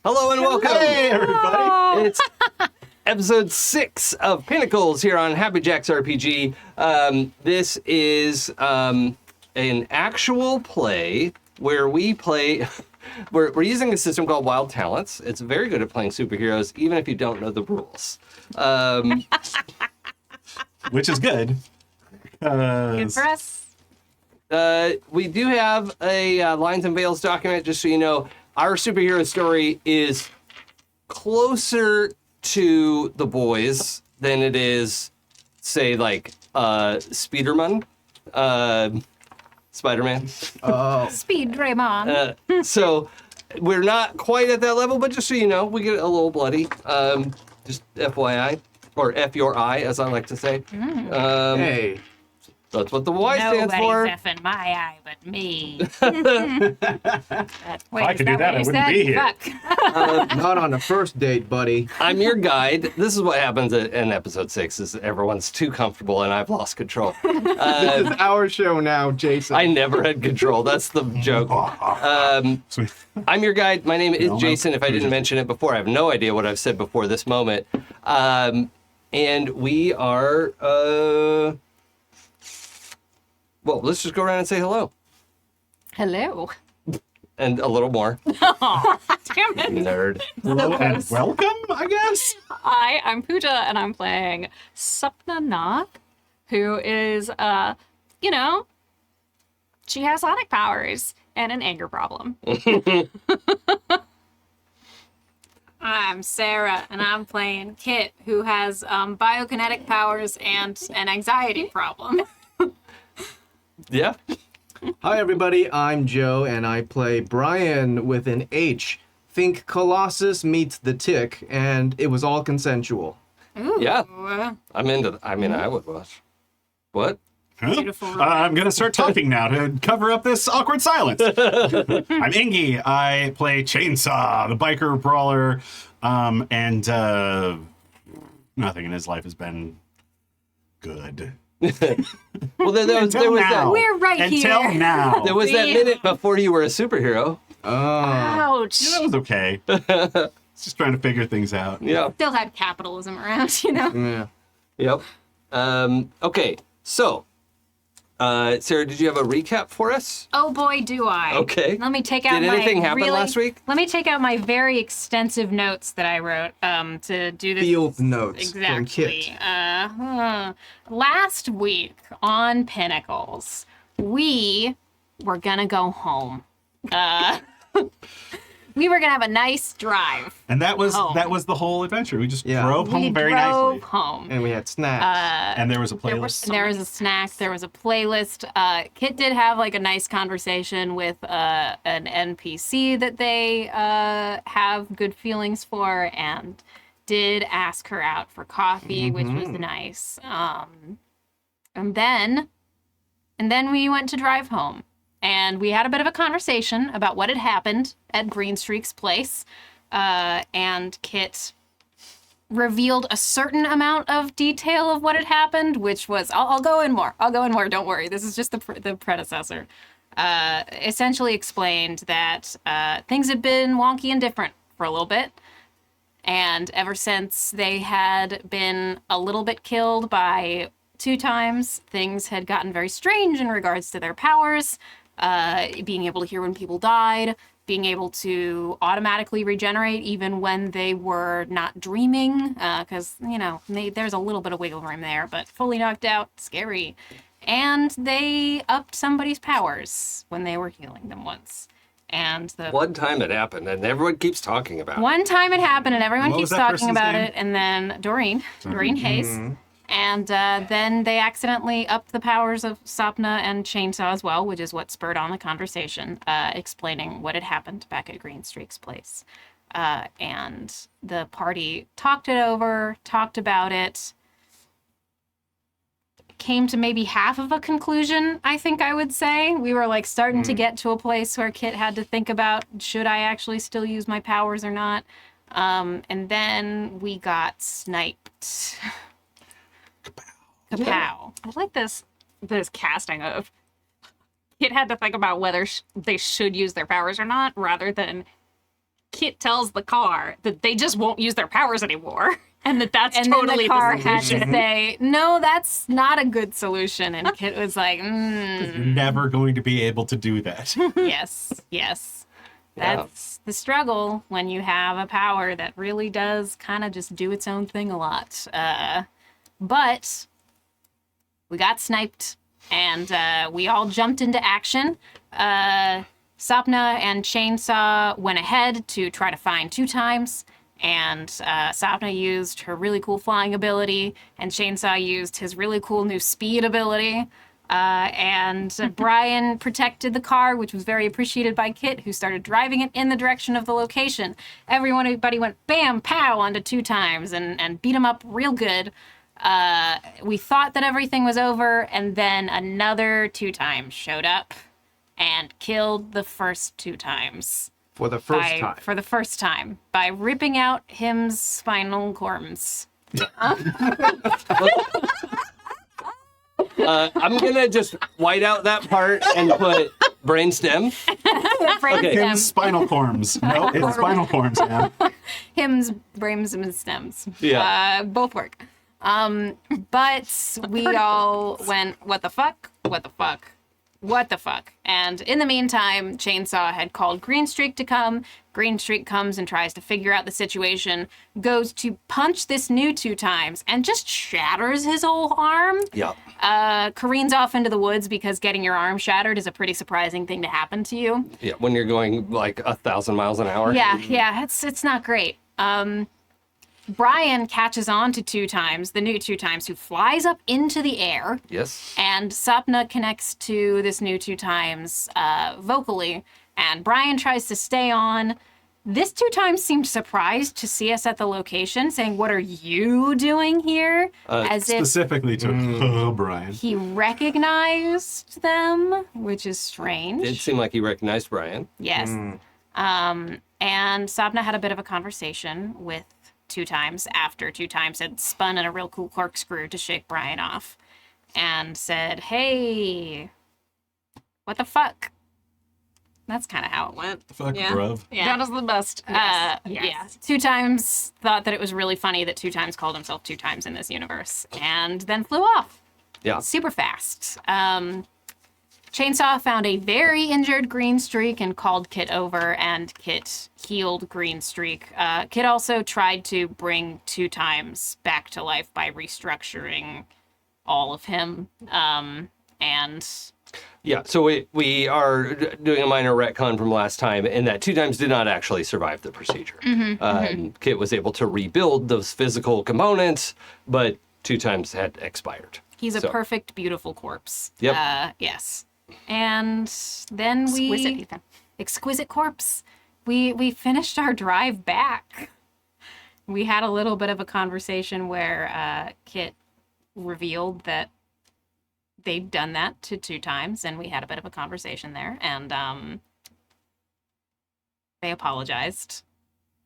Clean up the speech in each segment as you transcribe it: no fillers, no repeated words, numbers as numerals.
Hello and welcome. Hey, everybody. It's episode 6 of Pinnacles here on happyjacksrpg. This is an actual play where we play... We're using a system called Wild Talents. It's very good at playing superheroes, even if you don't know the rules. Which is good. Good for us. We do have a Lines and Veils document, just so you know. Our superhero story is closer to the boys than it is, say, like, Spider-Man. Speed Draymond. So we're not quite at that level, but just so you know, we get a little bloody. Just FYI, or F your I, as I like to say. Hey. That's what the Y stands for. Nobody's effing my eye but me. If I could do that, I wouldn't be here. Fuck. Not on the first date, buddy. I'm your guide. This is what happens in episode 6, is everyone's too comfortable and I've lost control. This is our show now, Jason. I never had control. That's the joke. Sweet. I'm your guide. My name is No, Jason. If I didn't mention it before, I have no idea what I've said before this moment. And we are... Well, let's just go around and say hello. Hello. And a little more. Aw, damn it. Nerd. Hello and welcome, I guess. Hi, I'm Pooja, and I'm playing Sapna, who is, she has sonic powers and an anger problem. I'm Sarah, and I'm playing Kit, who has biokinetic powers and an anxiety problem. Yeah. Hi, everybody. I'm Joe, and I play Brian with an H. Think Colossus meets the Tick, and it was all consensual. Ooh. Yeah. I'm into that. I mean, I would watch. What? Huh? Beautiful. I'm going to start talking now to cover up this awkward silence. I'm Enge. I play Chainsaw, the biker brawler, and nothing in his life has been good. Well, there was Until that. now. We're right Until here. now. There was that minute before you were a superhero. Oh. Ouch. Yeah, that was okay. Just trying to figure things out. Yeah. Still had capitalism around, you know? Yeah. Yep. Okay. So, Sarah, did you have a recap for us? Oh boy, do I. Okay. Let me take out Did anything happen last week? Let me take out my very extensive notes that I wrote to do this. Field notes from Exactly. Kit. Last week on Pinnacles, we were gonna go home. We were gonna have a nice drive. And that was Home. the whole adventure. We just Yeah. drove home We very drove nicely. home. And we had snacks. And there was a There playlist. was a snack. There was a playlist. Kit did have like a nice conversation with an NPC that they have good feelings for, and did ask her out for coffee, which was nice. And then we went to drive home, and we had a bit of a conversation about what had happened at Greenstreak's place, and Kit revealed a certain amount of detail of what had happened, which was, I'll go in more. Don't worry. This is just the predecessor. Essentially explained that things had been wonky and different for a little bit. And ever since they had been a little bit killed by 2 times, things had gotten very strange in regards to their powers, being able to hear when people died, being able to automatically regenerate even when they were not dreaming, because, there's a little bit of wiggle room there, but fully knocked out, scary. And they upped somebody's powers when they were healing them once. And One time it happened, and everyone keeps talking about it. one time it happened, and everyone What keeps was that talking person's about name? it, and then Doreen Hayes. And then they accidentally upped the powers of Sapna and Chainsaw as well, which is what spurred on the conversation, explaining what had happened back at Greenstreak's place. And the party talked it over, talked about it, came to maybe half of a conclusion, I think I would say. We were like starting to get to a place where Kit had to think about, should I actually still use my powers or not? And then we got sniped. Kapow. I like this casting of Kit had to think about whether they should use their powers or not, rather than Kit tells the car that they just won't use their powers anymore. And that's And totally then the car the had to solution. say, no, that's not a good solution. And Kit was like, You're never going to be able to do that. yes. That's the struggle when you have a power that really does kind of just do its own thing a lot. But we got sniped, and we all jumped into action. Sapna and Chainsaw went ahead to try to find 2 times, and Sapna used her really cool flying ability, and Chainsaw used his really cool new speed ability. And Brian protected the car, which was very appreciated by Kit, who started driving it in the direction of the location. Everybody went bam, pow onto 2 times and beat him up real good. We thought that everything was over, and then another 2 times showed up and killed the first 2 times. For the first time. For the first time, by ripping out him's spinal corms. I'm gonna just white out that part and put brainstem. Okay. Him's spinal corms. No, it's spinal corms now. Him's, brains, and stems. Yeah. Both work. But we all went, what the fuck? What the fuck? What the fuck? And in the meantime, Chainsaw had called Green Streak to come. Green Streak comes and tries to figure out the situation, goes to punch this new 2 times, and just shatters his whole arm. Yeah. Careens off into the woods because getting your arm shattered is a pretty surprising thing to happen to you. Yeah. When you're going like 1,000 miles an hour. Yeah, it's not great. Brian catches on to 2 times, the new 2 times, who flies up into the air. Yes. And Sapna connects to this new 2 times vocally, and Brian tries to stay on. This 2 times seemed surprised to see us at the location, saying, "What are you doing here?" As if Specifically to Brian. he recognized them, which is strange. It seemed like he recognized Brian. Yes. And Sapna had a bit of a conversation with 2 times after 2 times had spun in a real cool corkscrew to shake Brian off and said, "Hey, what the fuck?" That's kind of how it went. Fuck, Yeah. bruv. Yeah. That is the best. Yeah. Yes. 2 times thought that it was really funny that 2 times called himself 2 times in this universe and then flew off. Yeah. Super fast. Chainsaw found a very injured Green Streak and called Kit over, and Kit healed Green Streak. Kit also tried to bring 2 times back to life by restructuring all of him. And Yeah, so we are doing a minor retcon from last time, and that 2 times did not actually survive the procedure. Kit was able to rebuild those physical components, but 2 times had expired. he's a So- perfect, beautiful corpse. Yep. Yes. And then Exquisite, Ethan. Exquisite corpse. We finished our drive back. We had a little bit of a conversation where Kit revealed that they'd done that to 2 times, and we had a bit of a conversation there, and they apologized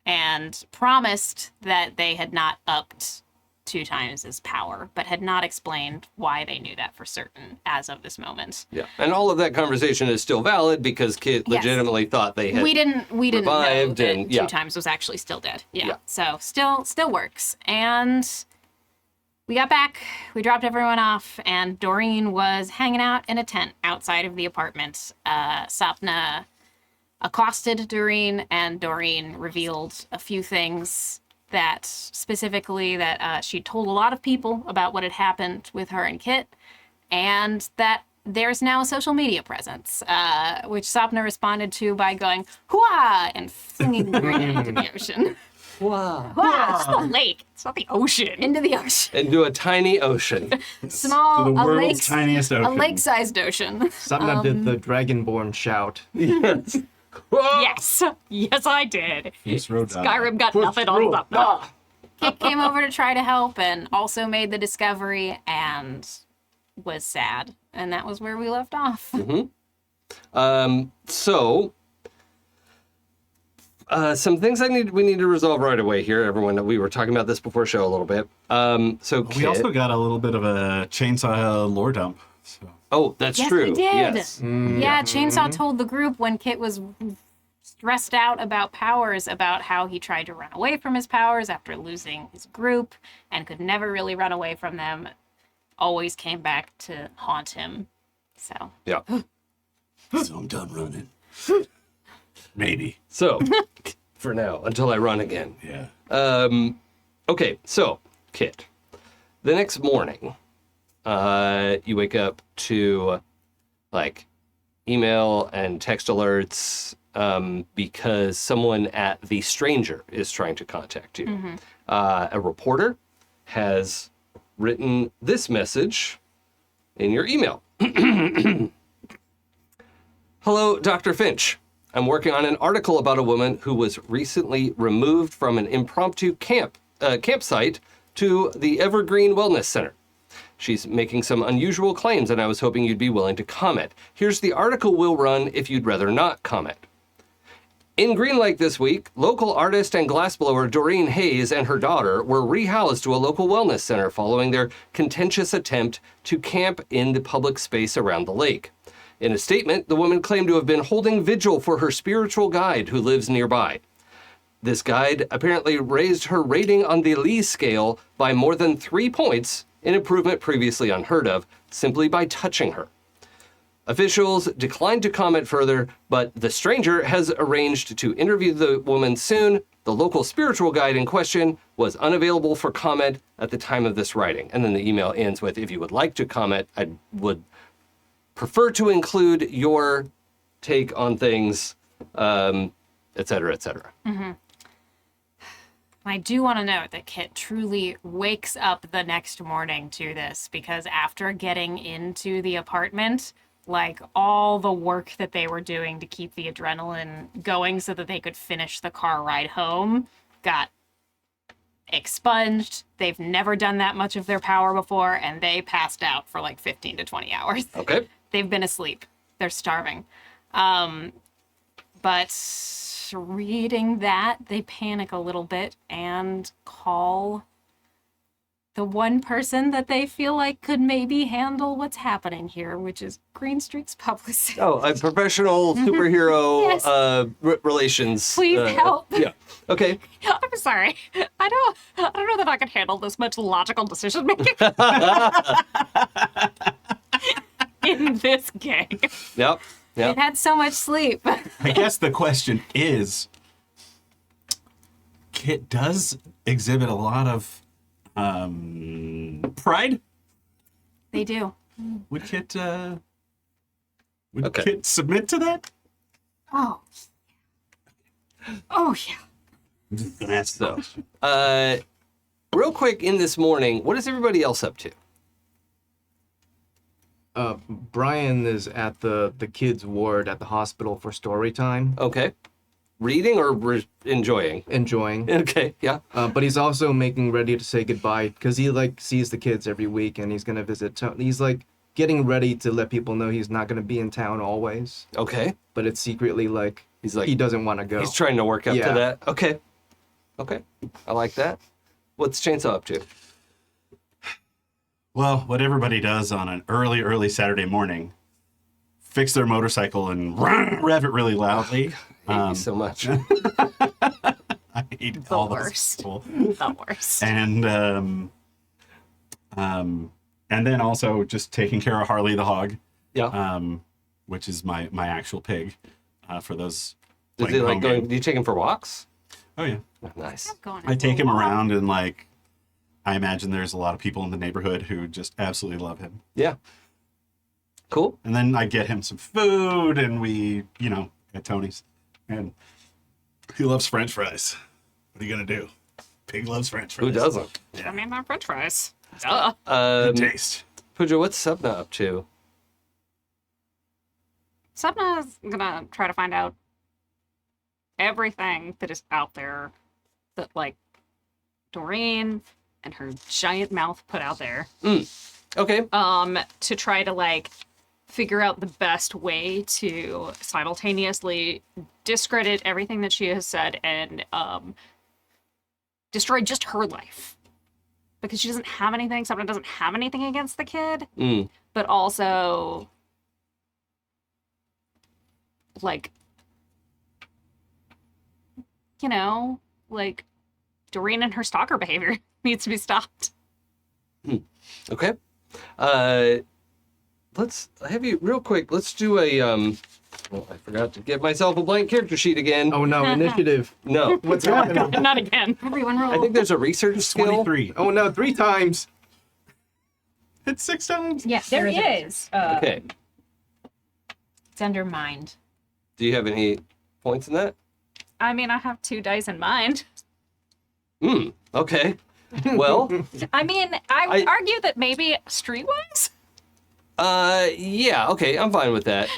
and promised that they had not upped 2 times his power, but had not explained why they knew that for certain as of this moment. Yeah, and all of that conversation is still valid because Kit Yes. legitimately thought they had. We didn't know revived that and- 2 yeah. times was actually still dead. Yeah. Yeah. So still works. And we got back, we dropped everyone off, and Doreen was hanging out in a tent outside of the apartment. Sapna accosted Doreen, and Doreen revealed a few things that specifically that she told a lot of people about what had happened with her and Kit, and that there's now a social media presence, which Sapna responded to by going, "Hooah!" and flinging Doreen into the ocean. Wow. It's the lake. It's not the ocean. Into the ocean. Into a tiny ocean. Small, The a world's tiniest a ocean. lake-sized ocean. Sapna did the Dragonborn shout. Yes. Yes. Yes, I did. First road down. Skyrim got nothing on Sapna. Kit came over to try to help and also made the discovery and was sad. And that was where we left off. So, some things we need to resolve right away here, everyone. That we were talking about this before show a little bit. So We Kit, also got a little bit of a chainsaw lore dump. So oh, that's Yes, true. we did. Yes. Yeah, Chainsaw told the group when Kit was stressed out about powers, about how he tried to run away from his powers after losing his group and could never really run away from them. Always came back to haunt him. So. Yeah. So I'm done running. Maybe. So, for now, until I run again. Yeah. Okay, so, Kit. The next morning, you wake up to, like, email and text alerts because someone at The Stranger is trying to contact you. A reporter has written this message in your email. Hello, Dr. Finch. I'm working on an article about a woman who was recently removed from an impromptu campsite to the Evergreen Wellness Center. She's making some unusual claims, and I was hoping you'd be willing to comment. Here's the article we'll run if you'd rather not comment. In Green Lake this week, local artist and glassblower Doreen Hayes and her daughter were rehoused to a local wellness center following their contentious attempt to camp in the public space around the lake. In a statement, the woman claimed to have been holding vigil for her spiritual guide who lives nearby. This guide apparently raised her rating on the Lee scale by more than 3 points, an improvement previously unheard of, simply by touching her. Officials declined to comment further, but The Stranger has arranged to interview the woman soon. The local spiritual guide in question was unavailable for comment at the time of this writing. And then the email ends with, if you would like to comment, I would prefer to include your take on things, et cetera, et cetera. I do want to note that Kit truly wakes up the next morning to this, because after getting into the apartment, like all the work that they were doing to keep the adrenaline going so that they could finish the car ride home got expunged. They've never done that much of their power before, and they passed out for like 15 to 20 hours. Okay. They've been asleep. They're starving. But reading that, they panic a little bit and call the one person that they feel like could maybe handle what's happening here, which is Green Street's publicist. Oh, a professional superhero Yes. Relations. Please help. Yeah. Okay. I'm sorry. I don't know that I can handle this much logical decision making in this game. Yep. They've Yep. had so much sleep. I guess the question is, Kit does exhibit a lot of pride. They do. Would Kit Okay. Kit submit to that? Oh. Oh yeah. I'm just gonna ask So, so. real quick, in this morning, what is everybody else up to? Brian is at the kids' ward at the hospital for story time, Okay. Reading or enjoying? enjoying. Okay. Yeah. But he's also making ready to say goodbye because he like sees the kids every week and he's gonna visit. He's like getting ready to let people know he's not gonna be in town always, Okay. but it's secretly like He's like he doesn't want to go. he's trying to work up to Yeah. that. Okay. Okay. I like that. What's Chainsaw up to? Well, what everybody does on an early Saturday morning, fix their motorcycle and rev it really loudly. I hate you so much. I hate The all those worst. people. The worst. And then also just taking care of Harley the hog, Yeah. which is my actual pig. For those Is playing he the like home going? game. Do you take him for walks? Oh yeah, Oh, nice. Going I take him around and like, I imagine there's a lot of people in the neighborhood who just absolutely love him. Yeah. Cool. And then I get him some food, and we, at Tony's, and he loves French fries. What are you gonna do? Pig loves French fries. Who doesn't? I mean, they're French fries. Duh. Good taste. Pooja, what's Sapna up to? Sapna's gonna try to find out everything that is out there that, like, Doreen and her giant mouth put out there. Okay. To try to, like, figure out the best way to simultaneously discredit everything that she has said and destroy just her life. Because she doesn't have anything, Sapna doesn't have anything against the kid, but also, like, you know, like Doreen and her stalker behavior needs to be stopped. Okay. Let's have you real quick. Let's do a well, I forgot to give myself a blank character sheet again. Oh no, initiative. No. What's happening? Not again. Everyone roll. I think there's a research skill. 23. Oh no, 3 times. It's 6 times. Yes, There is. Okay. It's under mind. Do you have any points in that? I mean, I have 2 dice in mind. Okay. Well, I mean, I would argue that maybe streetwise. yeah, okay, I'm fine with that.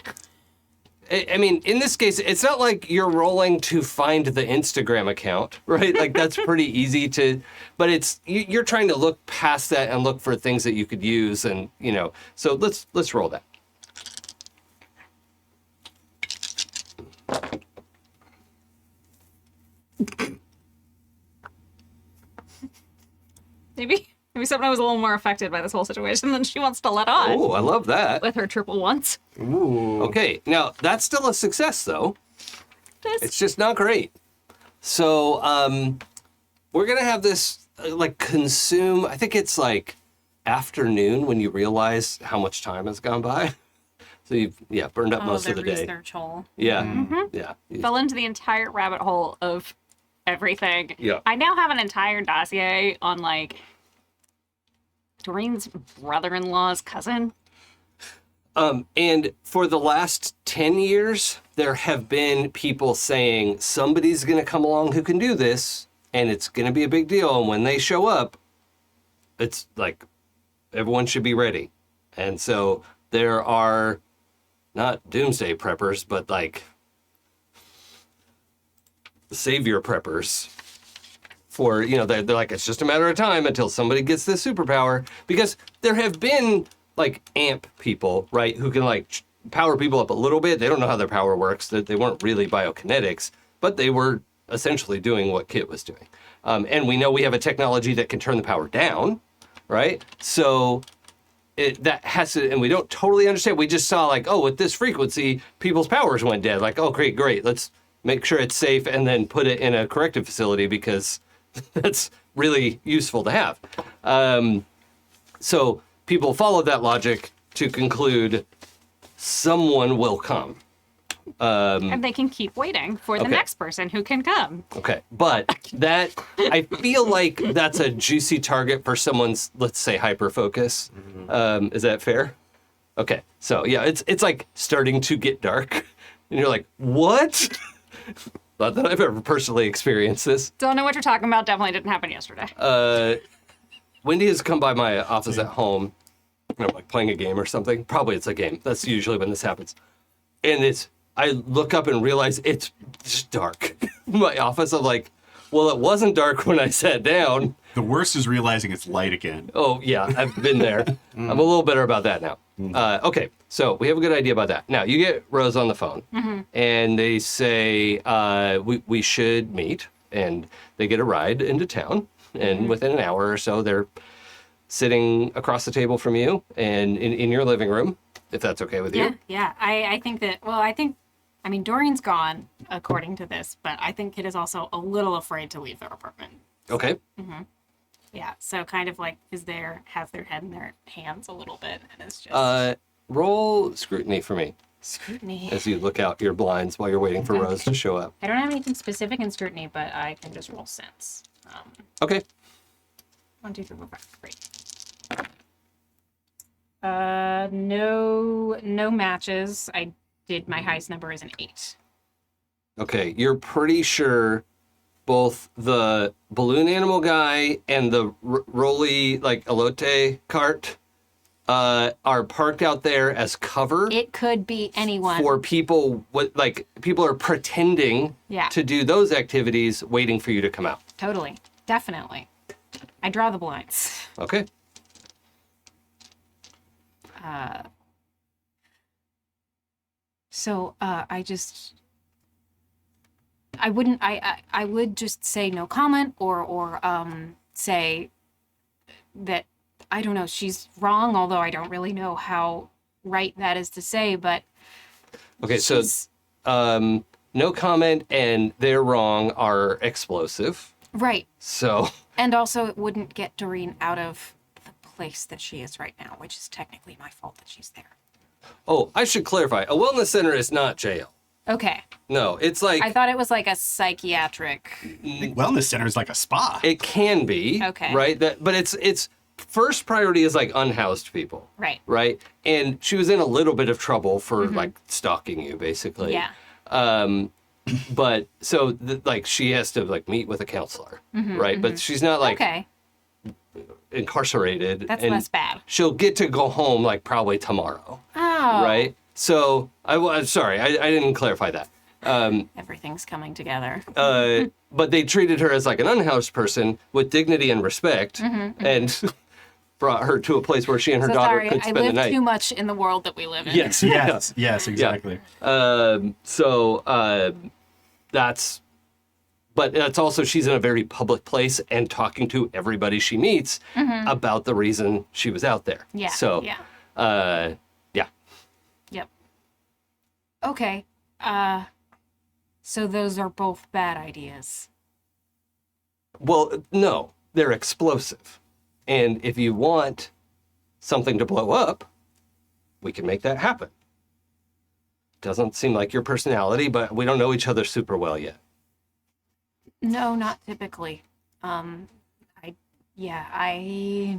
I mean, in this case, it's not like you're rolling to find the Instagram account, right? Like that's pretty easy to, but it's you're trying to look past that and look for things that you could use, and you know. So let's roll that. Maybe Sapna was a little more affected by this whole situation than she wants to let on Oh, I love that. with her triple ones. Ooh. Okay, now that's still a success though. This It's just not great. So we're gonna have this like consume. I think it's like afternoon when you realize how much time has gone by. So you've burned up most of the day. research hole. Yeah, yeah. fell into the entire rabbit hole of everything. Yeah. I now have an entire dossier on like Doreen's brother-in-law's cousin. And for the last 10 years, there have been people saying somebody's going to come along who can do this, and it's going to be a big deal. And when they show up, it's like everyone should be ready. And so there are not doomsday preppers, but like savior preppers for, you know, they're like, it's just a matter of time until somebody gets this superpower. Because there have been like amp people, right, who can like power people up a little bit. They don't know how their power works. They weren't really biokinetics, but they were essentially doing what Kit was doing. And we know we have a technology that can turn the power down, right? So that has to, and we don't totally understand. We just saw like, oh, with this frequency, people's powers went dead. Like, oh, great. Let's make sure it's safe and then put it in a corrective facility because that's really useful to have. So people followed that logic to conclude someone will come. And they can keep waiting for the Okay. next person who can come. Okay, but that, I feel like that's a juicy target for someone's, let's say, hyper focus. Is that fair? Okay, so yeah, it's like starting to get dark, and you're like, what? Not that I've ever personally experienced this. Don't know what you're talking about. Definitely didn't happen yesterday. Wendy has come by my office at home, you know, like playing a game or something. Probably it's a game. That's usually when this happens. And I look up and realize it's just dark. My office, I'm like, well, it wasn't dark when I sat down. The worst is realizing it's light again. Oh, yeah, I've been there. I'm a little better about that now. Okay, so we have a good idea about that. Now, you get Rose on the phone, and they say, we should meet, and they get a ride into town, and within an hour or so, they're sitting across the table from you and in your living room, if that's okay with you. Yeah. I think that, well, I mean, Doreen's gone, according to this, but I think Kit is also a little afraid to leave their apartment. Okay. Yeah, so kind of like has their head in their hands a little bit, and it's just Roll scrutiny for me scrutiny. as you look out your blinds while you're waiting for Rose to show up. I don't have anything specific in scrutiny, but I can just roll sense. Okay. 1, 2, 3, 4, 5. Great. No matches. My highest number is an 8. Okay, you're pretty sure both the balloon animal guy and the roly like elote cart are parked out there as cover It could be anyone. for people. People are pretending Yeah. to do those activities, waiting for you to come out. Totally. Definitely. I draw the blinds. Okay. So I would just say no comment or say that I don't know, she's wrong, although I don't really know how right that is to say, but Okay. she's- So no comment and they're wrong are explosive. Right. So, And also, it wouldn't get Doreen out of the place that she is right now, which is technically my fault that she's there. oh, I should clarify. A wellness center is not jail. Okay. No, it's like I thought it was like a psychiatric. I think wellness center is like a spa. it can be. Okay. Right? But it's first priority is like unhoused people. Right. Right? And she was in a little bit of trouble for like stalking you, basically. Yeah. But so like she has to like meet with a counselor, right? But she's not like Okay. incarcerated. That's and less bad. She'll get to go home like probably tomorrow, Oh. right? So I'm sorry, I didn't clarify that. Everything's coming together. But they treated her as like an unhoused person with dignity and respect, and brought her to a place where she and her So daughter sorry, could I spend the live night. too much in the world that we live in. Yes, Yes, exactly. But that's also, she's in a very public place and talking to everybody she meets about the reason she was out there. Yeah. So, Yeah. yeah. Yep. Okay. So those are both bad ideas. Well, no, they're explosive. And if you want something to blow up, we can make that happen. Doesn't seem like your personality, but we don't know each other super well yet. No, not typically. I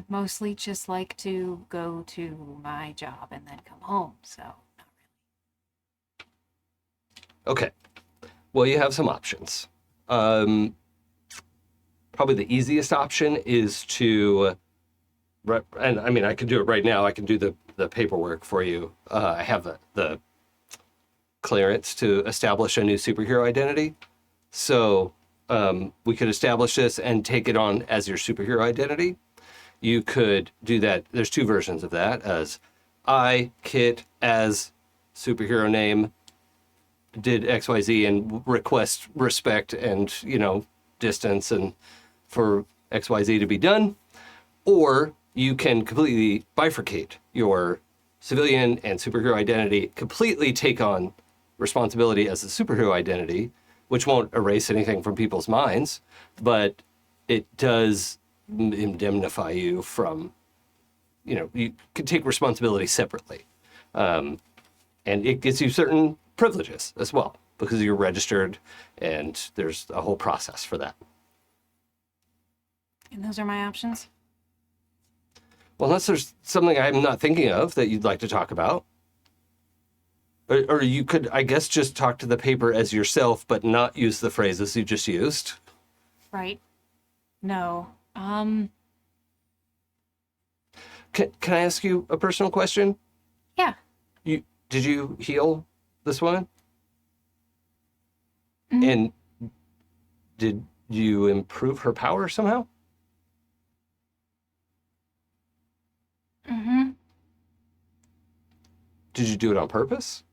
mostly just like to go to my job and then come home. So not Okay. Well, you have some options. Probably the easiest option is to, and I mean, I can do it right now. I can do the paperwork for you. I have the clearance to establish a new superhero identity. So we could establish this and take it on as your superhero identity. You could do that. There's two versions of that, as I, Kit, as superhero name, did XYZ and request respect and, distance and for XYZ to be done. Or you can completely bifurcate your civilian and superhero identity, completely take on responsibility as a superhero identity, which won't erase anything from people's minds, but it does indemnify you from, you can take responsibility separately. And it gives you certain privileges as well, because you're registered and there's a whole process for that. And those are my options? Well, unless there's something I'm not thinking of that you'd like to talk about. Or you could, I guess, just talk to the paper as yourself, but not use the phrases you just used. Right. No. Can I ask you a personal question? Yeah. Did you heal this woman? Mhm. And did you improve her power somehow? Mm-hmm. Did you do it on purpose?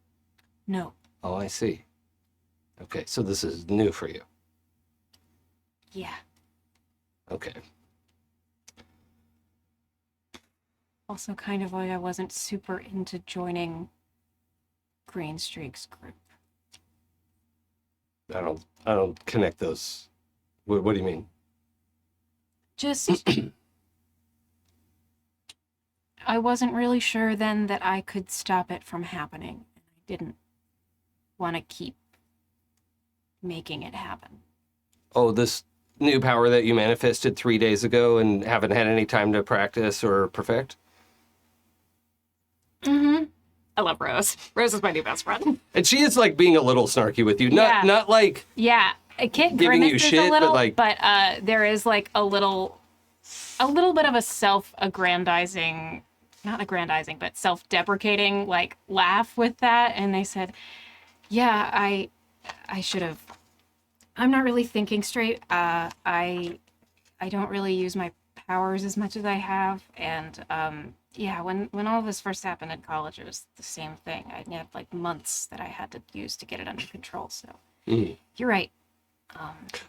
No. Oh, I see. Okay, so this is new for you. Yeah. Okay. Also kind of why I wasn't super into joining Green Streak's group. I don't connect those. What do you mean? Just I wasn't really sure then that I could stop it from happening. I didn't want to keep making it happen. Oh, this new power that you manifested 3 days ago and haven't had any time to practice or perfect? Mm-hmm. I love Rose. Rose is my new best friend. And she is like being a little snarky with you. Yeah. Not like Yeah, Kit Giving you grimaces shit, a but, little, like- but there is like a little bit of a self-aggrandizing, not aggrandizing, but self-deprecating like laugh with that. And they said, "Yeah, I should have. I'm not really thinking straight. I don't really use my powers as much as I have, and yeah, when all this first happened in college, it was the same thing. I had like months that I had to use to get it under control. So you're right.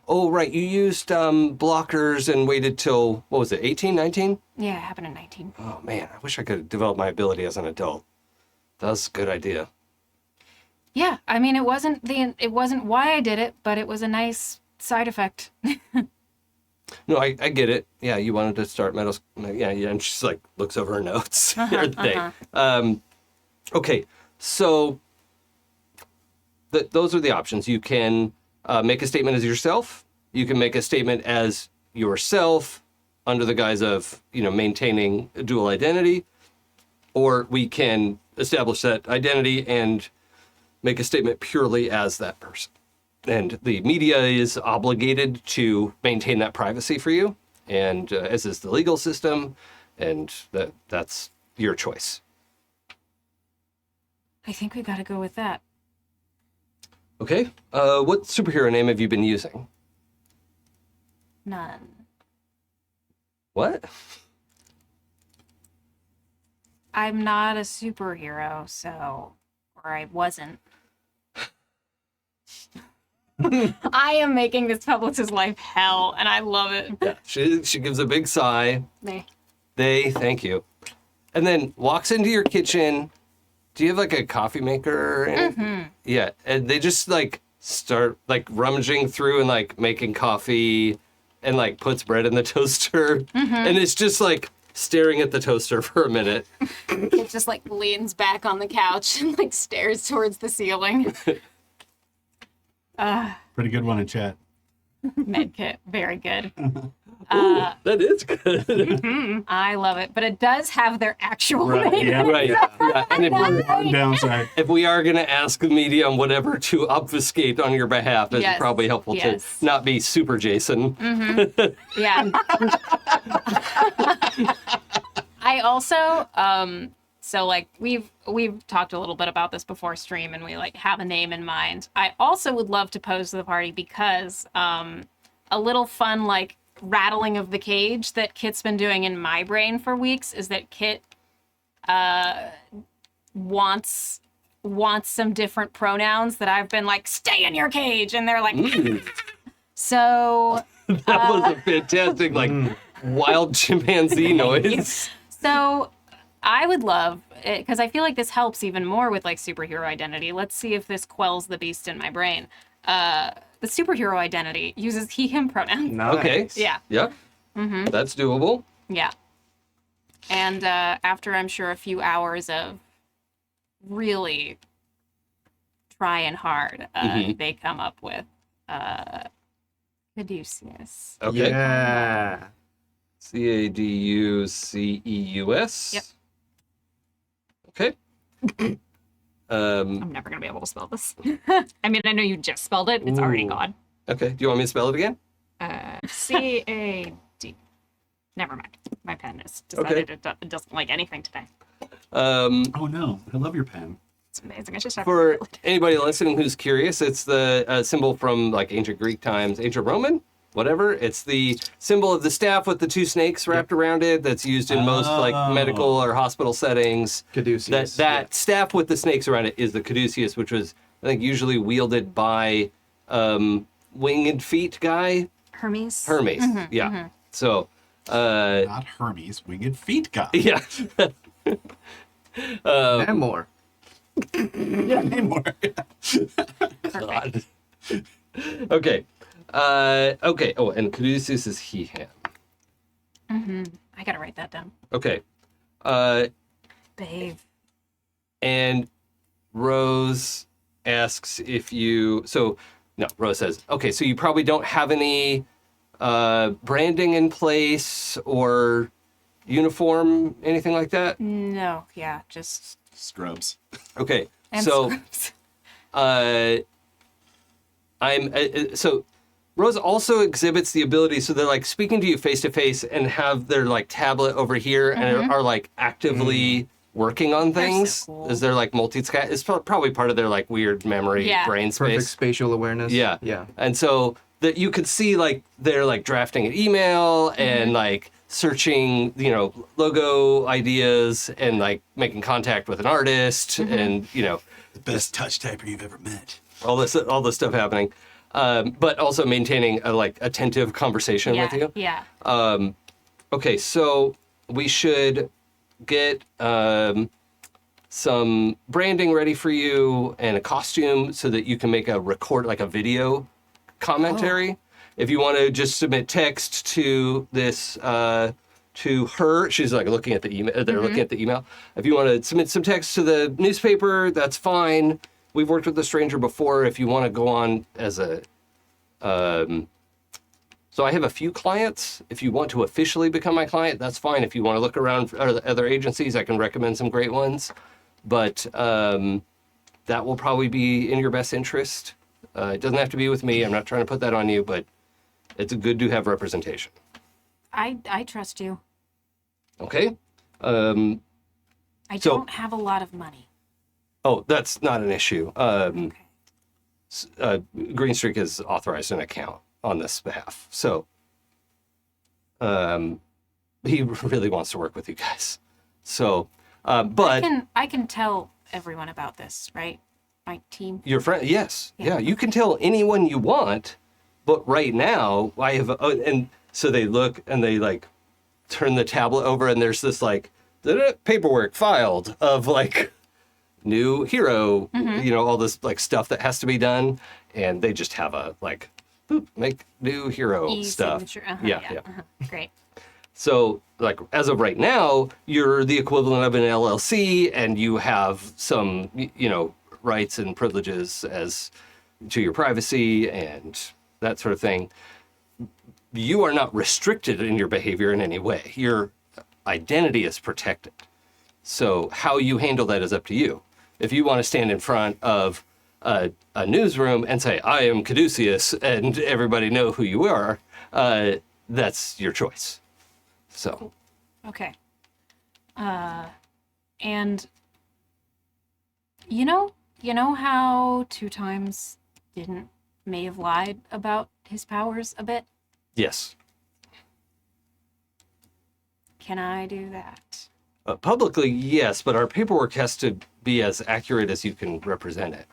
oh, right. You used blockers and waited till, what was it, 18, 19? Yeah, it happened in 19. Oh, man. I wish I could develop my ability as an adult. That was a good idea. Yeah, I mean, it wasn't why I did it, but it was a nice side effect. No, I get it. Yeah, you wanted to start metal. Yeah, and she's like looks over her notes the day. Okay, so those are the options. You can make a statement as yourself. You can make a statement as yourself under the guise of maintaining a dual identity, or we can establish that identity and make a statement purely as that person. And the media is obligated to maintain that privacy for you, and as is the legal system, and that's your choice. I think we got to go with that. Okay. What superhero name have you been using? None. What? I'm not a superhero, or I wasn't. I am making this publicist's life hell, and I love it. Yeah. She gives a big sigh. Thank you. And then walks into your kitchen. Do you have like a coffee maker or anything? Mm-hmm. Yeah. And they just like start like rummaging through and like making coffee and like puts bread in the toaster. Mm-hmm. And it's just like staring at the toaster for a minute. It just like leans back on the couch and like stares towards the ceiling. Pretty good one in chat. Medkit, very good. Ooh, that is good. I love it, but it does have their actual name. Yeah, Right. Yeah. And Downside. if we are going to ask the media on whatever to obfuscate on your behalf, it's Yes. probably helpful to not be Super Jason. Yeah. I also, so like we've talked a little bit about this before stream, and we like have a name in mind. I also would love to pose to the party because a little fun like rattling of the cage that Kit's been doing in my brain for weeks is that Kit wants some different pronouns that I've been like, stay in your cage, and they're like so That was a fantastic like wild chimpanzee noise. So I would love it, because I feel like this helps even more with like superhero identity. Let's see if this quells the beast in my brain. The superhero identity uses he, him pronouns. Nice. Okay. Yeah. Yep. That's doable. Yeah. And after I'm sure a few hours of really trying hard, they come up with Caduceus. Okay. Yeah. Caduceus. Yep. Okay. I'm never gonna be able to spell this. I mean, I know you just spelled it. It's already gone. Okay. Do you want me to spell it again? CAD. Never mind. My pen has decided it doesn't like anything today. Oh no, I love your pen. It's amazing. I just have For anybody listening who's curious, it's the symbol from like ancient Greek times, ancient Roman, whatever. It's the symbol of the staff with the two snakes wrapped around it that's used in most like medical or hospital settings. Caduceus. That staff with the snakes around it is the caduceus, which was, I think, usually wielded by winged feet guy. Hermes. Yeah. So, Not Hermes, winged feet guy. yeah. And more. Yeah, name more. God. Okay. Okay. Oh, and caduceus is he, him. I gotta write that down. Okay. Babe. And Rose asks if you. So, no, Rose says, okay, so you probably don't have any branding in place or uniform, anything like that? No, yeah, just Scrubs. Okay. and So, scrubs. so Rose also exhibits the ability, so they're like speaking to you face to face and have their like tablet over here and are like actively working on things. so cool. Is there like multi-task? It's probably part of their like weird memory brain Perfect space. spatial awareness. Yeah. Yeah. And so that you could see like they're like drafting an email and like searching, logo ideas and like making contact with an artist and, The best touch typer you've ever met. all this stuff happening. But also maintaining a like attentive conversation with you. Yeah. Okay, so we should get some branding ready for you and a costume so that you can make a record, like a video commentary. If you want to just submit text to this, to her, she's like looking at the email, they're looking at the email. If you want to submit some text to the newspaper, that's fine. We've worked with the stranger before. If you want to go on as a, so I have a few clients. If you want to officially become my client, that's fine. If you want to look around for other agencies, I can recommend some great ones. But that will probably be in your best interest. It doesn't have to be with me. I'm not trying to put that on you, but it's good to have representation. I trust you. Okay. I So- don't have a lot of money. Oh, that's not an issue. Okay. Green Streak has authorized an account on this behalf. So he really wants to work with you guys. So, but I can tell everyone about this, right? My team. your friend, yes. Yeah. Yeah, you can tell anyone you want, but right now I have, and so they look and they like turn the tablet over and there's this like paperwork filed of like new hero, you know, all this like stuff that has to be done. And they just have a like, boop, make new hero stuff. E-signature. Yeah. Great. So, like, as of right now, you're the equivalent of an LLC, and you have some, you know, rights and privileges as to your privacy and that sort of thing. You are not restricted in your behavior in any way. Your identity is protected. So, how you handle that is up to you. If you want to stand in front of a newsroom and say, "I am Caduceus," and everybody know who you are, that's your choice. So, Okay. And you know how 2 times may have lied about his powers a bit? yes. Can I do that? Publicly, yes, but our paperwork has to be as accurate as you can represent it.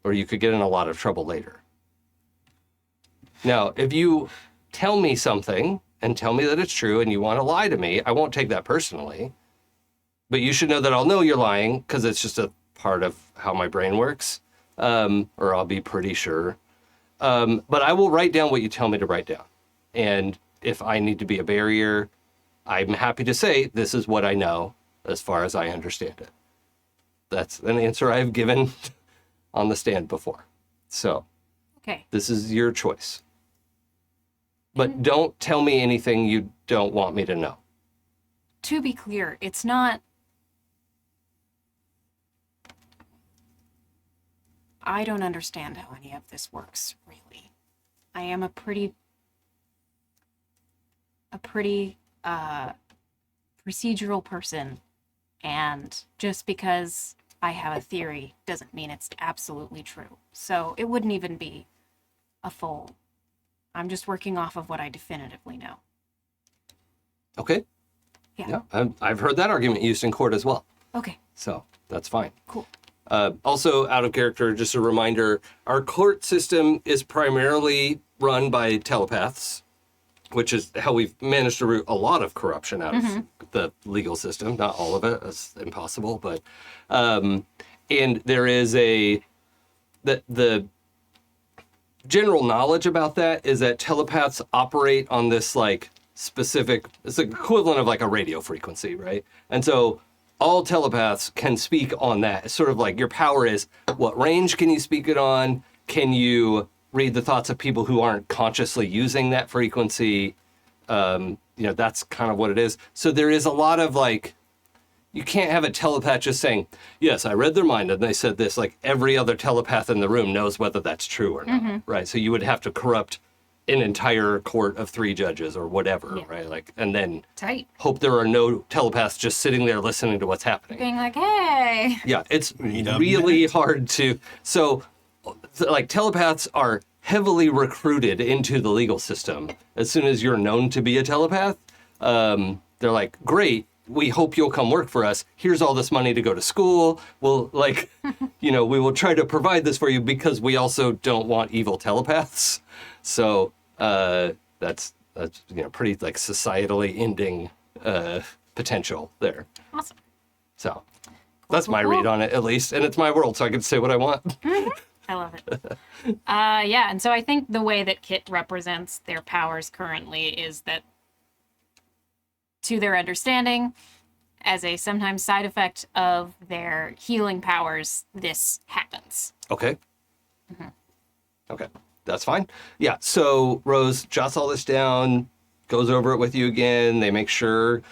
Or you could get in a lot of trouble later. Now, if you tell me something and tell me that it's true and you want to lie to me, I won't take that personally. But you should know that I'll know you're lying because it's just a part of how my brain works. Or I'll be pretty sure. But I will write down what you tell me to write down. And if I need to be a barrier, I'm happy to say this is what I know as far as I understand it. That's an answer I've given on the stand before. So Okay. this is your choice. But don't tell me anything you don't want me to know. To be clear, it's not. I don't understand how any of this works, really. I am a pretty procedural person, and just because I have a theory doesn't mean it's absolutely true. So it wouldn't even be a full. I'm just working off of what I definitively know. Okay? Yeah. I've heard that argument used in court as well. Okay, So that's fine. cool. Also, out of character, just a reminder, our court system is primarily run by telepaths, which is how we've managed to root a lot of corruption out of the legal system. Not all of it, that's impossible, but and there is the general knowledge about that is that telepaths operate on this like specific, it's the equivalent of like a radio frequency, right? And so all telepaths can speak on that. It's sort of like your power is what range can you speak it on? Can you read the thoughts of people who aren't consciously using that frequency? You know, that's kind of what it is. So there is a lot of like, you can't have a telepath just saying, yes, I read their mind and they said this. Like every other telepath in the room knows whether that's true or not, right? So you would have to corrupt an entire court of 3 judges or whatever, right? Like, and then Tight. hope there are no telepaths just sitting there listening to what's happening. Being like, hey. Yeah, it's Need a really minute. hard to. So, like, telepaths are heavily recruited into the legal system as soon as you're known to be a telepath. They're like, great, we hope you'll come work for us. Here's all this money to go to school. We'll, like, you know, we will try to provide this for you because we also don't want evil telepaths. So, that's you know, pretty, like, societally ending potential there. Awesome. So that's my cool. read on it, at least. And it's my world, so I can say what I want. I love it. Yeah, and so I think the way that Kit represents their powers currently is that, to their understanding, as a sometimes side effect of their healing powers, this happens. Okay. Okay, that's fine. Yeah, so Rose jots all this down, goes over it with you again. They make sure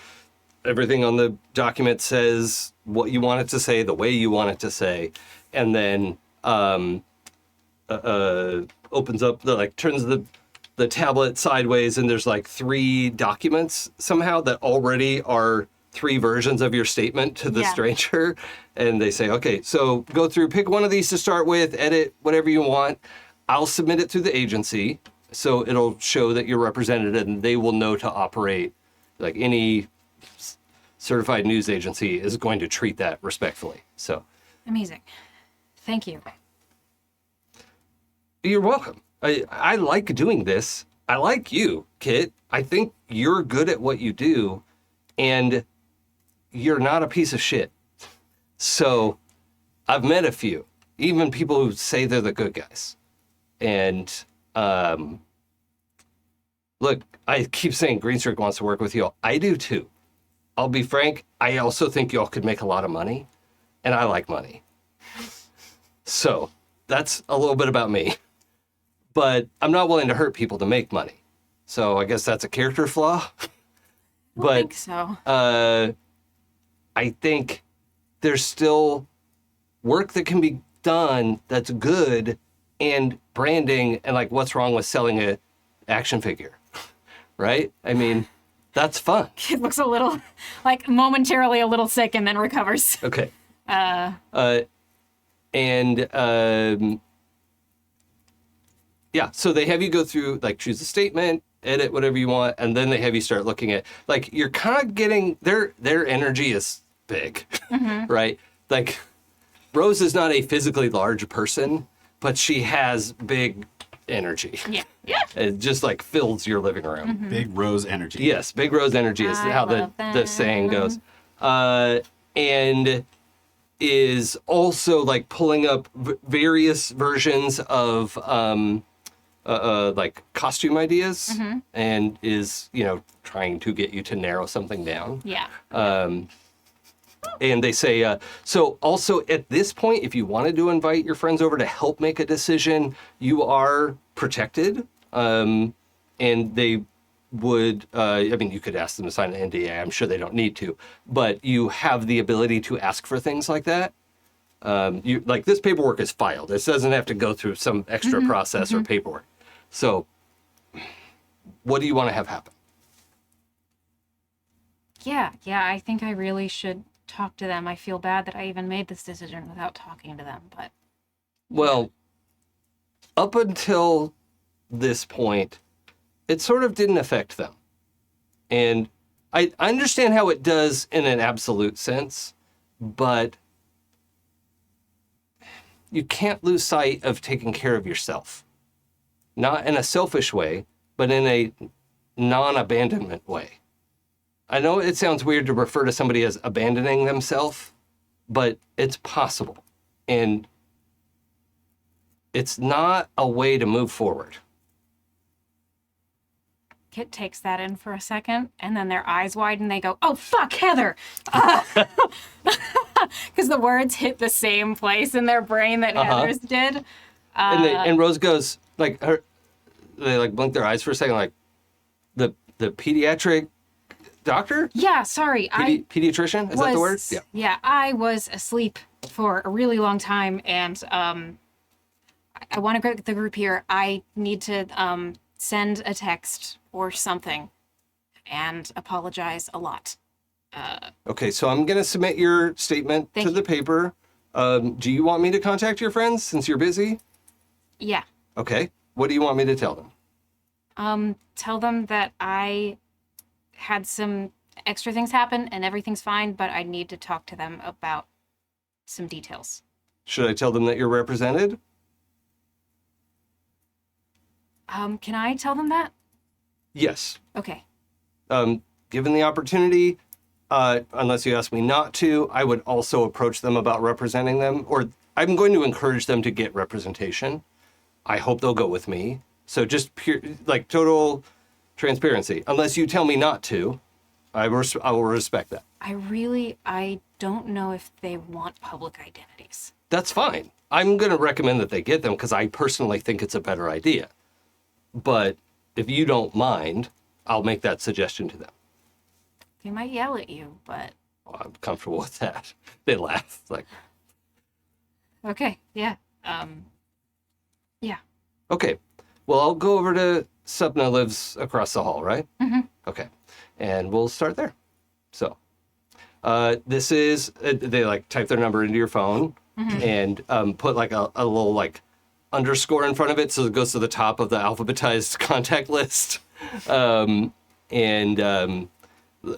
everything on the document says what you want it to say, the way you want it to say, and then opens up, turns the tablet sideways, and there's like 3 documents somehow that already are 3 versions of your statement to the stranger. And they say, okay, so go through, pick one of these to start with, edit whatever you want. I'll submit it through the agency, so it'll show that you're represented, and they will know to operate. Like any certified news agency is going to treat that respectfully. So Amazing. Thank you. you're welcome. I like doing this. I like you, Kit. I think you're good at what you do, and you're not a piece of shit. So I've met a few, even people who say they're the good guys. And look, I keep saying Greenstreak wants to work with you. I do too. I'll be frank, I also think y'all could make a lot of money, and I like money. So that's a little bit about me. But I'm not willing to hurt people to make money. So I guess that's a character flaw. I think so. I think there's still work that can be done that's good, and branding, and like, what's wrong with selling a action figure, right? I mean, that's fun. It looks a little, like, momentarily a little sick and then recovers. Okay. Yeah, so they have you go through, like, choose a statement, edit whatever you want, and then they have you start looking at, like, you're kind of getting, their energy is big, right? Like, Rose is not a physically large person, but she has big energy. Yeah. It just, like, fills your living room. Big Rose energy. Yes, big Rose energy is I how love the saying that. goes. And is also, like, pulling up various versions of like costume ideas, and is, trying to get you to narrow something down. Yeah. And they say, so also at this point, if you wanted to invite your friends over to help make a decision, you are protected. And they would, you could ask them to sign an NDA. I'm sure they don't need to, but you have the ability to ask for things like that. This paperwork is filed. This doesn't have to go through some extra process or paperwork. So what do you want to have happen? Yeah, I think I really should talk to them. I feel bad that I even made this decision without talking to them, but... Well, up until this point, it sort of didn't affect them. And I understand how it does in an absolute sense, but you can't lose sight of taking care of yourself. Not in a selfish way, but in a non-abandonment way. I know it sounds weird to refer to somebody as abandoning themselves, but it's possible. And it's not a way to move forward. Kit takes that in for a second, and then their eyes widen, they go, oh, fuck, Heather! Because the words hit the same place in their brain that Heather's did. And Rose goes, they blink their eyes for a second, like, the pediatric doctor? Yeah, sorry. Pediatrician? Is that the word? Yeah, I was asleep for a really long time, and I want to get the group here. I need to send a text or something and apologize a lot. Okay, so I'm going to submit your statement to the paper. Do you want me to contact your friends since you're busy? Yeah. Okay. What do you want me to tell them? Tell them that I had some extra things happen and everything's fine, but I need to talk to them about some details. Should I tell them that you're represented? Can I tell them that? Yes. Okay. Given the opportunity, unless you ask me not to, I would also approach them about representing them, or I'm going to encourage them to get representation. I hope they'll go with me. So just pure, like total transparency. Unless you tell me not to, I will respect that. I don't know if they want public identities. That's fine. I'm going to recommend that they get them because I personally think it's a better idea. But if you don't mind, I'll make that suggestion to them. They might yell at you, but Well, I'm comfortable with that. They laugh. It's like, okay, yeah. Yeah. okay. Well, I'll go over to Sapna lives across the hall, right? Mm-hmm. Okay. And we'll start there. So, this is, they like type their number into your phone and put like a little like underscore in front of it so it goes to the top of the alphabetized contact list.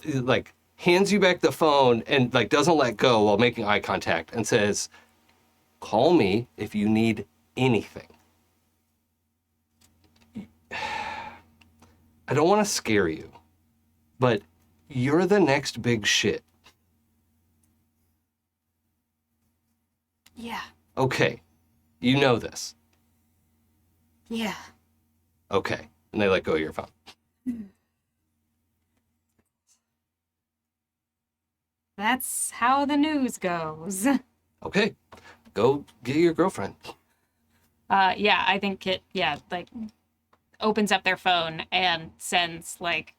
Like hands you back the phone and like doesn't let go while making eye contact and says, call me if you need anything. I don't want to scare you, but you're the next big shit. Yeah. Okay. You know this. Yeah. Okay. And they let go of your phone. That's how the news goes. Okay. Go get your girlfriend. Yeah, I think Kit, like, opens up their phone and sends, like,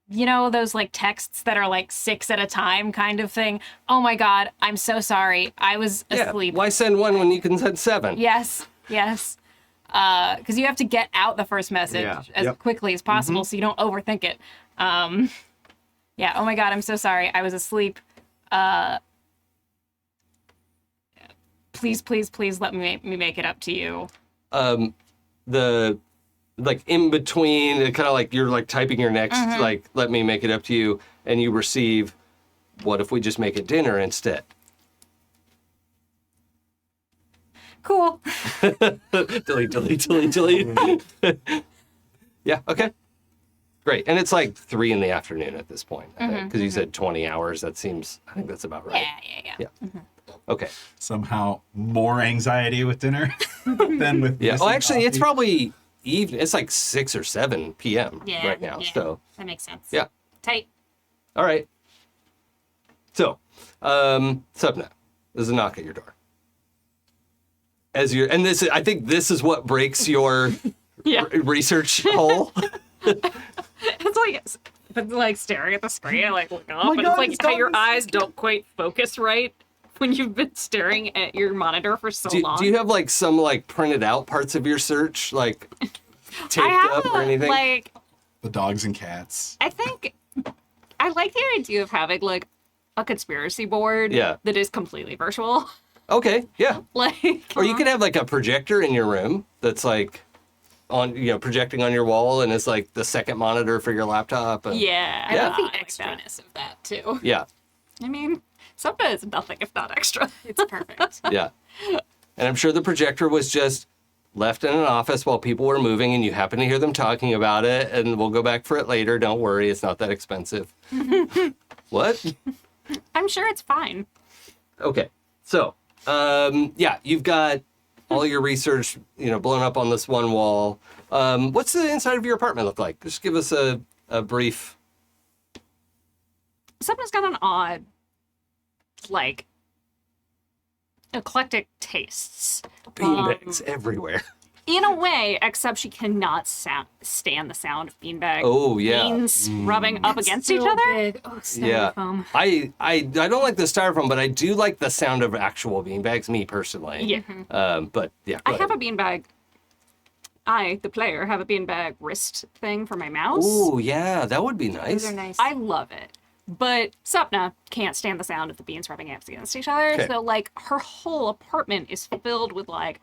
you know, those, like, texts that are, like, 6 at a time kind of thing. Oh, my God, I'm so sorry. I was asleep. Why send one when you can send 7? Yes. Because you have to get out the first message as quickly as possible so you don't overthink it. Yeah, oh, my God, I'm so sorry. I was asleep. Please let me make it up to you. The like in between, kind of like you're like typing your next, like, let me make it up to you, and you receive, what if we just make it dinner instead? Cool. delete. Yeah, okay. Great. And it's like 3 in the afternoon at this point, I think, because you said 20 hours. I think that's about right. Yeah. Okay. Somehow more anxiety with dinner than with Yeah. missing Oh, actually, coffee. it's probably evening. It's like 6 or 7 p.m. Yeah, right now. yeah. So, That makes sense. yeah. Tight. All right. So, Sapna, there's a knock at your door. I think this is what breaks your research hole. It's like staring at the screen and like looking up, my and God, it's it's like how on your the eyes don't quite focus right when you've been staring at your monitor for so long. Do you have like some like printed out parts of your search, like taped I have up or anything? like The dogs and cats. I think I like the idea of having like a conspiracy board Yeah. that is completely virtual. Okay, yeah. Like, Or you could have like a projector in your room that's like on, projecting on your wall, and it's like the second monitor for your laptop. And, yeah, I love I the like that. extraness of that too. Yeah, I mean, Sapna is nothing if not extra. It's perfect. yeah. And I'm sure the projector was just left in an office while people were moving, and you happen to hear them talking about it, and we'll go back for it later. Don't worry, it's not that expensive. What? I'm sure it's fine. Okay, so you've got all your research, blown up on this one wall. What's the inside of your apartment look like? Just give us a brief. Sapna's got an odd, like, eclectic tastes. Beanbags everywhere. In a way, except she cannot stand the sound of beanbag Oh yeah. beans rubbing up against each So other. big. Oh, Yeah. styrofoam. I don't like the styrofoam, but I do like the sound of actual beanbags, me personally. Yeah. But yeah. I have a beanbag. I, the player, have a beanbag wrist thing for my mouse. Oh yeah, that would be nice. Those are nice. I love it. But Sapna can't stand the sound of the beans rubbing up against each other. Okay. So, like, her whole apartment is filled with, like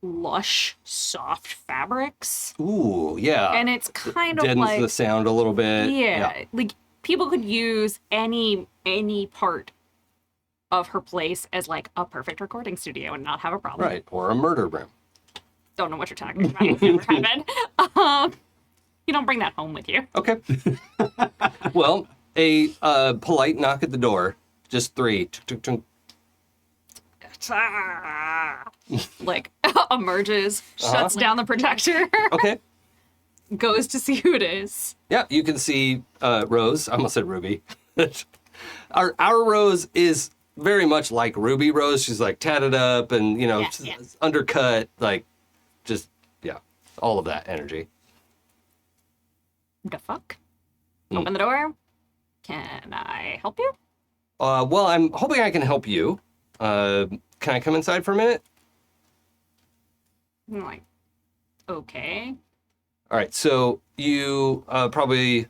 lush, soft fabrics. Ooh, yeah. And it's kind of Deadens like... the sound a little bit. Yeah, like people could use any part of her place as like a perfect recording studio and not have a problem. Right, or a murder room. Don't know what you're talking about. I've never happened. You don't bring that home with you. Okay. Well, a polite knock at the door. Just 3. Tuk, tuk, tuk. Like emerges, shuts down the protector, Okay. goes to see who it is. Yeah, you can see Rose. I almost said Ruby. Our Rose is very much like Ruby Rose. She's like tatted up and, Yeah. undercut, like just, yeah, all of that energy. The fuck? Open the door. Can I help you? Well, I'm hoping I can help you. Can I come inside for a minute? I'm like, okay. All right, so you probably...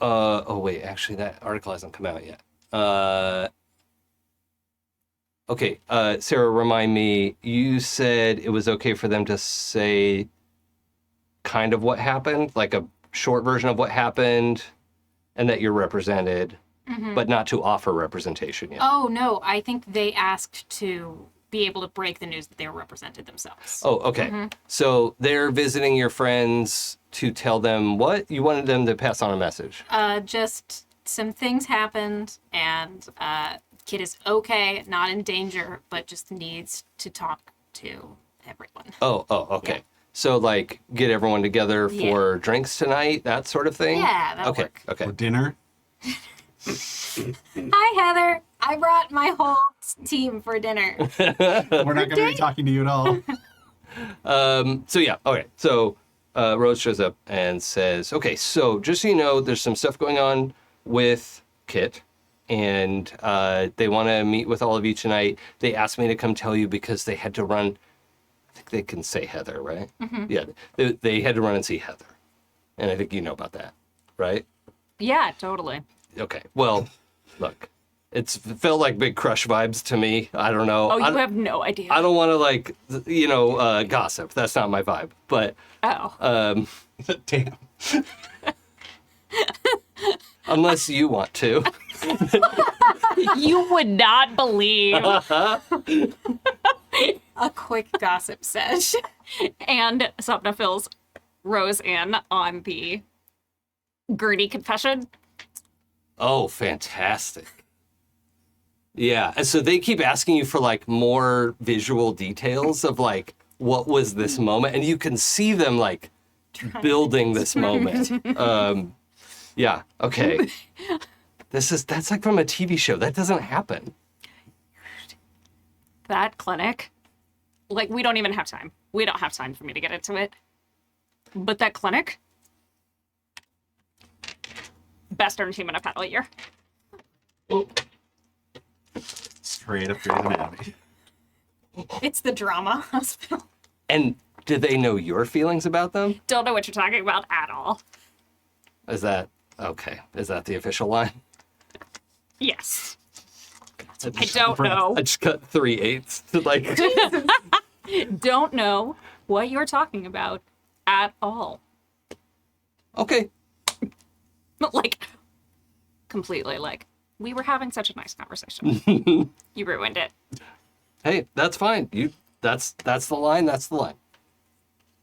oh, wait, actually, that article hasn't come out yet. Okay, Sarah, remind me, you said it was okay for them to say kind of what happened, like a short version of what happened, and that you're represented, but not to offer representation yet. Oh, no. I think they asked to be able to break the news that they were represented themselves. Oh, okay. So they're visiting your friends to tell them what? You wanted them to pass on a message. Just some things happened, and kid is okay, not in danger, but just needs to talk to everyone. Oh, okay. Yeah. So, like, get everyone together for drinks tonight, that sort of thing? Yeah, that'll Okay, work. okay. Or dinner. Hi, Heather. I brought my whole team for dinner. We're not going to be talking to you at all. So yeah, okay. So Rose shows up and says, okay, so just so you know, there's some stuff going on with Kit, and they want to meet with all of you tonight. They asked me to come tell you because they had to run. I think they can say Heather, right? Yeah, they had to run and see Heather. And I think you know about that, right? Yeah, totally. Okay, well, look, it felt like Big Crush vibes to me. I don't know. Oh, you have no idea. I don't want to, gossip. That's not my vibe. But Oh. Damn. unless you want to. You would not believe. A quick gossip sesh. And Sapna fills Rose in on the Gurney confession. Oh, fantastic. Yeah, and so they keep asking you for like more visual details of like what was this moment, and you can see them like building this moment. Yeah, okay. That's like from a TV show. That doesn't happen. That clinic, like, we don't even have time. We don't have time for me to get into it. But that clinic, best entertainment I've had all year. Straight up Grey's Anatomy. It's the drama hospital. And did they know your feelings about them? Don't know what you're talking about at all. Is that okay? Is that the official line? Yes. I don't know. I just cut 3/8 to like. Don't know what you're talking about at all. Okay. Like, completely, like, we were having such a nice conversation. You ruined it. Hey, that's fine. That's the line. That's the line.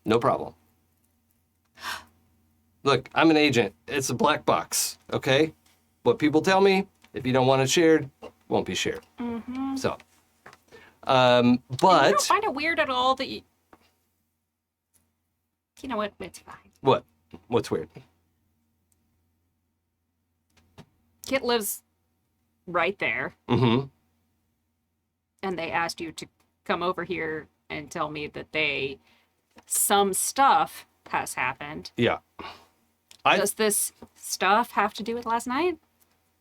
No problem. Look, I'm an agent. It's a black box. Okay, what people tell me, if you don't want it shared, won't be shared. So, You but don't find it weird at all that you know what? It's fine. what? What's weird? Kit lives right there, Mm-hmm. and they asked you to come over here and tell me that some stuff has happened. Yeah. Does this stuff have to do with last night?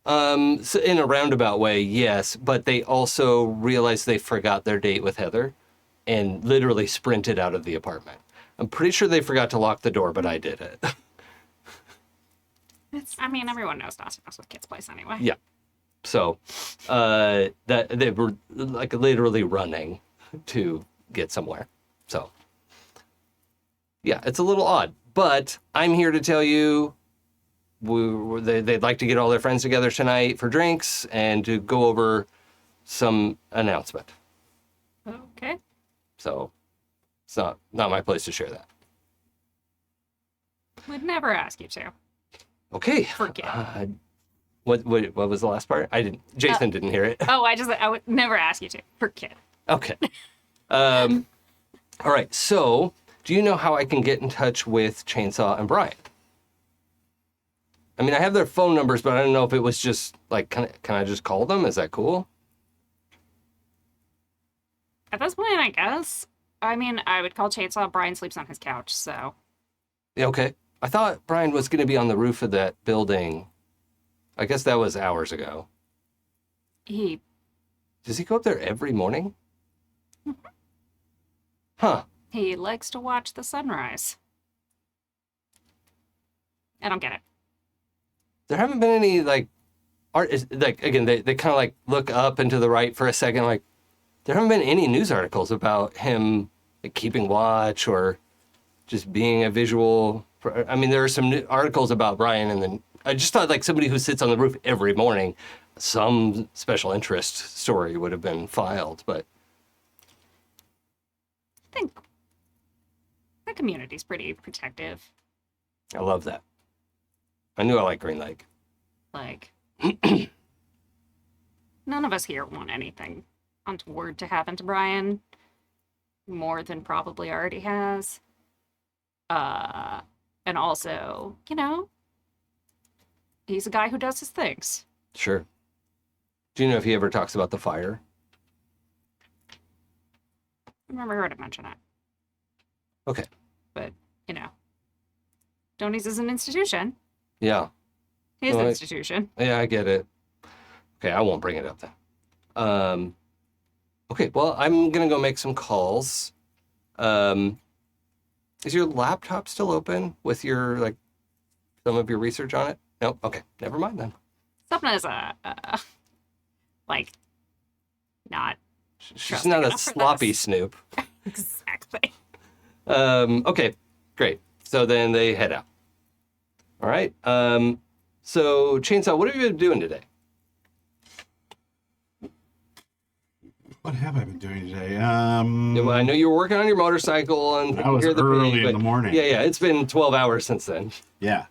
So in a roundabout way, yes, but they also realized they forgot their date with Heather and literally sprinted out of the apartment. I'm pretty sure they forgot to lock the door, but I did it. I mean, everyone knows not to mess with Kit's place anyway. Yeah. So that they were like literally running to get somewhere. So yeah, it's a little odd, but I'm here to tell you they'd like to get all their friends together tonight for drinks and to go over some announcement. Okay. So it's not my place to share that. Would never ask you to. Okay. Forget. What was the last part? I didn't. Jason didn't hear it. Oh, I would never ask you to. Forget. Okay. All right. So, do you know how I can get in touch with Chainsaw and Brian? I mean, I have their phone numbers, but I don't know if it was just like, can I just call them? Is that cool? At this point, I guess. I mean, I would call Chainsaw. Brian sleeps on his couch, so. Yeah, okay. I thought Brian was going to be on the roof of that building. I guess that was hours ago. Does he go up there every morning? Huh. He likes to watch the sunrise. I don't get it. There haven't been any, like, art. Like, again, they kind of, like, look up and to the right for a second. Like, there haven't been any news articles about him, like, keeping watch or just being a visual. I mean, there are some articles about Brian, and then I just thought, like, somebody who sits on the roof every morning, some special interest story would have been filed, but. I think the community's pretty protective. I love that. I knew I liked Green Lake. Like, none of us here want anything untoward to happen to Brian, more than probably already has. And also, you know, he's a guy who does his things. Sure. Do you know if he ever talks about the fire? I've never heard him mention it. Okay. But, you know, Tony's is an institution. Yeah. His Well, institution. Yeah, I get it. Okay, I won't bring it up then. Okay, well, I'm gonna go make some calls. Is your laptop still open with your, like, some of your research on it? No? Okay, never mind then. Sapna is like, not She's trusting not a enough for sloppy this. snoop. exactly. Okay, great. So then they head out. All right. So, Chainsaw, what have you been doing today? What have I been doing today? Yeah, well, I know you were working on your motorcycle and That was hear the early beep, in but the morning. Yeah, it's been 12 hours since then. Yeah.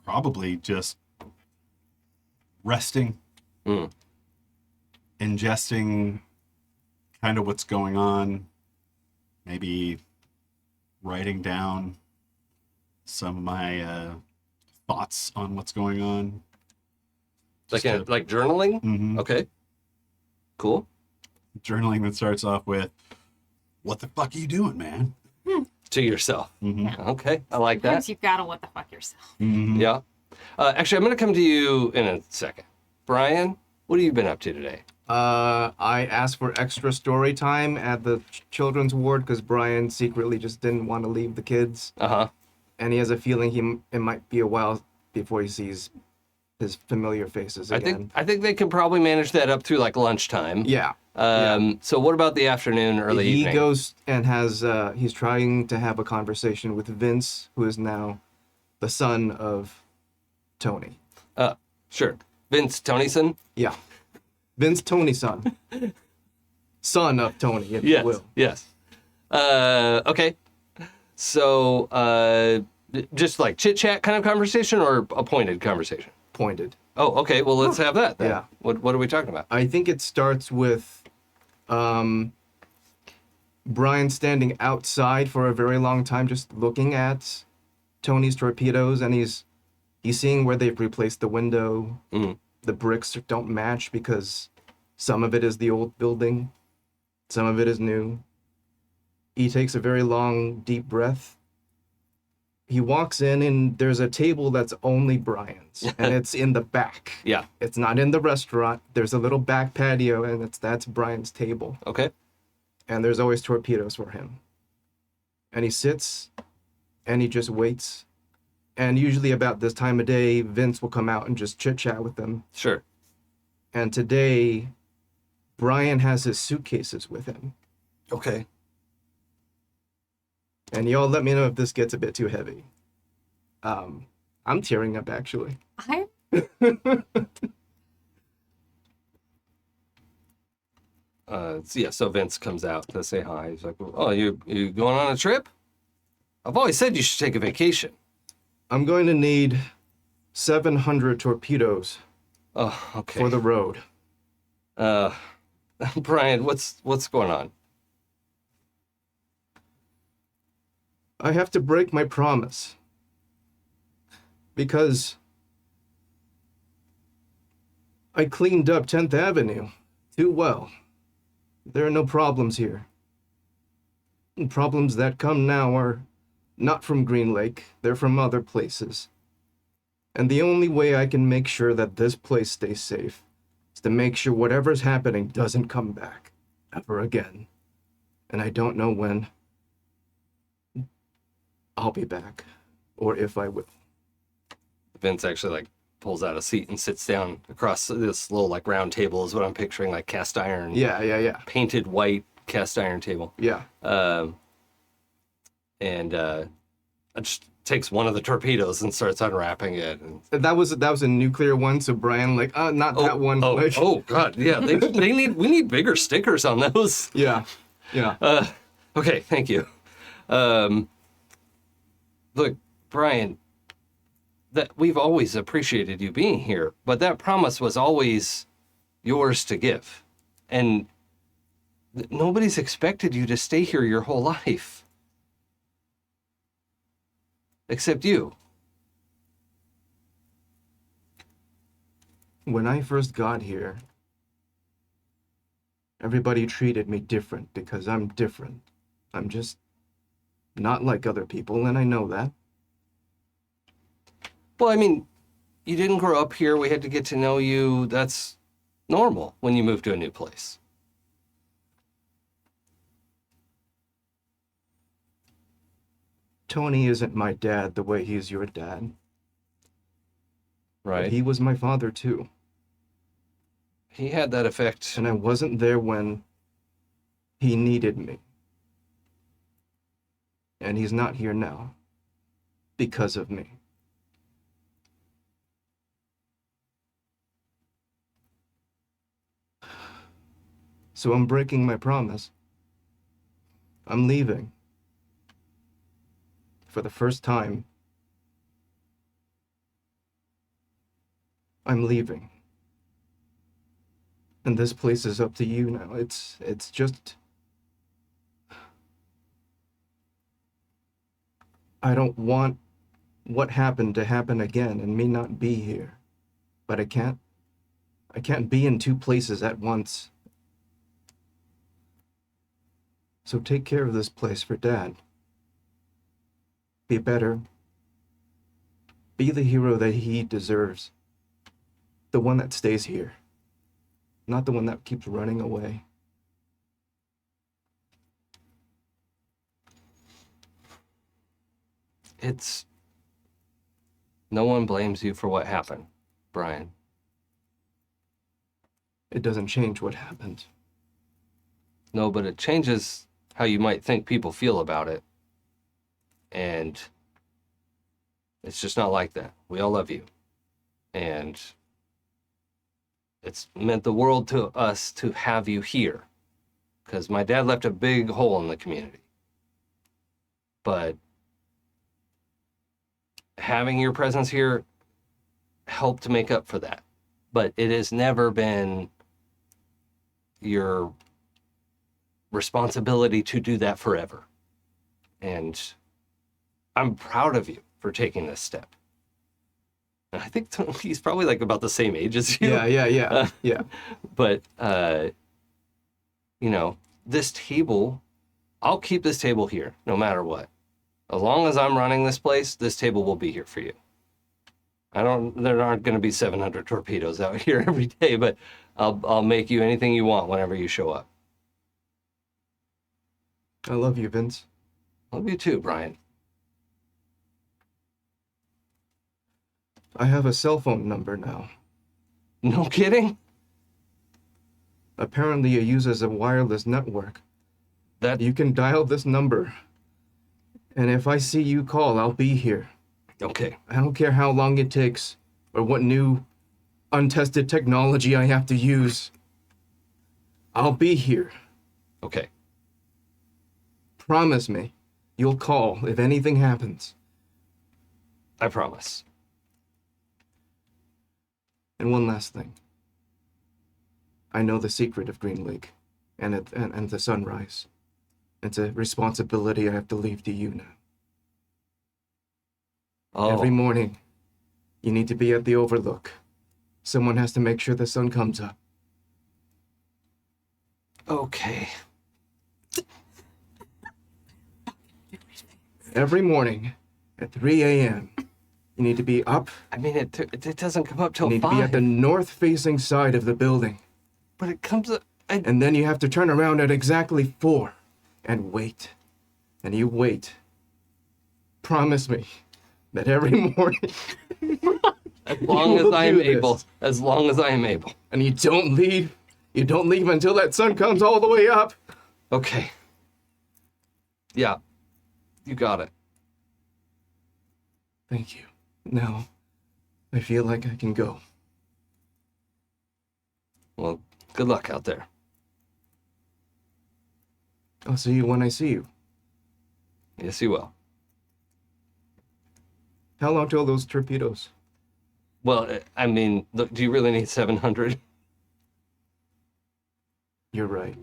Probably just resting, ingesting kind of what's going on, maybe writing down some of my thoughts on what's going on. Like Just like journaling? Mhm. Okay. Cool. Journaling that starts off with, "What the fuck are you doing, man?" To yourself. Mm-hmm. Okay, I like that. Sometimes you've got to what the fuck yourself. Mm-hmm. Yeah. Actually, I'm going to come to you in a second. Brian, what have you been up to today? I asked for extra story time at the children's ward because Brian secretly just didn't want to leave the kids, Uh-huh. and he has a feeling it might be a while before he sees his familiar faces again. I think they could probably manage that up through like lunchtime. Yeah. So what about the afternoon, early He evening? goes and has he's trying to have a conversation with Vince, who is now the son of Tony. Sure. Vince Tonyson? Yeah. Vince Tony's son. Son of Tony, if Yes. you will. Yes. Okay. So just like chit-chat kind of conversation or a pointed conversation? Pointed. Oh, okay. Well, let's have that then. Yeah. What are we talking about? I think it starts with Brian standing outside for a very long time just looking at Tony's torpedoes, and he's seeing where they've replaced the window. Mhm. The bricks don't match because some of it is the old building, some of it is new. He takes a very long, deep breath. He walks in, and there's a table that's only Brian's, and it's in the back. Yeah. It's not in the restaurant. There's a little back patio, and that's Brian's table. Okay. And there's always torpedoes for him. And he sits, and he just waits. And usually about this time of day, Vince will come out and just chit-chat with them. Sure. And today, Brian has his suitcases with him. Okay. And y'all let me know if this gets a bit too heavy. I'm tearing up, actually. So Vince comes out to say hi. He's like, "Oh, you going on a trip? I've always said you should take a vacation." I'm going to need 700 torpedoes Oh, okay. for the road. Brian, what's going on? I have to break my promise. Because I cleaned up 10th Avenue too well. There are no problems here. And problems that come now are not from Green Lake, they're from other places. And the only way I can make sure that this place stays safe is to make sure whatever's happening doesn't come back ever again. And I don't know when I'll be back, or if I will. Vince actually like pulls out a seat and sits down across this little like round table is what I'm picturing, like cast iron. Yeah. Painted white cast iron table. Yeah. And just takes one of the torpedoes and starts unwrapping it. And, That was a nuclear one, so Brian not that one. Like, God, yeah, we need bigger stickers on those. Yeah. Okay, thank you. Look, Brian, that we've always appreciated you being here, but that promise was always yours to give. And nobody's expected you to stay here your whole life. Except you. When I first got here, everybody treated me different because I'm different. I'm just not like other people, and I know that. Well, I mean, you didn't grow up here. We had to get to know you. That's normal when you move to a new place. Tony isn't my dad the way he's your dad. Right. But he was my father, too. He had that effect. And I wasn't there when he needed me. And he's not here now. Because of me. So I'm breaking my promise. I'm leaving. For the first time, I'm leaving. And this place is up to you now. It's just... I don't want what happened to happen again and me not be here. But I can't be in two places at once. So take care of this place for Dad. Be better. Be the hero that he deserves. The one that stays here. Not the one that keeps running away. No one blames you for what happened, Brian. It doesn't change what happened. No, but it changes how you might think people feel about it. And it's just not like that. We all love you. And it's meant the world to us to have you here. Because my dad left a big hole in the community. But having your presence here helped to make up for that. But it has never been your responsibility to do that forever. And I'm proud of you for taking this step. And I think he's probably like about the same age as you. Yeah. But, this table, I'll keep this table here no matter what. As long as I'm running this place, this table will be here for you. There aren't going to be 700 torpedoes out here every day, but I'll make you anything you want whenever you show up. I love you, Vince. Love you too, Brian. I have a cell phone number now. No kidding? Apparently it uses a wireless network. You can dial this number. And if I see you call, I'll be here. Okay. I don't care how long it takes or what new untested technology I have to use. I'll be here. Okay. Promise me. You'll call if anything happens. I promise. And one last thing. I know the secret of Green Lake and the sunrise. It's a responsibility I have to leave to you now. Oh, Every morning, you need to be at the overlook. Someone has to make sure the sun comes up. okay. Every morning at 3 a.m., you need to be up. I mean, it doesn't come up You till need to be 5. at the north-facing side of the building. But it comes up... And then you have to turn around at exactly 4 and wait. And you wait. Promise me that every morning, As long as will I am do this. able. As long as I am able. and you don't leave. You don't leave until that sun comes all the way up. Okay. Yeah. You got it. Thank you. Now, I feel like I can go. Well, good luck out there. I'll see you when I see you. Yes, you will. How long till those torpedoes? Well, I mean, look, do you really need 700? You're right.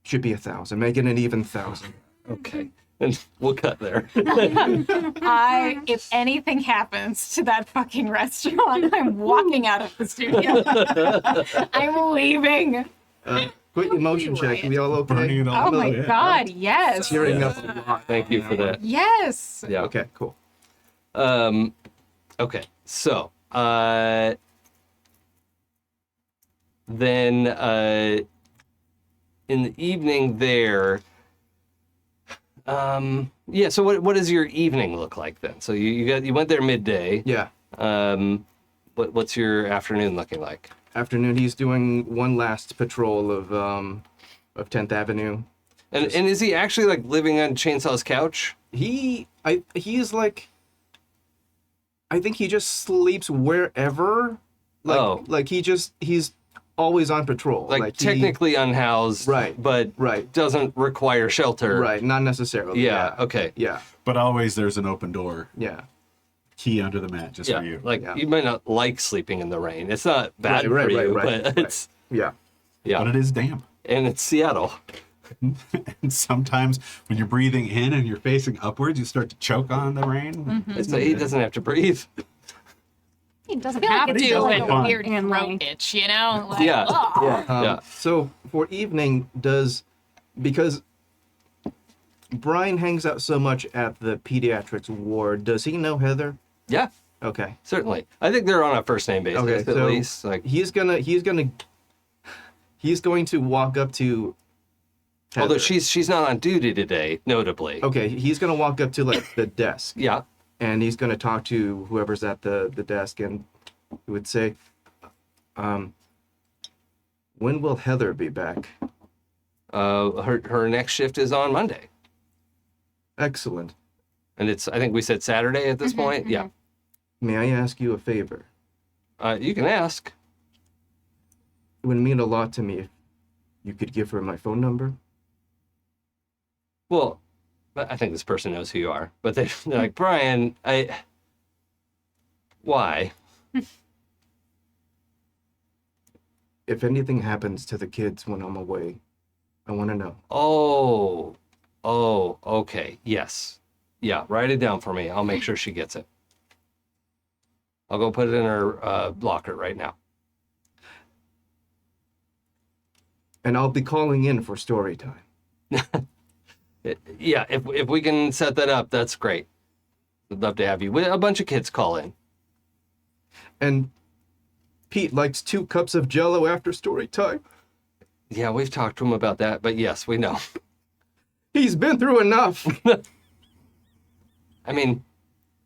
Should be 1,000. Make it an even 1,000. Okay. And we'll cut there. If anything happens to that fucking restaurant, I'm walking out of the studio. I'm leaving. Quick emotion check. Right. We all Burning okay? it all Oh my Yeah. god, yes. Tearing up a lot. Thank you for that. Yes. Yeah. Okay, cool. Okay. So, then in the evening there, yeah. So what does your evening look like then? So you went there midday. Yeah. What's your afternoon looking like? Afternoon, he's doing one last patrol of 10th Avenue. And is he actually like living on Chainsaw's couch? He's like, I think he just sleeps wherever. Like he's always on patrol. Like technically unhoused, Right, But right. doesn't require shelter. Right, not necessarily. Yeah. Okay. Yeah. But always there's an open door. Yeah. Key under the mat just Yeah. for you. Like Yeah. you might not like sleeping in the rain. It's not bad Right, for you, right, but right. it's Yeah. yeah. But it is damp. And it's Seattle. And sometimes when you're breathing in and you're facing upwards, you start to choke on the rain. So he doesn't have to breathe. He doesn't have have to to do like it. a weird throat itch, you know? Like, Yeah. ugh. Yeah. So for evening, because Brian hangs out so much at the pediatrics ward, does he know Heather? Yeah. Okay. Certainly. I think they're on a first name basis Okay. at So least. Like he's going to walk up to Heather. although she's not on duty today, notably. Okay, he's going to walk up to like the desk. Yeah. And he's going to talk to whoever's at the desk, and he would say, when will Heather be back? Her next shift is on Monday. Excellent. And it's I think we said Saturday at this point. Yeah. May I ask you a favor? You can ask. It would mean a lot to me if you could give her my phone number. Well, I think this person knows who you are, but they're like, Brian, why? If anything happens to the kids when I'm away, I want to know. Oh, okay. Yes. Yeah, write it down for me. I'll make sure she gets it. I'll go put it in her locker right now. And I'll be calling in for story time. Yeah, if we can set that up, that's great. I'd love to have you. A bunch of kids call in. And Pete likes 2 cups of Jell-O after story time. Yeah, we've talked to him about that, but yes, we know. He's been through enough. I mean,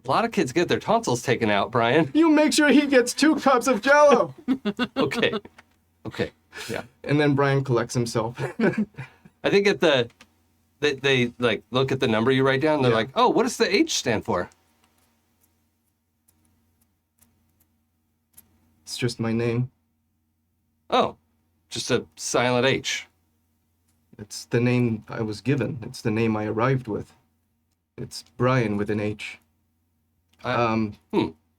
a lot of kids get their tonsils taken out, Brian. You make sure he gets 2 cups of Jell-O. Okay. Okay. Yeah. And then Brian collects himself. I think at they like look at the number you write down. They're Yeah. like, oh, what does the H stand for? It's just my name. Oh, just a silent H. It's the name I was given. It's the name I arrived with. It's Brian with an H. Brian's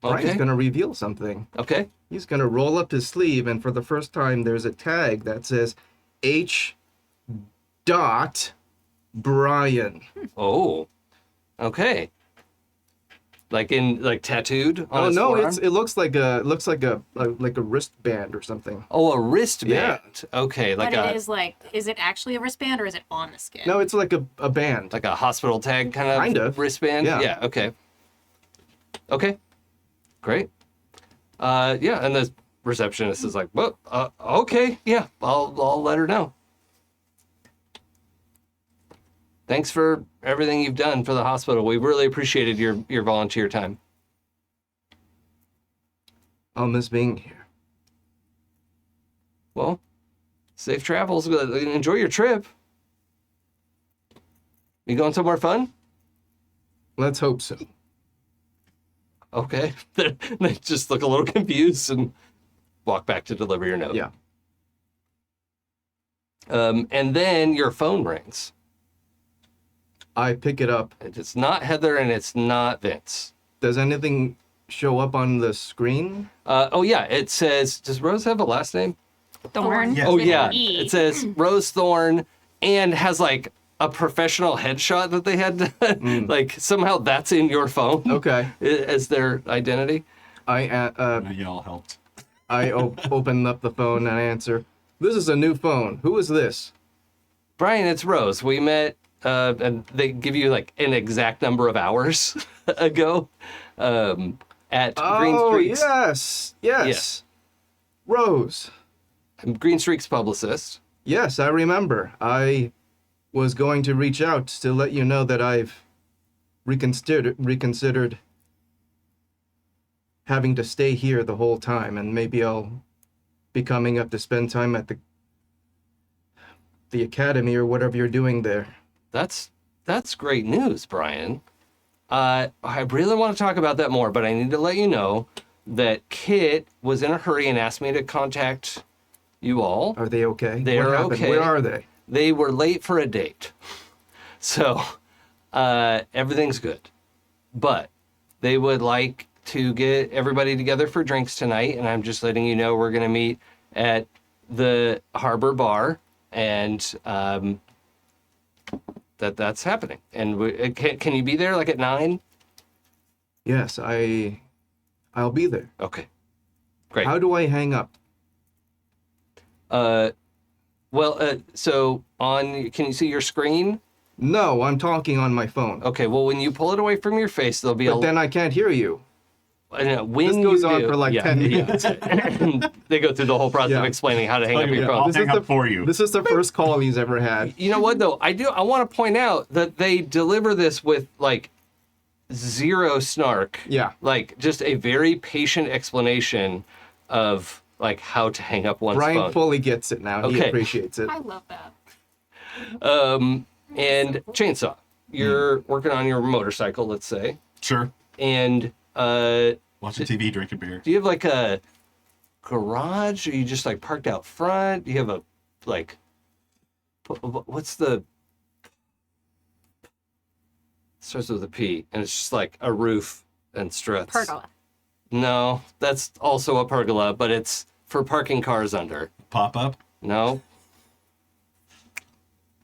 Okay. gonna reveal something. Okay. He's gonna roll up his sleeve, and for the first time, there's a tag that says H. Brian. Oh. Okay. Like tattooed on Oh his no, forearm? it looks like a wristband or something. Oh, a wristband. Yeah. Okay, like But it is like, is it actually a wristband or is it on the skin? No, it's like a band. like a hospital tag Kind of. wristband. Yeah. Okay. Okay. Great. Yeah, and the receptionist is like, well, okay, yeah, I'll let her know. Thanks for everything you've done for the hospital. We really appreciated your volunteer time. I'll miss being here. Well, safe travels. Enjoy your trip. You going somewhere fun? Let's hope so. Okay. They just look a little confused and walk back to deliver your note. Yeah. And then your phone rings. I pick it up. It's not Heather and it's not Vince. Does anything show up on the screen? Oh, yeah. It says, does Rose have a last name? Thorne. Yeah. Oh, with yeah. an E. It says Rose Thorne and has like a professional headshot that they had. Like somehow that's in your phone Okay. as their identity. Y'all helped. I open up the phone and answer. This is a new phone. Who is this? Brian, it's Rose. We met, and they give you like an exact number of hours ago at Green Streak's. Yes. Rose. I'm Green Streak's publicist. Yes, I remember. I was going to reach out to let you know that I've reconsidered having to stay here the whole time, and maybe I'll be coming up to spend time at the academy or whatever you're doing there. That's great news, Brian. I really want to talk about that more, but I need to let you know that Kit was in a hurry and asked me to contact you all. Are they okay? They're What happened? okay. Where are they? They were late for a date. So everything's good. But they would like to get everybody together for drinks tonight, and I'm just letting you know we're going to meet at the Harbor Bar, and that's happening. And can you be there like at 9? Yes, I'll be there. Okay, great. How do I hang up? So can you see your screen? No, I'm talking on my phone. Okay, well, when you pull it away from your face, there'll be But then I can't hear you. when This goes you on do, for like 10 minutes. They go through the whole process of Yeah. explaining how to hang up Okay, your I'll phone. hang up for you. This is the first call he's ever had. You know what though? I want to point out that they deliver this with like zero snark. Yeah. Like just a very patient explanation of like how to hang up one's Brian phone. fully gets it now. He Okay. appreciates it. I love that. And Chainsaw, you're working on your motorcycle, let's say, Sure. and Watching TV, drinking beer. do you have like a garage? Or you just like parked out front? Do you have a like what's the starts with a P and it's just like a roof and struts? Pergola. No, that's also a pergola, but it's for parking cars under. Pop up. No.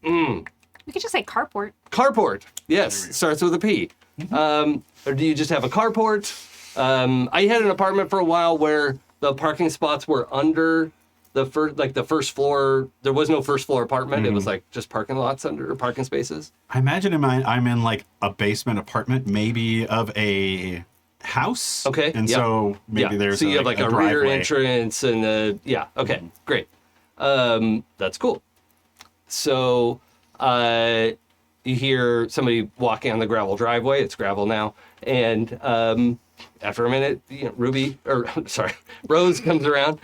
We could just say carport. Carport. Yes, starts with a P. Or do you just have a carport? I had an apartment for a while where the parking spots were under the first floor. There was no first floor apartment. It was like just parking lots under parking spaces. I imagine I'm in like a basement apartment, maybe of a house. Okay, And yeah. so maybe there's so you have like a rear driveway. entrance and okay, great. That's cool. So you hear somebody walking on the gravel driveway. It's gravel now, and after a minute, Rose comes around,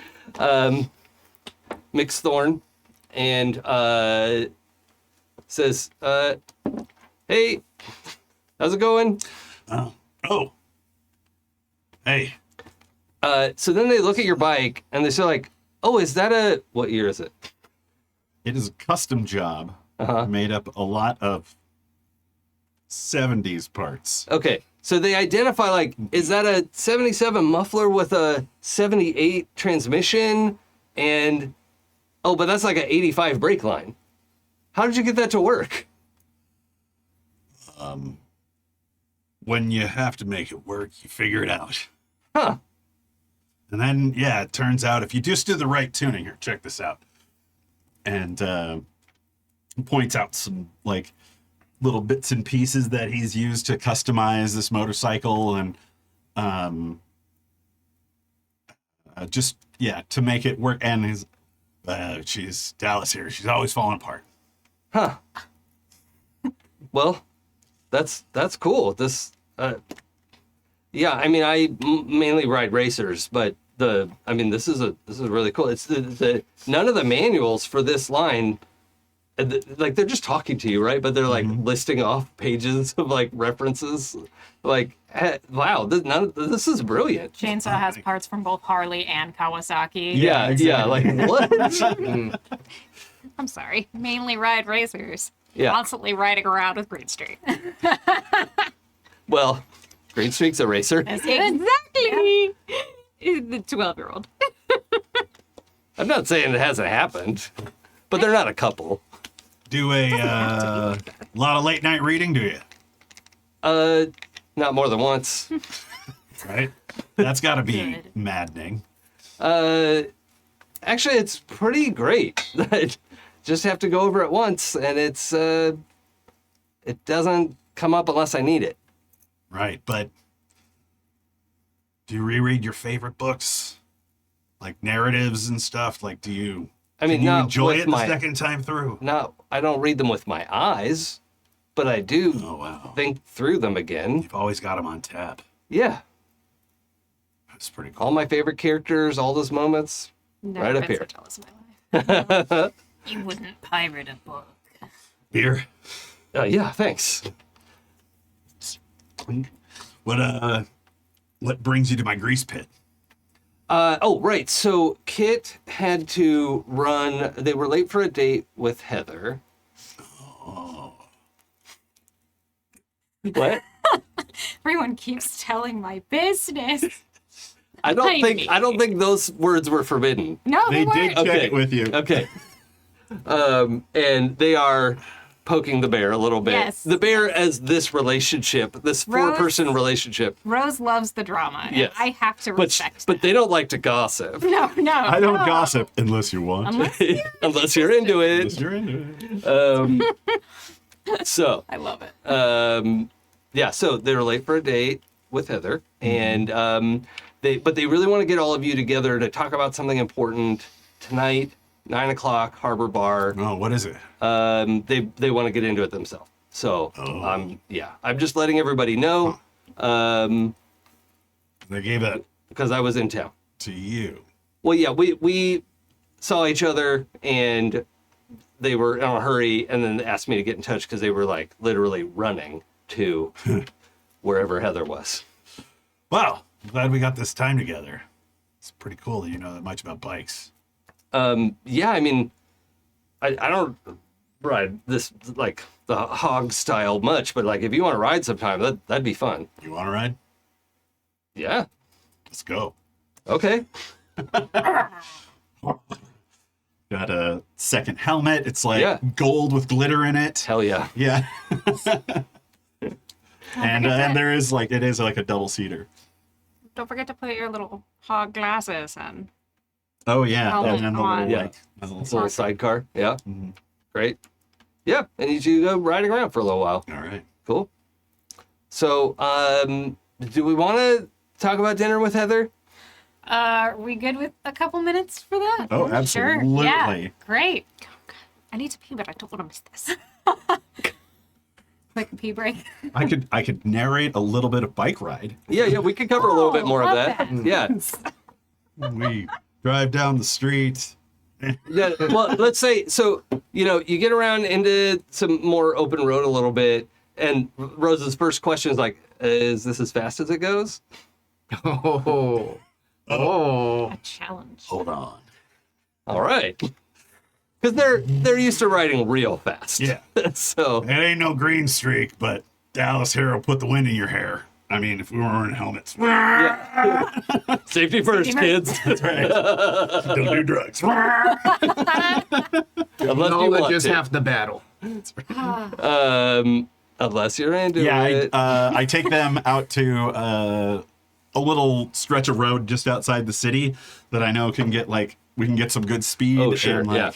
Mix Thorne, and says, "Hey, how's it going?" Oh. Hey. So then they look at your bike and they say like, Oh, is that what year is it? It is a custom job Uh-huh. made up a lot of 70s parts. Okay, so they identify, like, is that a 77 muffler with a 78 transmission? And, oh, but that's like an 85 brake line. How did you get that to work? When you have to make it work, you figure it out. Huh. And then, yeah, it turns out if you just do the right tuning, here, check this out. And points out some, like, little bits and pieces that he's used to customize this motorcycle and just, yeah, to make it work. And his, she's Dallas here. She's always falling apart. Huh. Well, that's cool. This, yeah, I mean, I mainly ride racers, but this is really cool. It's the none of the manuals for this line, like they're just talking to you, right? But they're like listing off pages of like references. Like, wow, this is brilliant. Chainsaw has parts from both Harley and Kawasaki. Yeah, yeah, like what? I'm sorry. Mainly ride racers. Yeah. Constantly riding around with Green Street. Well, Green Streak's a racer. Exactly. The 12-year-old. I'm not saying it hasn't happened, but they're not a couple. Do a lot of late night reading, do you? Not more than once. Right? That's got to be Good. maddening. Actually, it's pretty great. Just have to go over it once, and it doesn't come up unless I need it. Right, but do you reread your favorite books? Like narratives and stuff? Like, do you, I mean, can you not enjoy with it the second time through? I don't read them with my eyes, but I do Oh, wow. think through them again. You've always got them on tap. Yeah, That's pretty cool. all my favorite characters, all those moments. Never Right up been here. so jealous in my life. You wouldn't pirate a book. Beer? Yeah, thanks. Clink. What brings you to my grease pit? Oh, right. So Kit had to run. They were late for a date with Heather. What? Everyone keeps telling my business. I don't think those words were forbidden. No, They weren't. did check Okay. it with you. Okay. And they are poking the bear a little bit. Yes. The bear as this relationship, this Rose- four-person relationship. Rose loves the drama. And Yes. I have to But respect but they don't like to gossip that. No. I don't no. gossip unless you want. unless you're into Unless it. you're into it. So, I love it. yeah, so they were late for a date with Heather, and they really want to get all of you together to talk about something important tonight, 9 o'clock, Harbor Bar. Oh, what is it? They want to get into it themselves. So I'm just letting everybody know They gave it because I was in town. to you. Well, yeah, we saw each other and they were in a hurry, and then asked me to get in touch because they were like literally running to wherever Heather was. Wow, I'm glad we got this time together. It's pretty cool that you know that much about bikes. Yeah, I mean, I don't ride this like the hog style much, but like if you want to ride sometime, that'd be fun. You want to ride? Yeah. Let's go. Okay. Got a second helmet. It's like Yeah. gold with glitter in it. Hell yeah. Yeah. and there is like, it is like a double seater. Don't forget to put your little hog glasses on. Oh yeah. Helmet And then the on. little, Yeah. like, the little It's a little sidecar. Yeah. Mhm. Great. Yeah. And you go riding around for a little while. All right. Cool. So, do we want to talk about dinner with Heather? Are we good with a couple minutes for that? Oh, Sure. absolutely. Yeah. Great. I need to pee, but I don't want to miss this. Quick pee break. I could narrate a little bit of bike ride. Yeah, we could cover a little bit more of love that. that. Yeah. We drive down the street. Yeah. Well, let's say, so, you get around into some more open road a little bit, and Rose's first question is like, is this as fast as it goes? Oh. A challenge. Hold on. All right. Because they're used to riding real fast. Yeah. So It ain't no green streak, but Dallas here will put the wind in your hair. I mean, if we were wearing helmets. safety first, kids. That's right. Don't do drugs. Unless you Knowledge want is to. half the battle. Unless you're into Yeah, it. I take them out to a little stretch of road just outside the city that I know we can get some good speed Oh, sure, and yeah.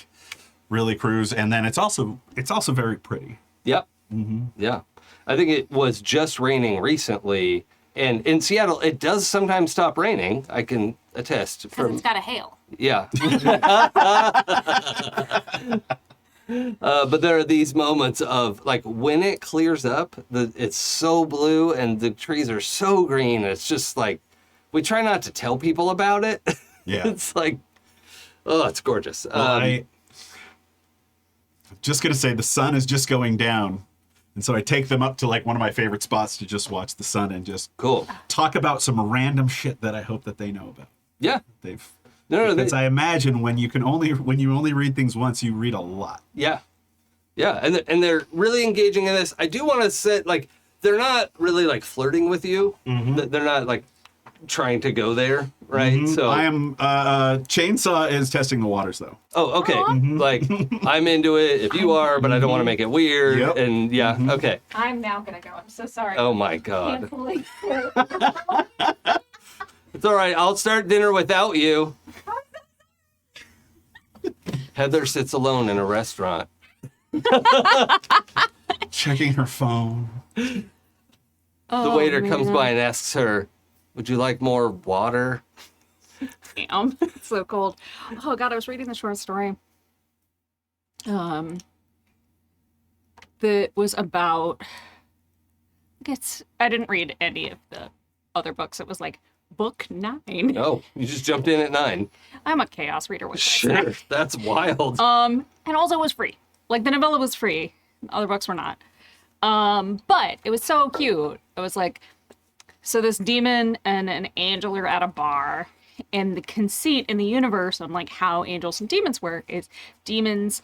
really cruise. And then it's also very pretty. Yep. Yeah. I think it was just raining recently. And in Seattle, it does sometimes stop raining. I can attest. Because it's got to hail. Yeah. But there are these moments of, like, when it clears up, it's so blue and the trees are so green. It's just like, we try not to tell people about it. Yeah. It's like, oh, it's gorgeous. Well, I'm just going to say the sun is just going down. And so I take them up to like one of my favorite spots to just watch the sun and just Cool. talk about some random shit that I hope that they know about. Yeah. No, Because I imagine when you only read things once, you read a lot. Yeah. Yeah, and they're really engaging in this. I do want to say, like, they're not really, like, flirting with you. They're not, like, trying to go there, right? So I am Chainsaw is testing the waters though. Oh, okay. Like, I'm into it if you are, but I don't want to make it weird. Yep. And yeah, okay. I'm now gonna go. I'm so sorry. Oh my God. Can't believe it. It's all right. I'll start dinner without you. Heather sits alone in a restaurant. Checking her phone. The Oh, waiter comes by and asks her, "Would you like more water?" Damn, it's so cold. Oh God, I was reading the short story. That was about. I didn't read any of the other books. It was like book 9. Oh, you just jumped in at 9. I'm a chaos reader. What can I say? Sure, that's wild. And also it was free. Like the novella was free. The other books were not. But it was so cute. It was like, so this demon and an angel are at a bar, and the conceit in the universe on like how angels and demons work is demons,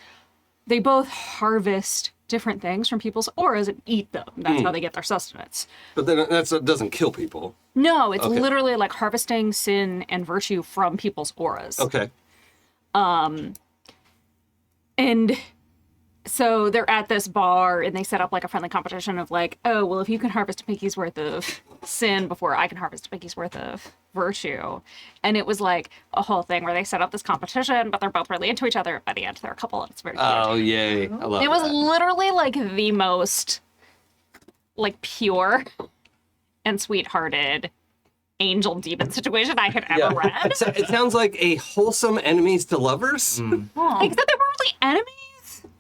they both harvest different things from people's auras and eat them. That's how they get their sustenance. But then that doesn't kill people. No, it's Okay. literally like harvesting sin and virtue from people's auras. Okay. And so they're at this bar and they set up like a friendly competition of like, oh, well, if you can harvest a pinky's worth of sin before I can harvest a pinky's worth of virtue. And it was like a whole thing where they set up this competition, but they're both really into each other. By the end, they're a couple and it's very cute. Oh, yay. I love It was that. literally like the most like pure and sweethearted angel demon situation I had ever read. It sounds like a wholesome enemies to lovers. Except they weren't really enemies.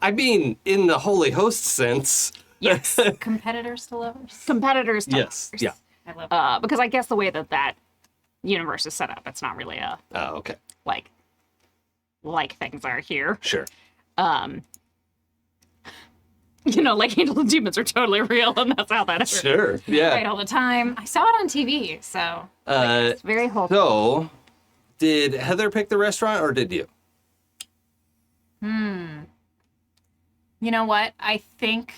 I mean, in the holy host sense. Yes. Competitors to lovers. Competitors to Yes. lovers. Yeah. I love that. Because I guess the way that universe is set up, it's not really a Oh, okay. like things are here. Sure. You know, like angels and demons are totally real, and that's how that is. Sure. Right Yeah. all the time. I saw it on TV, so It's very wholesome. So, did Heather pick the restaurant or did you? you know what? I think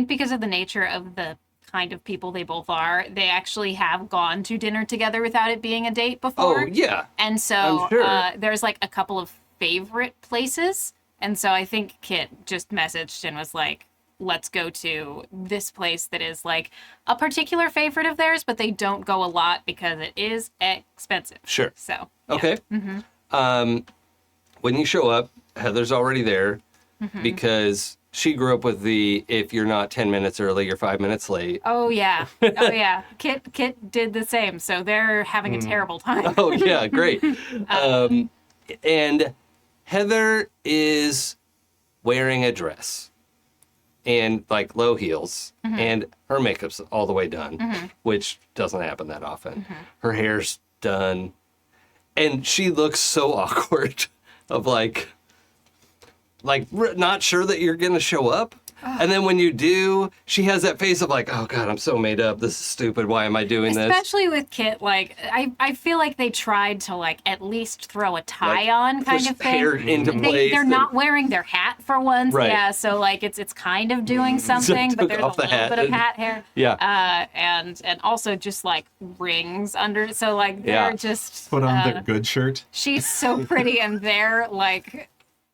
because of the nature of the kind of people they both are, they actually have gone to dinner together without it being a date before. Oh, yeah. And so I'm sure. there's like a couple of favorite places. And so I think Kit just messaged and was like, let's go to this place that is like a particular favorite of theirs, but they don't go a lot because it is expensive. Sure. So, yeah. Okay. When you show up, Heather's already there because she grew up with the if you're not 10 minutes early, you're 5 minutes late. Oh, yeah. Oh, yeah. Kit did the same. So they're having a terrible time. Oh, yeah, great. And Heather is wearing a dress and like low heels, and her makeup's all the way done, which doesn't happen that often. Her hair's done, and she looks so awkward of like not sure that you're gonna show up. And then when you do, she has that face of like, oh God, I'm so made up. This is stupid. Why am I doing this? Especially with Kit, like I feel like they tried to like at least throw a tie on kind push of thing. hair into place. They're not wearing their hat for once. Right. Yeah, so like it's kind of doing something, but took there's a off the little hat bit of and- hat hair. Yeah. And also just like rings under, so like they're Yeah. just Put on the good shirt. she's so pretty and they're like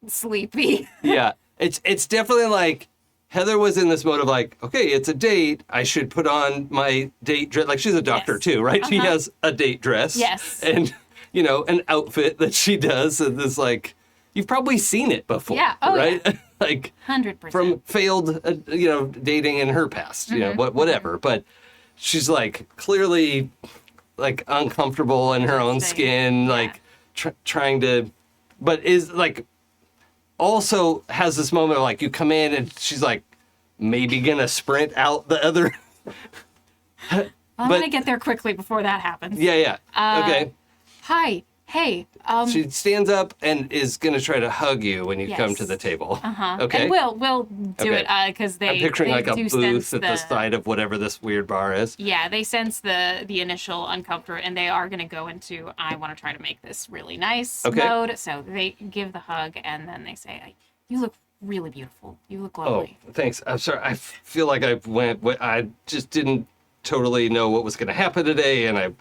sleepy. Yeah. It's definitely like Heather was in this mode of like, okay, it's a date. I should put on my date dress. Like she's a doctor Yes. too, right? She has a date dress. Yes. And, you know, an outfit that she does. And this like, you've probably seen it before. Yeah. Oh, right? yeah. Like 100%. from failed, you know, dating in her past, you know, whatever. But she's like clearly like uncomfortable in her own skin, like trying to, but is like, also has this moment of like you come in and she's like maybe gonna sprint out the other. I'm but- gonna get there quickly before that happens. Yeah. Okay. Hi. Hey. She stands up and is gonna try to hug you when you come Yes. to the table. Uh-huh. Okay. And we'll do Okay. it because they. I'm picturing they like a do booth sense at the side of whatever this weird bar is. Yeah, they sense the initial uncomfort, and they are going to go into I want to try to make this really nice Okay. mode. So they give the hug, and then they say, "You look really beautiful. You look Oh, lovely." thanks. I'm sorry. I feel like I just didn't totally know what was gonna happen today, and I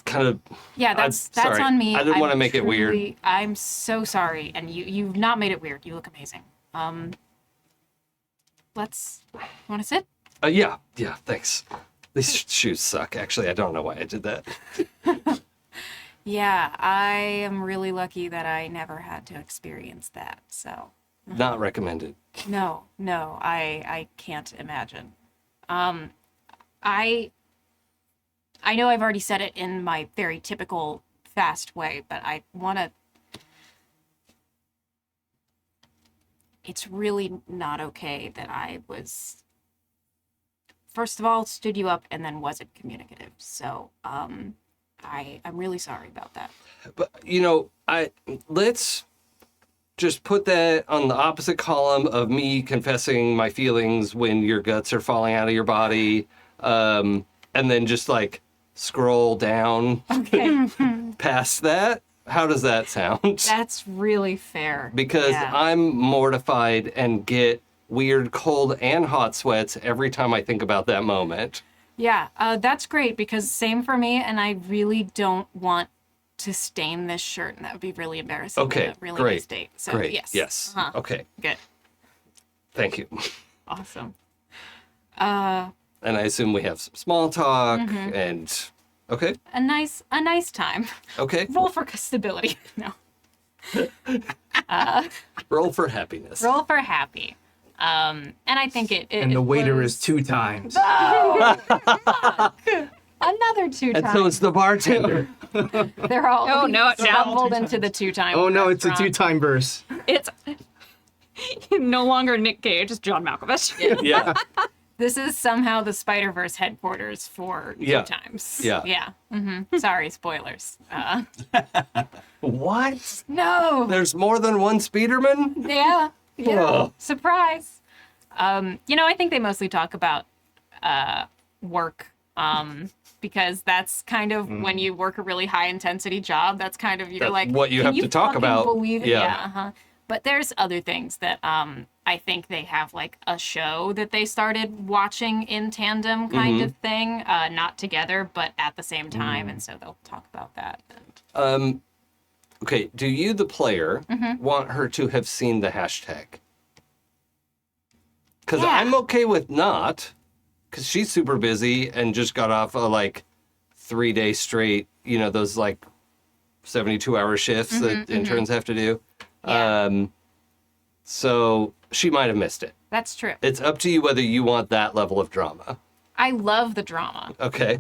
kind of. Yeah, that's sorry. on me. I didn't I'm want to make it weird. truly- I'm so sorry, and you've not made it weird. You look amazing. Let's. You want to sit? Yeah, thanks. These shoes suck, actually. I don't know why I did that. Yeah, I am really lucky that I never had to experience that. So. Not recommended. No, I can't imagine. I know I've already said it in my very typical fast way, but I want to. It's really not okay that I was, first of all, stood you up and then wasn't communicative. So, I'm really sorry about that. But, you know, let's just put that on the opposite column of me confessing my feelings when your guts are falling out of your body. And then just like scroll down Okay. past that. How does that sound? That's really fair. Because Yeah. I'm mortified and get weird cold and hot sweats every time I think about that moment. Yeah, that's great because same for me, and I really don't want to stain this shirt, and that would be really embarrassing. Okay, in a really great, nice date. So Great. yes. Yes. Uh-huh. Okay. Good. Thank you. Awesome. And I assume we have some small talk Mm-hmm. and okay. A nice time. Okay. Roll for stability. No. Roll for happiness. Roll for happy. And I think it And the waiter was is 2 times. another 2 And times. so it's the bartender. They're all Oh, no, it's now stumbled into the 2-time. Oh no, it's a restaurant. 2-time verse. It's no longer Nick Cage, it's John Malkovich. Yeah. This is somehow the Spider-Verse headquarters for 2 Yeah. times. Yeah. Yeah. Sorry, spoilers. What? No. There's more than one Speederman? Yeah. Whoa. Surprise. I think they mostly talk about work because that's kind of when you work a really high intensity job. That's kind of That's what you "Can have to talk fucking about?" Believe it? Yeah. Yeah. Uh-huh. But there's other things that I think they have like a show that they started watching in tandem kind of thing, not together but at the same time, and so they'll talk about that. Okay, do you, the player, want her to have seen the hashtag? Because Yeah. I'm okay with not, because she's super busy and just got off a 3-day straight, those 72-hour shifts that interns have to do. Yeah. So she might have missed it. That's true. It's up to you whether you want that level of drama. I love the drama. Okay.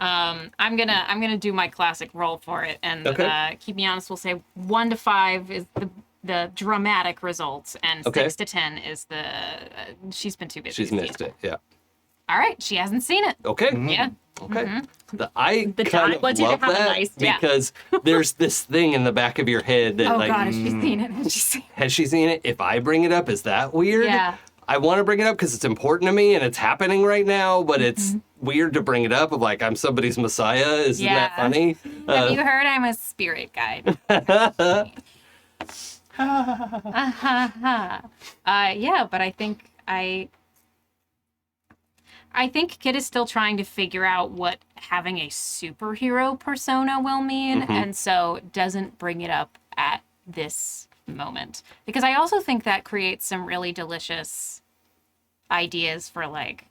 I'm gonna do my classic roll for it, and Okay. keep me honest. We'll say 1 to 5 is the dramatic results, and Okay. 6 to 10 is the she's been too busy. She's to see missed it. Yeah. All right, she hasn't seen it. Okay. Yeah. Okay. I The kind time of wants you to love have a that nice- yeah. because there's this thing in the back of your head that Oh God, has she seen it? Has she seen it? has she seen it? If I bring it up, is that weird? Yeah. I want to bring it up because it's important to me and it's happening right now, but it's weird to bring it up of like, I'm somebody's messiah. Isn't that Yeah. funny? Have you heard I'm a spirit guide? Yeah, but I think Kid is still trying to figure out what having a superhero persona will mean, and so doesn't bring it up at this moment. Because I also think that creates some really delicious ideas for like,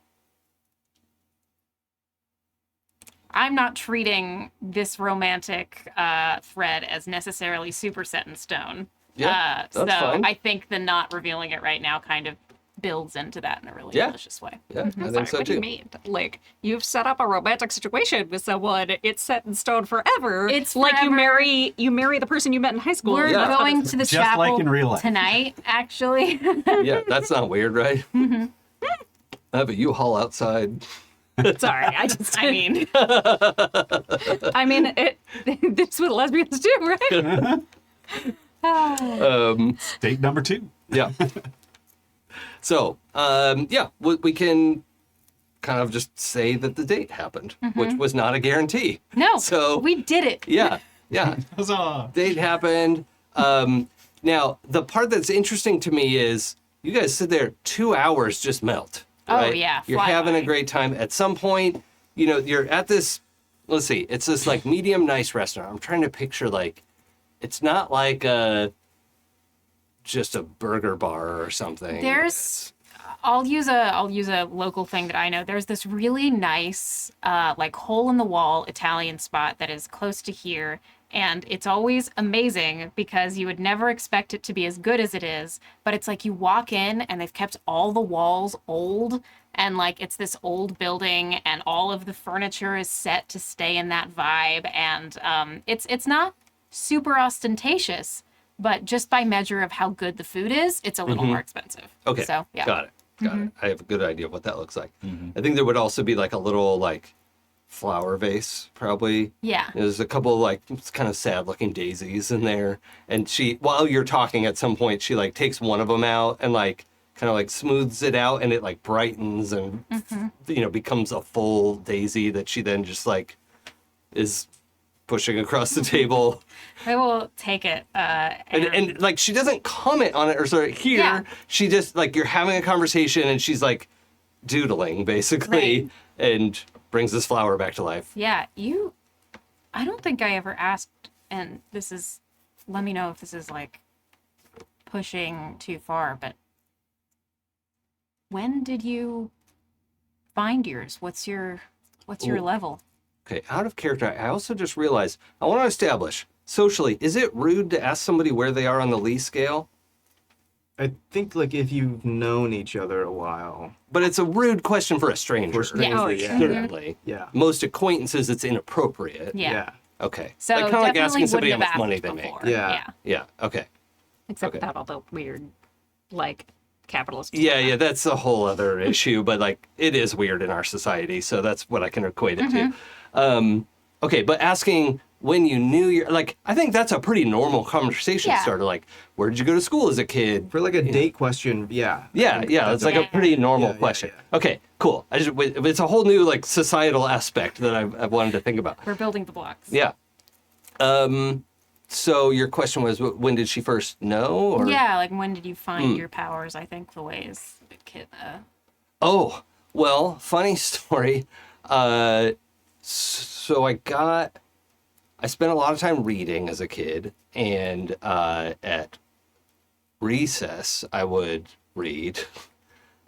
I'm not treating this romantic thread as necessarily super set in stone. Yeah, so that's fine. I think the not revealing it right now kind of builds into that in a really Yeah. delicious way. Yeah, I think so What do too. you mean? Like, you've set up a romantic situation with someone, it's set in stone forever. It's like forever. you marry the person you met in high school. We're Yeah. going to the Just chapel like in real life. tonight, actually. Yeah, that's not weird, right? I have a U-Haul outside. Sorry, I mean, that's what lesbians do, right? Date number 2. Yeah. So, yeah, we can kind of just say that the date happened, which was not a guarantee. No, So, we did it. yeah, yeah. Huzzah. Date happened. Now, the part that's interesting to me is you guys sit there, 2 hours just melt. Oh, Right? yeah, You're fly having a by. great time. At some point, you know, you're at this, let's see, it's this like medium nice restaurant. I'm trying to picture like, it's not like just a burger bar or something. There's I'll use a local thing that I know. There's this really nice like hole in the wall Italian spot that is close to here, and it's always amazing because you would never expect it to be as good as it is, but it's like you walk in and they've kept all the walls old, and like it's this old building and all of the furniture is set to stay in that vibe, and it's not super ostentatious, but just by measure of how good the food is, it's a little more expensive. Okay. So, yeah. Got it. Got it. I have a good idea of what that looks like. I think there would also be like a little like flower vase, probably. Yeah. There's a couple of like kind of sad looking daisies in there. And she, while you're talking at some point, she like takes one of them out and like kind of like smooths it out and it like brightens and, you know, becomes a full daisy that she then just like is pushing across the table. I will take it. And like she doesn't comment on it or sort of here. Yeah. She just like you're having a conversation and she's like doodling basically and brings this flower back to life. yeah, I don't think I ever asked, and this is, let me know if this is like pushing too far, but when did you find yours? What's your level? Okay, out of character, I also just realized I want to establish socially, is it rude to ask somebody where they are on the Lee scale? I think like if you've known each other a while. But it's a rude question for a stranger. For a stranger, Oh, yeah. Certainly. Yeah. Most acquaintances, it's inappropriate. Yeah. Okay. So like, kind of like definitely asking somebody how wouldn't much have money they asked make. before. Yeah. Yeah. Okay. Except Okay. without all the weird, like, capitalist. Yeah, that's a whole other issue, but like it is weird in our society, so that's what I can equate it to. Okay, but asking when you knew your like, I think that's a pretty normal conversation Yeah. starter. Like, where did you go to school as a kid? For like a date question, yeah. Yeah, it's like a pretty normal Yeah, yeah, question. yeah. Okay, cool. It's a whole new like societal aspect that I've wanted to think about. We're building the blocks. Yeah. So your question was, when did she first know? Or? Yeah, like when did you find your powers? I think the ways the kid. Oh, well, funny story. So I spent a lot of time reading as a kid, and at recess I would read,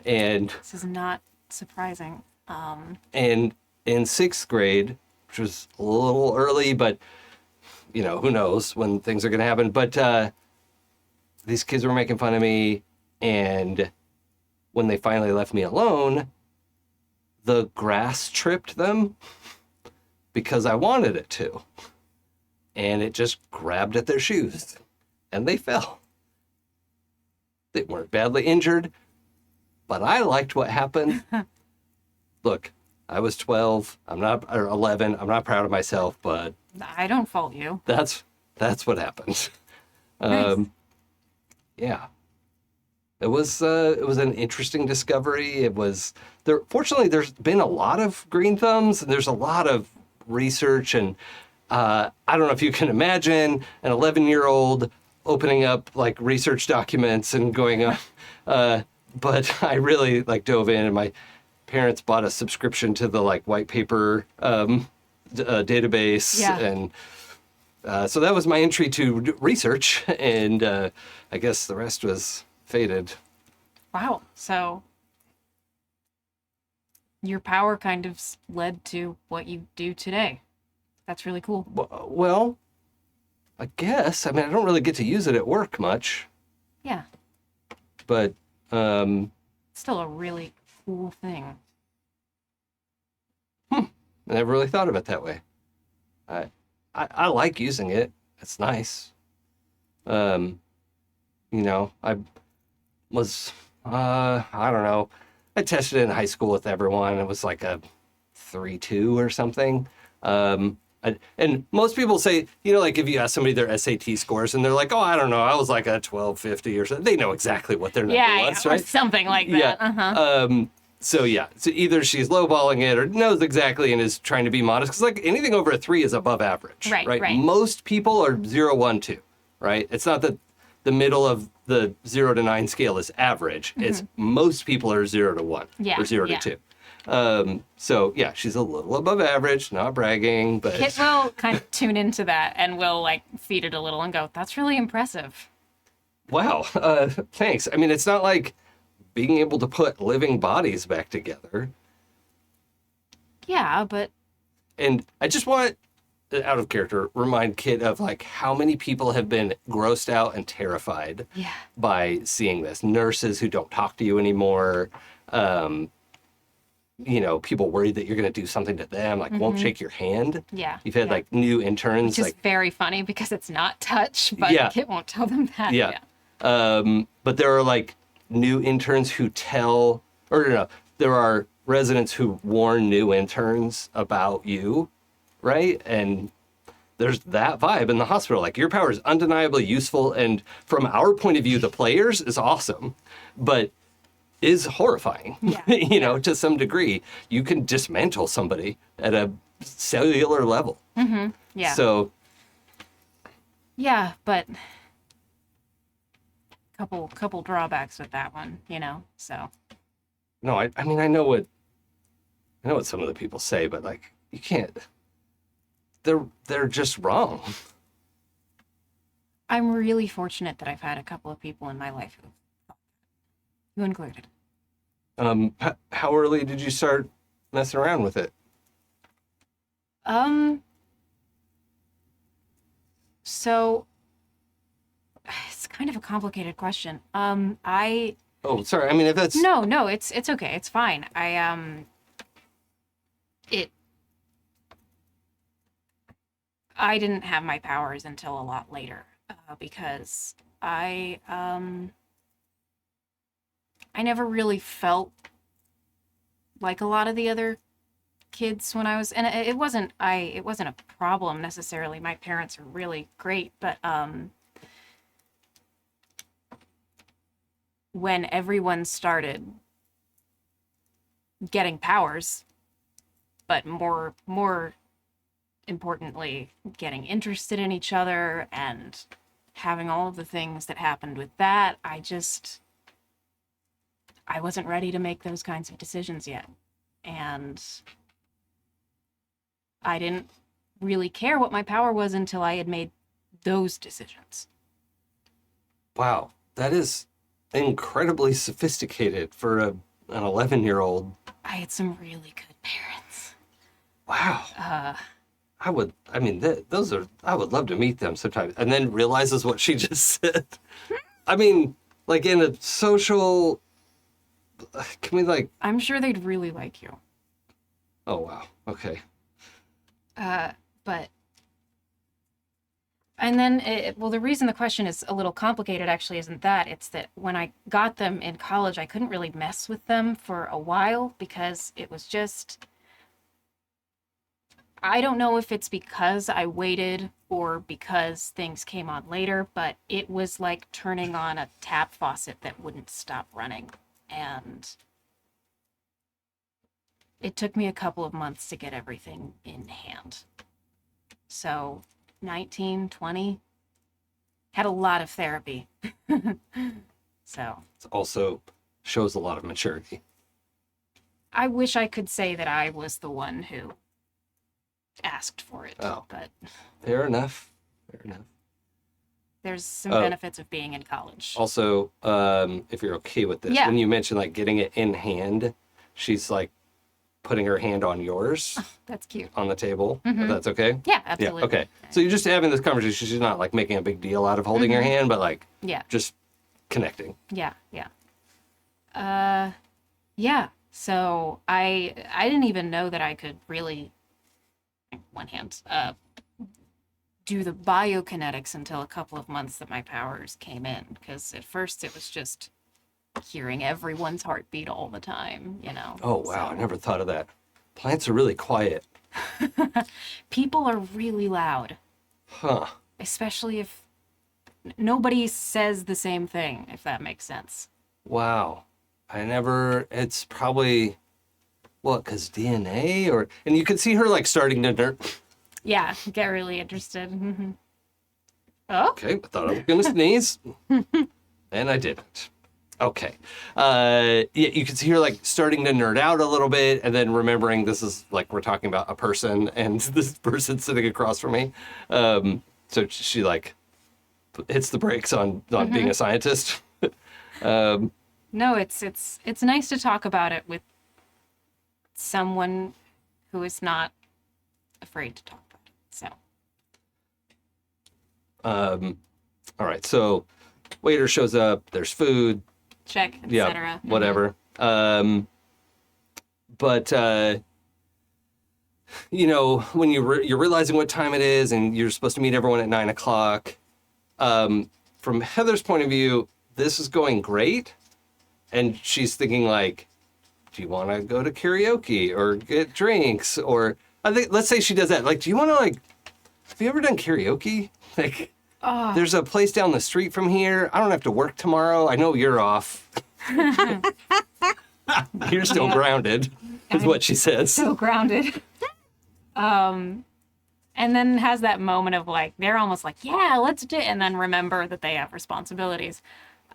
and This is not surprising. and in 6th grade, which was a little early, but you know, who knows when things are going to happen. But these kids were making fun of me, and when they finally left me alone, the grass tripped them because I wanted it to. And it just grabbed at their shoes, and they fell. They weren't badly injured, but I liked what happened. Look, I was 12, or 11. I'm not proud of myself, but I don't fault you. that's what happened. Nice. Yeah. it was an interesting discovery. It was there. Fortunately, there's been a lot of green thumbs, and there's a lot of research, and I don't know if you can imagine an 11-year-old opening up like research documents and going on. But I really like dove in, and my parents bought a subscription to the like white paper database, Yeah. and so that was my entry to research, and I guess the rest was fated. Wow. So your power kind of led to what you do today. That's really cool. Well, I guess. I mean, I don't really get to use it at work much, Yeah. but Still a really cool thing. I never really thought of it that way. I like using it. It's nice. I was, I don't know. I tested it in high school with everyone. It was like a 3.2 or something. And most people say, like if you ask somebody their SAT scores and they're like, oh, I don't know, I was like a 1250 or something. They know exactly what their number was, Or right? something like that. Yeah. Uh-huh. So either she's lowballing it or knows exactly and is trying to be modest. Because like anything over a 3 is above average, Right. Most people are 0, 1, 2, right? It's not that the middle of the 0 to 9 scale is average. It's most people are 0 to 1 Yeah, or 0 yeah. to 2. So yeah, she's a little above average, not bragging, but Kit will kind of tune into that and will like feed it a little and go, that's really impressive. wow, thanks. I mean, it's not like being able to put living bodies back together. Yeah, but And I just want, out of character, remind Kit of like how many people have been grossed out and terrified yeah. by seeing this. Nurses who don't talk to you anymore. People worried that you're going to do something to them, like won't shake your hand. Yeah. You've had yeah. like new interns, Which is like very funny because it's not touch, but Yeah. Kit won't tell them that. yeah. But there are like new interns who tell, or no, there are residents who warn new interns about you, right? And there's that vibe in the hospital. Like your power is undeniably useful, and from our point of view, the players is awesome, but is horrifying. Yeah. To some degree. You can dismantle somebody at a cellular level. Yeah. So Yeah, but couple drawbacks with that one, so. no, I mean I know what some of the people say, but like you can't. They're just wrong. I'm really fortunate that I've had a couple of people in my life who included. How early did you start messing around with it? So it's kind of a complicated question. I Oh, sorry. I mean, if that's No, it's okay. It's fine. I didn't have my powers until a lot later because I never really felt like a lot of the other kids when I was, and it wasn't a problem necessarily. My parents are really great, but when everyone started getting powers, but more importantly, getting interested in each other and having all of the things that happened with that, I wasn't ready to make those kinds of decisions yet. And I didn't really care what my power was until I had made those decisions. wow. That is incredibly sophisticated for an 11-year-old. I had some really good parents. Wow. I would love to meet them sometime. And then realizes what she just said. I mean, like in a social, can we like, I'm sure they'd really like you. oh, wow. Okay. But and then the reason the question is a little complicated actually isn't that, it's that when I got them in college I couldn't really mess with them for a while because it was just, I don't know if it's because I waited or because things came on later, but it was like turning on a tap faucet that wouldn't stop running. And it took me a couple of months to get everything in hand. So 19, 20, had a lot of therapy. So It also shows a lot of maturity. I wish I could say that I was the one who asked for it, Oh. but Fair enough. Fair enough. there's some Oh. benefits of being in college. Also, if you're okay with this, Yeah. when you mentioned like getting it in hand, she's like putting her hand on yours That's cute. on the table. If that's okay. Yeah, absolutely. Yeah. Okay. So you're just having this conversation. She's not like making a big deal out of holding your hand, but like Yeah, just connecting. yeah. Yeah. So I didn't even know that I could really, one hand, do the biokinetics until a couple of months that my powers came in. Because at first it was just hearing everyone's heartbeat all the time, you know. Oh wow, I So never thought of that. Plants are really quiet. people are really loud, Huh. especially if nobody says the same thing, if that makes sense. Wow. It's probably, what, because DNA or, and you can see her like starting to Yeah, get really interested. Oh, okay, I thought I was going to sneeze. And I didn't. Okay. Yeah, you can see her like starting to nerd out a little bit and then remembering this is like we're talking about a person and this person sitting across from me. So she like hits the brakes on being a scientist. no, it's nice to talk about it with someone who is not afraid to talk about it. So, All right. So waiter shows up, there's food. check, Yeah, etc. whatever. But you know, when you're realizing what time it is and you're supposed to meet everyone at 9:00, from Heather's point of view, this is going great. And she's thinking like, do you want to go to karaoke or get drinks? Or I think, let's say she does that. Like, do you want to like, have you ever done karaoke? Like, there's a place down the street from here. I don't have to work tomorrow. I know you're off. You're still grounded, is what she says. So grounded. And then has that moment of like, they're almost like, yeah, let's do it. And then remember that they have responsibilities.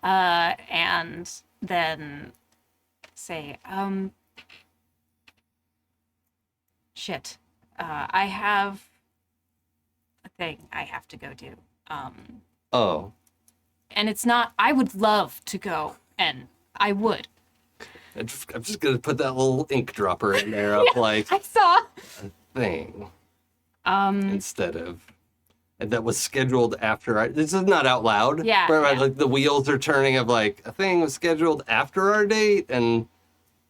And then say, shit, I have a thing I have to go do. Oh, And it's not, I would love to go, and I would. I'm just going to put that little ink dropper in there of like I saw. thing instead of, and that was scheduled after this is not out loud. Yeah, Right, yeah. like the wheels are turning of like a thing was scheduled after our date and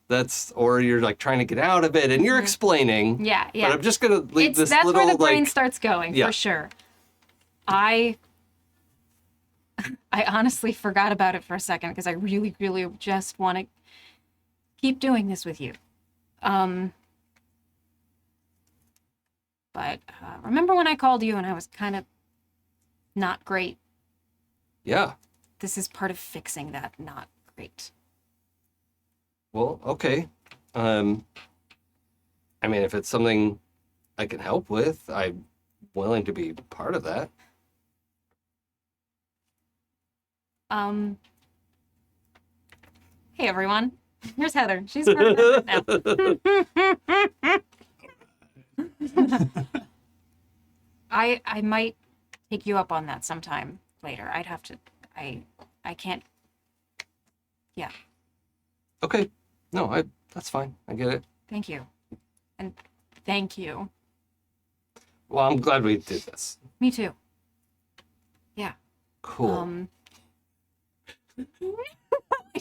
that's, or you're like trying to get out of it and you're explaining. Yeah, yeah. But I'm just going to leave this That's little where the brain like, starts going, Yeah. for sure. I honestly forgot about it for a second because I really, really just want to keep doing this with you. But remember when I called you and I was kind of not great? yeah. This is part of fixing that not great. Well, okay. I mean, if it's something I can help with, I'm willing to be part of that. Hey everyone, here's Heather. She's part of it now. I might take you up on that sometime later. I'd have to. I can't. Yeah. Okay. No, that's fine. I get it. Thank you, and thank you. Well, I'm glad we did this. Me too. Yeah. Cool.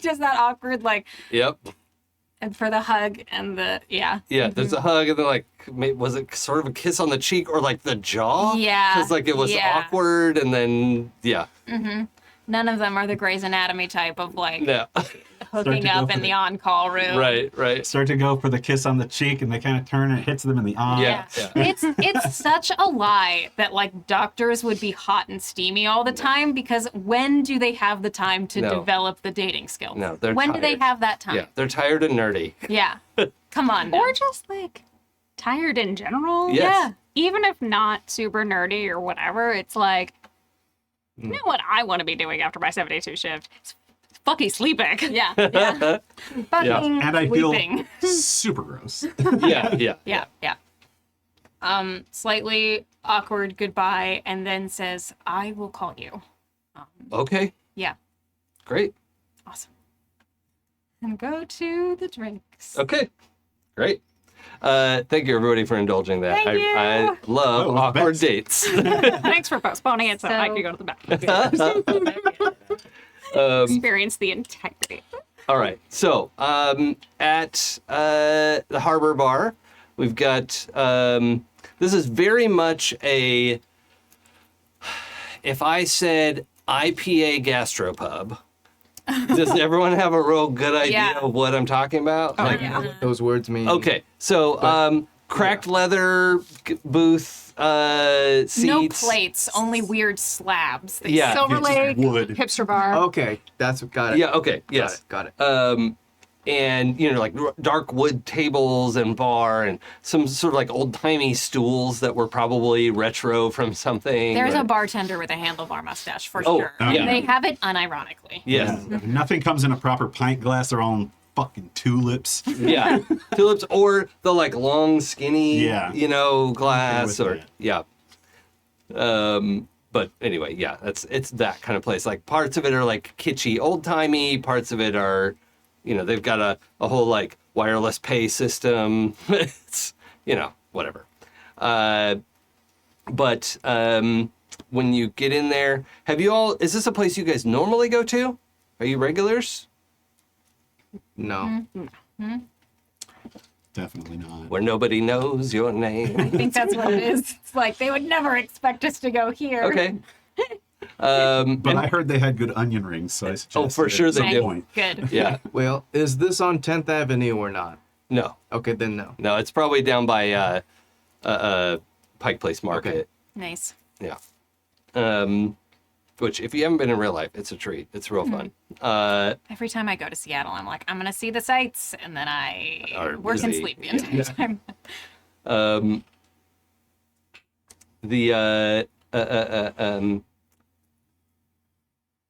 Just that awkward like, Yep. and for the hug and the yeah. Yeah, there's a hug and then like, was it sort of a kiss on the cheek or like the jaw? Yeah, Because like it was yeah. awkward and then, yeah. None of them are the Grey's Anatomy type of like No. hooking to go up for in the on-call room. Right. Start to go for the kiss on the cheek, and they kind of turn, and it hits them in the eye. Yeah. It's such a lie that like doctors would be hot and steamy all the time, because when do they have the time to No. develop the dating skills? No, they're when do they tired. have that time? Yeah, they're tired and nerdy. Yeah. Come on. now. Or just like tired in general. Yes. Yeah. Even if not super nerdy or whatever, it's like, you know what I want to be doing after my 72 shift? It's fucking sleeping. Yeah. Yeah. Fucking And I sleeping. feel super gross. Yeah. Yeah. Slightly awkward goodbye, and then says, "I will call you." Okay, Yeah. great. Awesome. And go to the drinks. Okay, great. Thank you everybody for indulging that. Thank you. I love Oh, it was awkward best. dates. Thanks for postponing it so I So- could go to the bathroom. Experience the integrity. All right. So at the Harbor Bar, we've got. This is very much a. If I said IPA gastropub, does everyone have a real good idea Yeah. of what I'm talking about? I know what those words mean. Okay. So cracked leather booth seats. No plates, only weird slabs. that Yeah. Silver It's just Lake, wood. hipster bar. Okay, that's got it. Yeah. Okay. Yes. Got it. And like dark wood tables and bar and some sort of like old timey stools that were probably retro from something. There's a or- bartender with a handlebar mustache for Oh, sure. yeah. They have it unironically. Yes. Yeah. Nothing comes in a proper pint glass. They're all in fucking tulips. Yeah. Tulips or the like long skinny, Yeah. glass Okay or with that. yeah. But anyway, yeah, it's that kind of place. Like parts of it are like kitschy, old timey. Parts of it are, they've got a whole like wireless pay system. It's, whatever. But when you get in there, is this a place you guys normally go to? Are you regulars? No. Definitely not. Where nobody knows your name. I think that's what it is. It's like they would never expect us to go here. Okay. But I heard they had good onion rings, so I suggested for it sure at they some do. point. Good. Yeah. Well, is this on 10th Avenue or not? No. Okay, then no. No, it's probably down by Pike Place Market. Okay. Nice. Yeah. Which, if you haven't been in real life, it's a treat. It's real fun. Every time I go to Seattle, I'm like, I'm going to see the sights, and then I Are work and busy. sleep the entire time.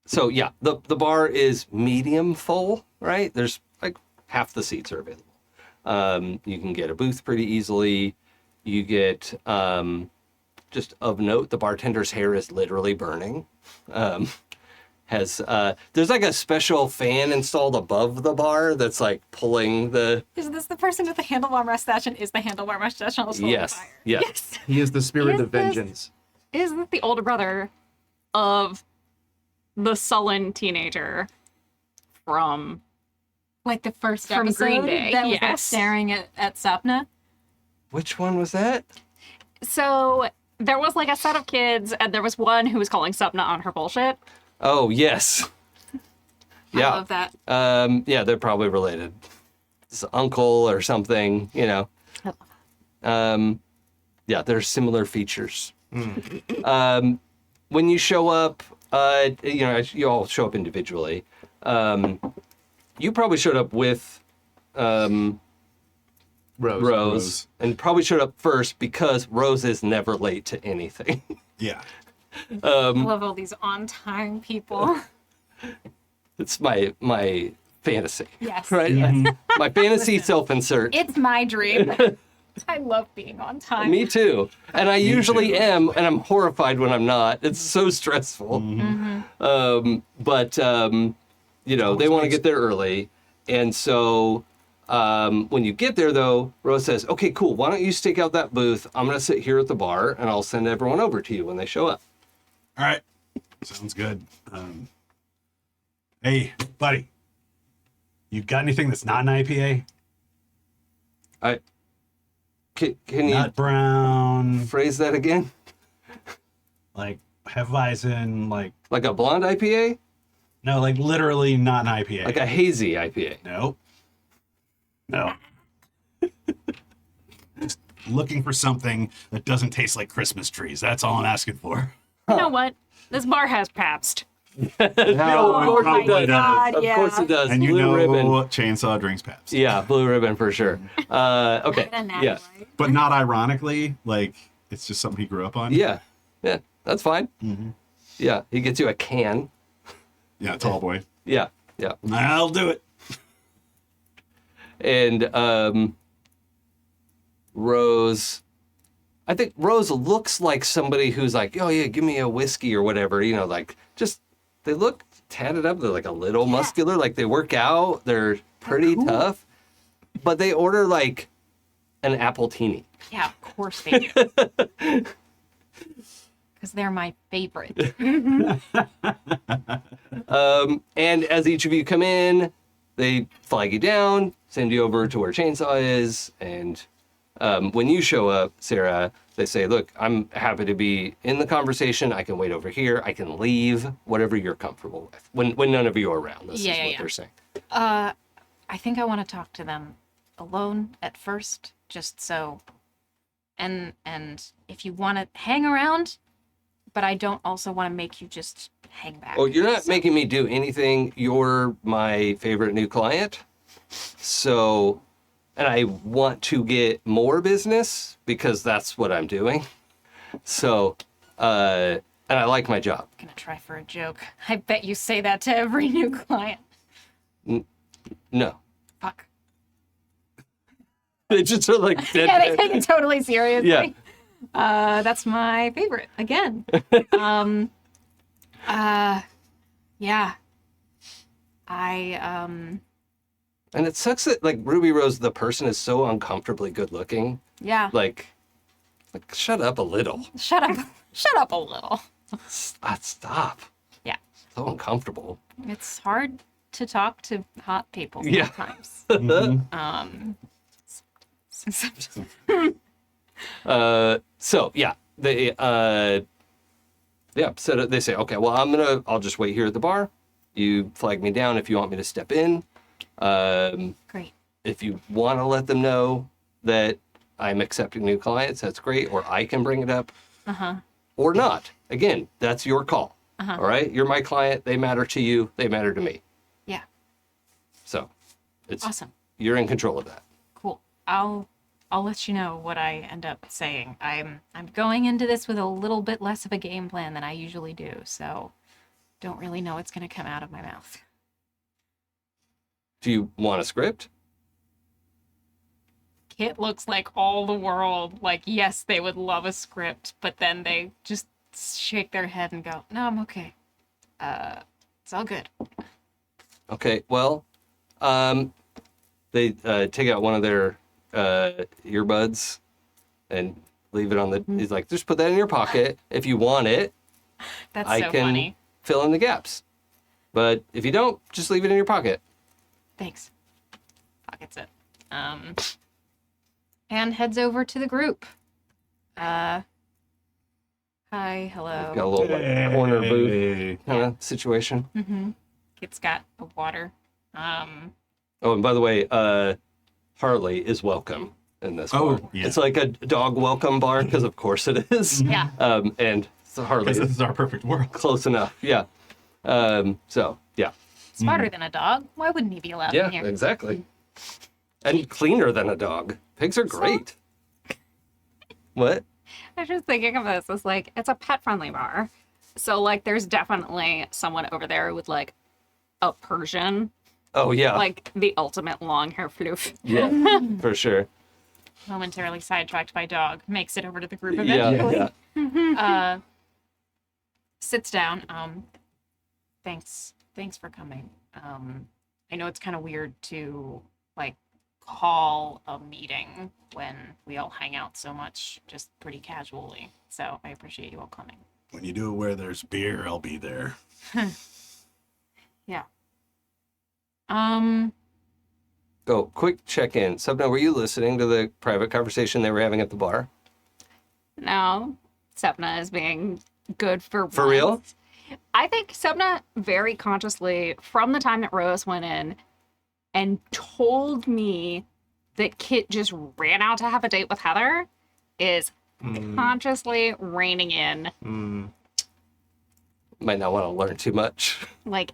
So yeah, the bar is medium full, right? There's like half the seats are available. You can get a booth pretty easily. You get just of note, the bartender's hair is literally burning. There's like a special fan installed above the bar that's like pulling the Is this the person with the handlebar mustache, and is the handlebar mustache on the yes. fire? He is the spirit Is of this- vengeance. Is this the older brother of the sullen teenager from Like the first From episode Green Day, that was like yes. staring at Sapna. Which one was that? So there was like a set of kids, and there was one who was calling Sapna on her bullshit. Oh yes. I Yeah. love that. Yeah, they're probably related. It's uncle or something, Yeah, there's similar features. When you show up, you all show up individually. You probably showed up with Rose. Rose, and probably showed up first because Rose is never late to anything. Yeah. I love all these on-time people. It's my fantasy. Yes. Right? My fantasy self-insert. It's my dream. I love being on time. Me too. And I usually too. am, and I'm horrified when I'm not. It's so stressful. But they want to get there early. And so when you get there, though, Rose says, okay, cool. Why don't you stake out that booth? I'm going to sit here at the bar, and I'll send everyone over to you when they show up. All right. Sounds good. Hey, buddy. You got anything that's not an IPA? Can you Nut brown, phrase that again? like Hefeweizen, like Like a blonde IPA? No, like literally not an IPA. Like a hazy IPA. Nope. No. Just looking for something that doesn't taste like Christmas trees. That's all I'm asking for. You know what? This bar has Pabst. No, of course probably it does. does. Of course it does. And you Blue know ribbon. Chainsaw drinks Pabst. Yeah, blue ribbon for sure. Okay. Yeah. But not ironically, like it's just something he grew up on. Yeah. Yeah. That's fine. Mm-hmm. Yeah. He gets you a can. Yeah, tall boy. Yeah. Yeah. I'll do it. And Rose, I think Rose looks like somebody who's like, oh yeah, give me a whiskey or whatever, you know, like just, they look tatted up. They're like a little muscular, like they work out. They're pretty tough, but they order like an apple teeny. Yeah, of course they do. Because they're my favorite. And as each of you come in, they flag you down, send you over to where Chainsaw is, and when you show up, Sarah, they say, look, I'm happy to be in the conversation. I can wait over here. I can leave, whatever you're comfortable with. When none of you are around, this is what they're saying. I think I want to talk to them alone at first, just so. And if you want to hang around, but I don't also want to make you just hang back. Oh, you're not making me do anything. You're my favorite new client. So, and I want to get more business because that's what I'm doing. So, and I like my job. I'm gonna try for a joke. I bet you say that to every new client. No. Fuck. They just are like dead. Yeah, they take it totally seriously. Yeah. That's my favorite again. Yeah. And it sucks that like Ruby Rose, the person is so uncomfortably good looking. Yeah. Like shut up a little. Shut up. Shut up a little. Stop. Yeah. So uncomfortable. It's hard to talk to hot people Yeah. sometimes. So yeah, they so they say, okay, well I'll just wait here at the bar. You flag me down if you want me to step in. Great. If you want to let them know that I'm accepting new clients, that's great. Or I can bring it up. Or not. Again, that's your call. All right. You're my client. They matter to you. They matter to me. Yeah. So it's Awesome. You're in control of that. Cool. I'll let you know what I end up saying. I'm going into this with a little bit less of a game plan than I usually do, so don't really know what's gonna come out of my mouth. Do you want a script? Kit looks like all the world. Like, yes, they would love a script, but then they just shake their head and go, no, I'm okay. It's all good. Okay. Well, they take out one of their earbuds and leave it on the. He's like, just put that in your pocket. If you want it, That's I so can funny. fill in the gaps. But if you don't, just leave it in your pocket. Thanks. Pockets it. And heads over to the group. Hi, hello. Got a little like, corner booth kind of situation. Kit's got a water. Oh, and by the way, Harley is welcome in this bar. Yeah. It's like a dog welcome bar because of course it is. Yeah. And so Harley Because this is is our perfect world. close enough. Yeah. So yeah. Smarter than a dog. Why wouldn't he be allowed Yeah, in here? exactly. And cleaner than a dog. Pigs are great. What? I was just thinking of this as like, it's a pet friendly bar. So, like, there's definitely someone over there with like a Persian, Oh yeah. like the ultimate long hair floof. Yeah, for sure. Momentarily sidetracked by dog. Makes it over to the group Yeah, eventually. yeah. Sits down. Thanks for coming. I know it's kind of weird to like call a meeting when we all hang out so much, just pretty casually. So I appreciate you all coming. When you do it where there's beer, I'll be there. Yeah. Oh, quick check-in. Sapna, were you listening to the private conversation they were having at the bar? No, Sapna is being good for For real? once. I think Sapna very consciously, from the time that Rose went in and told me that Kit just ran out to have a date with Heather, is consciously reining in. Might not want to learn too much. Like,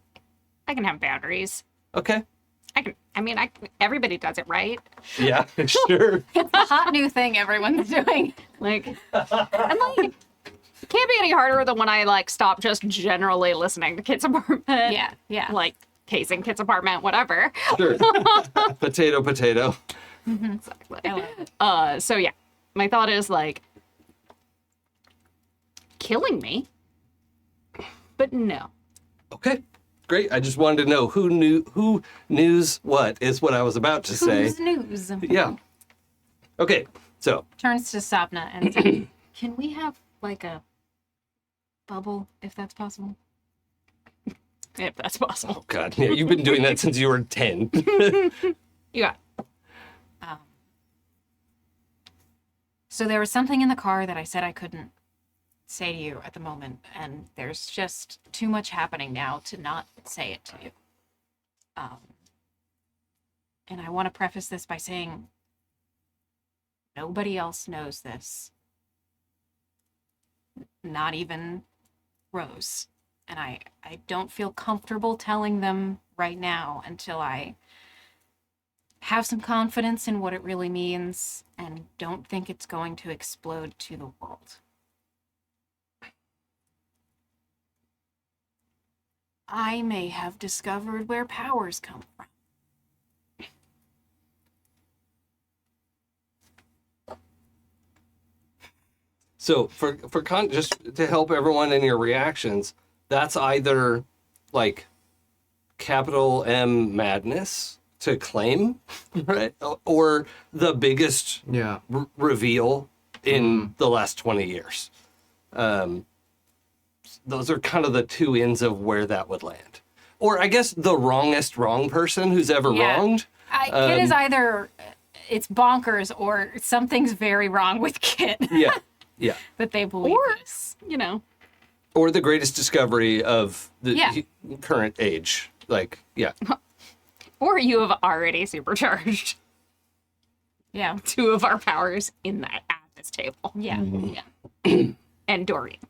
I can have boundaries. Okay. Everybody does it, right? Yeah, sure. It's the hot new thing everyone's doing. Like, and like, it can't be any harder than when I like stop just generally listening to Kit's apartment. Yeah. Like casing Kit's apartment, whatever. Sure. Potato, potato. Exactly. I love it. So yeah, my thought is like killing me, but no. Okay. Great. I just wanted to know who knews what is what I was about to say. Who's news? Yeah. Okay. So, Turns to Sapna and says, "Can we have like a bubble, if that's possible?" If that's possible. oh God, yeah, you've been doing that since you were 10. Yeah. So there was something in the car that I said I couldn't say to you at the moment, and there's just too much happening now to not say it to you. And I want to preface this by saying nobody else knows this. Not even Rose. And I don't feel comfortable telling them right now until I have some confidence in what it really means and don't think it's going to explode to the world. I may have discovered where powers come from. So just to help everyone in your reactions, that's either like capital M madness to claim, right? Or the biggest Yeah. reveal in the last 20 years. Those are kind of the two ends of where that would land. Or I guess the wrongest wrong person who's ever Yeah. wronged. Kit is either it's bonkers or something's very wrong with Kit Yeah. Yeah. that they believe Or, this. you know, Or the greatest discovery of the Yeah. current age. Like, yeah. or you have already supercharged Yeah. 2 of our powers in that at this table. Yeah. Mm-hmm. Yeah. And Dorian.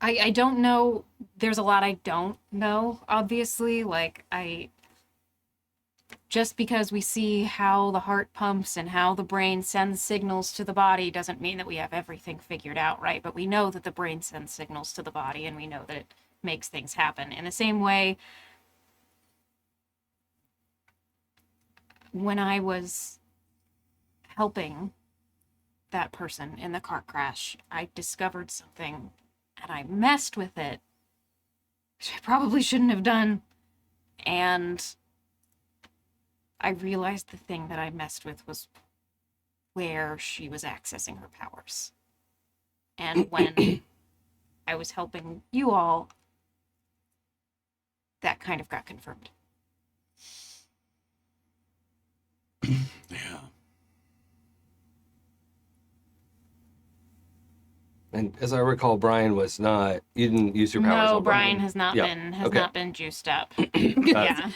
I don't know. There's a lot I don't know, obviously. Like, just because we see how the heart pumps and how the brain sends signals to the body doesn't mean that we have everything figured out, right? But we know that the brain sends signals to the body and we know that it makes things happen. In the same way, when I was helping that person in the car crash, I discovered something and I messed with it, which I probably shouldn't have done. And I realized the thing that I messed with was where she was accessing her powers. And when I was helping you all, that kind of got confirmed. Yeah. And as I recall, Brian was not. You didn't use your powers. No, on Brian has not Yeah, been okay. not been juiced up. Yeah.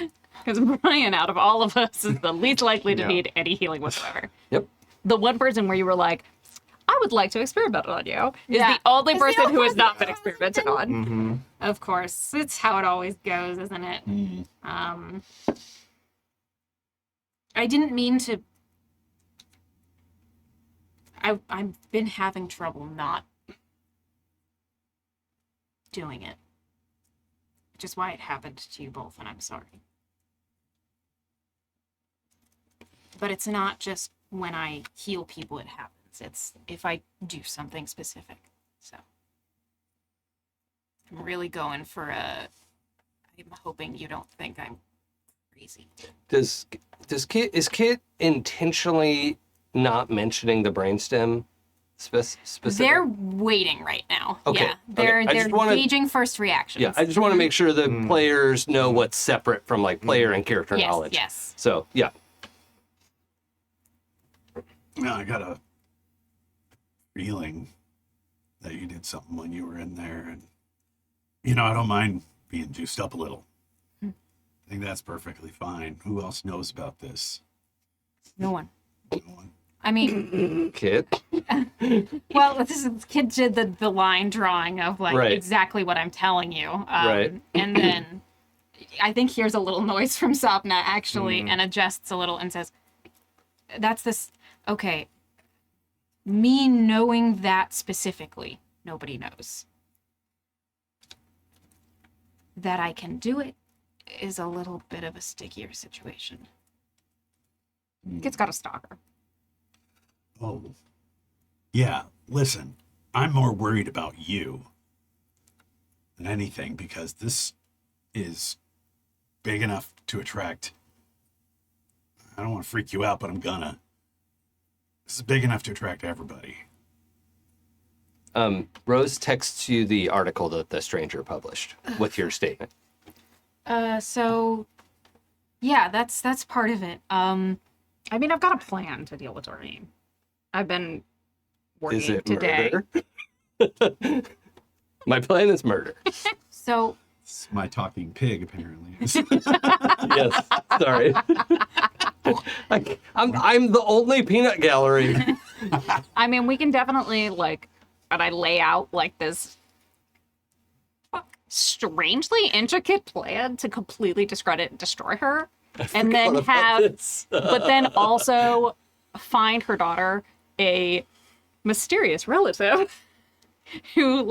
Because Brian, out of all of us, is the least likely to Yeah. need any healing whatsoever. Yep. The one person where you were like, I would like to experiment on you, is Yeah. the only It's the person only who has person not been who has experimented on. Mm-hmm. Of course. It's how it always goes, isn't it? I didn't mean to. I've been having trouble not doing it. Which is why it happened to you both, and I'm sorry. But it's not just when I heal people it happens. It's if I do something specific. So I'm really going for I'm hoping you don't think I'm crazy. Is Kit intentionally not mentioning the brainstem specific? They're waiting right now. Okay, Yeah. They're okay. I just they're wanna- gauging first reactions. Yeah, I just want to make sure the players know what's separate from like player and character yes, knowledge. yes. So yeah. Yeah, I got a feeling that you did something when you were in there. And, you know, I don't mind being juiced up a little. I think that's perfectly fine. Who else knows about this? No one. No one. I mean, Kid. well, this kid did the line drawing of like Right. exactly what I'm telling you. Right. And then I think hears a little noise from Sapna actually and adjusts a little and says, that's this, okay. Me knowing that specifically, nobody knows. That I can do it is a little bit of a stickier situation. Kid's got a stalker. Oh, yeah. Listen, I'm more worried about you than anything because this is big enough to attract. I don't want to freak you out, but I'm gonna. This is big enough to attract everybody. Rose texts you the article that the stranger published with your statement. So yeah, that's part of it. I mean, I've got a plan to deal with Doreen. I've been working Is it today. murder? My plan is murder. So It's my talking pig, apparently. Yes. Sorry. I'm the only peanut gallery. I mean, we can definitely but I lay out like this strangely intricate plan to completely discredit and destroy her, and then but then also find her daughter a mysterious relative who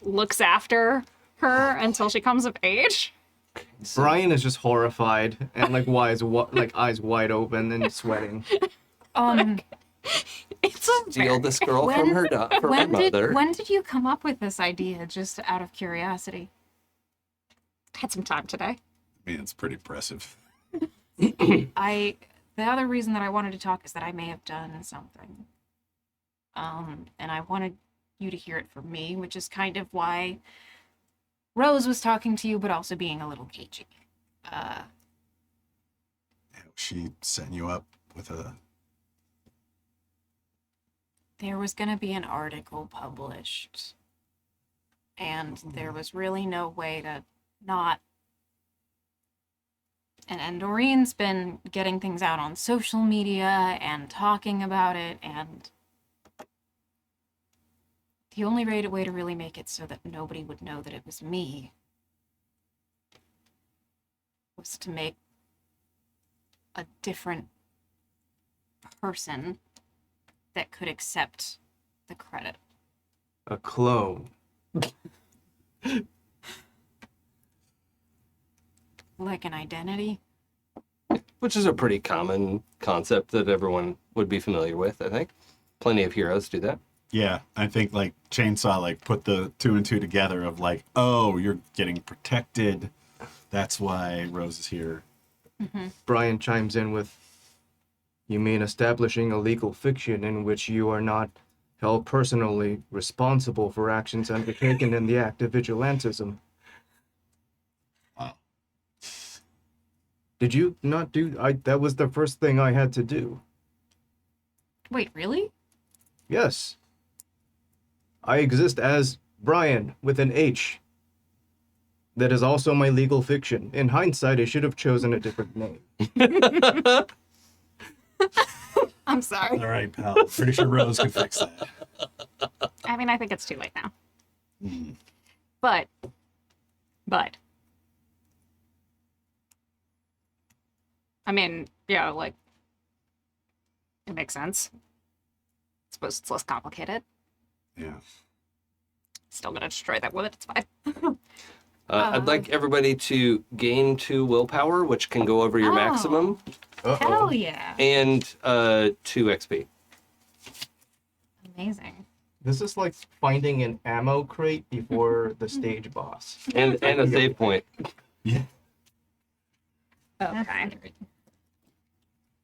looks after her until she comes of age. Brian is just horrified and eyes wide open and sweating. It's a Steal this girl from her mother. when did you come up with this idea? Just out of curiosity. had some time today. I mean, it's pretty impressive. The other reason that I wanted to talk is that I may have done something. And I wanted you to hear it from me, which is kind of why Rose was talking to you, but also being a little cagey. She setting you up with a... There was going to be an article published, and there was really no way to not. And Doreen's been getting things out on social media and talking about it, and the only way to really make it so that nobody would know that it was me was to make a different person that could accept the credit. A clone. Like an identity. Which is a pretty common concept that everyone would be familiar with, I think. Plenty of heroes do that. Yeah, I think Chainsaw put the two and two together of oh, you're getting protected. That's why Rose is here. Mm-hmm. Brian chimes in with, "You mean establishing a legal fiction in which you are not held personally responsible for actions undertaken in the act of vigilantism?" Wow. Did you not do... that was the first thing I had to do. Wait, really? Yes. I exist as Brian with an H. That is also my legal fiction. In hindsight, I should have chosen a different name. I'm sorry. All right, pal. Pretty sure Rose could fix that. I mean, I think it's too late now. Mm. But I mean, yeah, it makes sense. I suppose it's less complicated. Yeah. Still gonna destroy that woman, it's fine. I'd like everybody to gain 2 willpower, which can go over your Oh. maximum, Uh-oh. Hell yeah. and 2 XP. Amazing. This is like finding an ammo crate before the stage boss. And a save point. Yeah. Okay.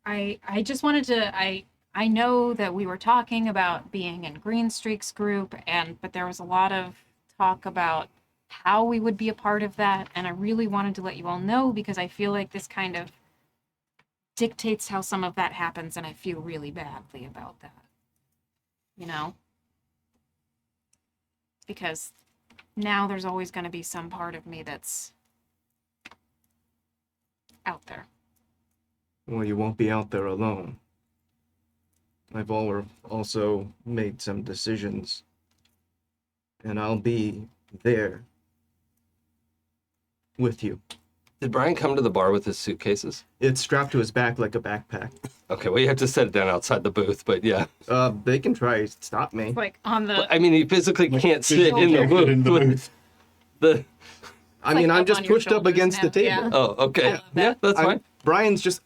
I just wanted to I know that we were talking about being in Green Streak's group but there was a lot of talk about how we would be a part of that, and I really wanted to let you all know because I feel like this kind of dictates how some of that happens, and I feel really badly about that. You know? because now there's always going to be some part of me that's out there. Well, you won't be out there alone. I've also made some decisions, and I'll be there with you. Did Brian come to the bar with his suitcases? It's strapped to his back like a backpack. Okay, well, you have to set it down outside the booth, but yeah. They can try to stop me. Like on the. I mean, he physically can't sit in the booth. In the booth. The... I mean, like I'm up just on your pushed up shoulders against now, the table. yeah. Oh, okay. Yeah, that's fine. Brian's just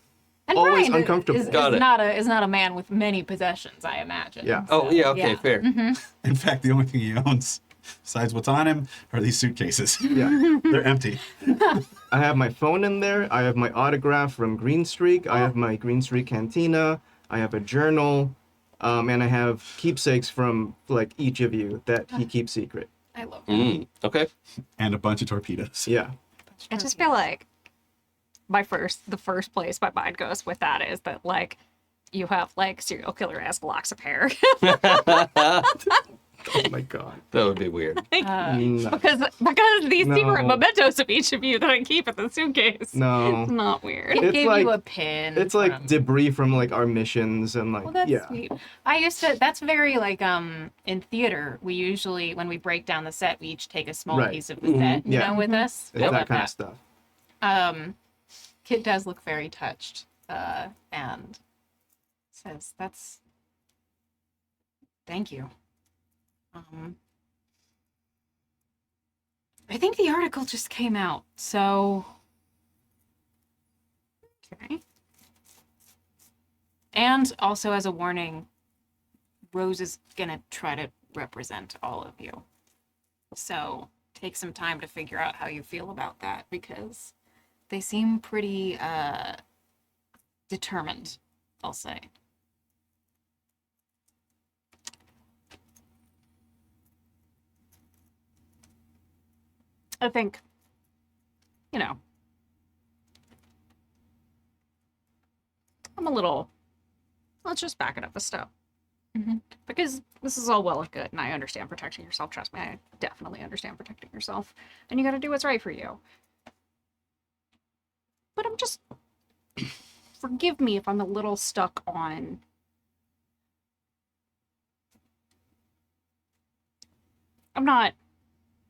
And always Brian uncomfortable. Is Got it. is not a man with many possessions, I imagine. Yeah. Oh, yeah, okay, fair. In fact, the only thing he owns, besides what's on him, are these suitcases. Yeah. They're empty. I have my phone in there. I have my autograph from Green Streak. I have my Green Streak cantina. I have a journal. And I have keepsakes from like each of you that he keeps secret. I love that. Okay. And a bunch of torpedoes. Yeah. I just feel like the first place my mind goes with that is that like you have like serial killer ass locks of hair. Oh my god. That would be weird. No. because these No. secret mementos of each of you that I keep in the suitcase. No. It's not weird. It It's gave like- you a pin. It's like from- debris from like our missions and like Well, that's yeah. sweet. I used to. That's very like in theater. We usually when we break down the set, we each take a small Right. piece of the set, you Yeah. know, with us. It's I that love kind of stuff. Kit does look very touched, and says, "That's thank you." I think the article just came out, so okay. And also, as a warning, Rose is gonna try to represent all of you. So take some time to figure out how you feel about that, because they seem pretty determined, I'll say. I think, you know, I'm a little. Let's just back it up a step. Because this is all well and good, and I understand protecting yourself. Trust me, I definitely understand protecting yourself. And you gotta do what's right for you. But I'm just. Forgive me if I'm a little stuck on. I'm not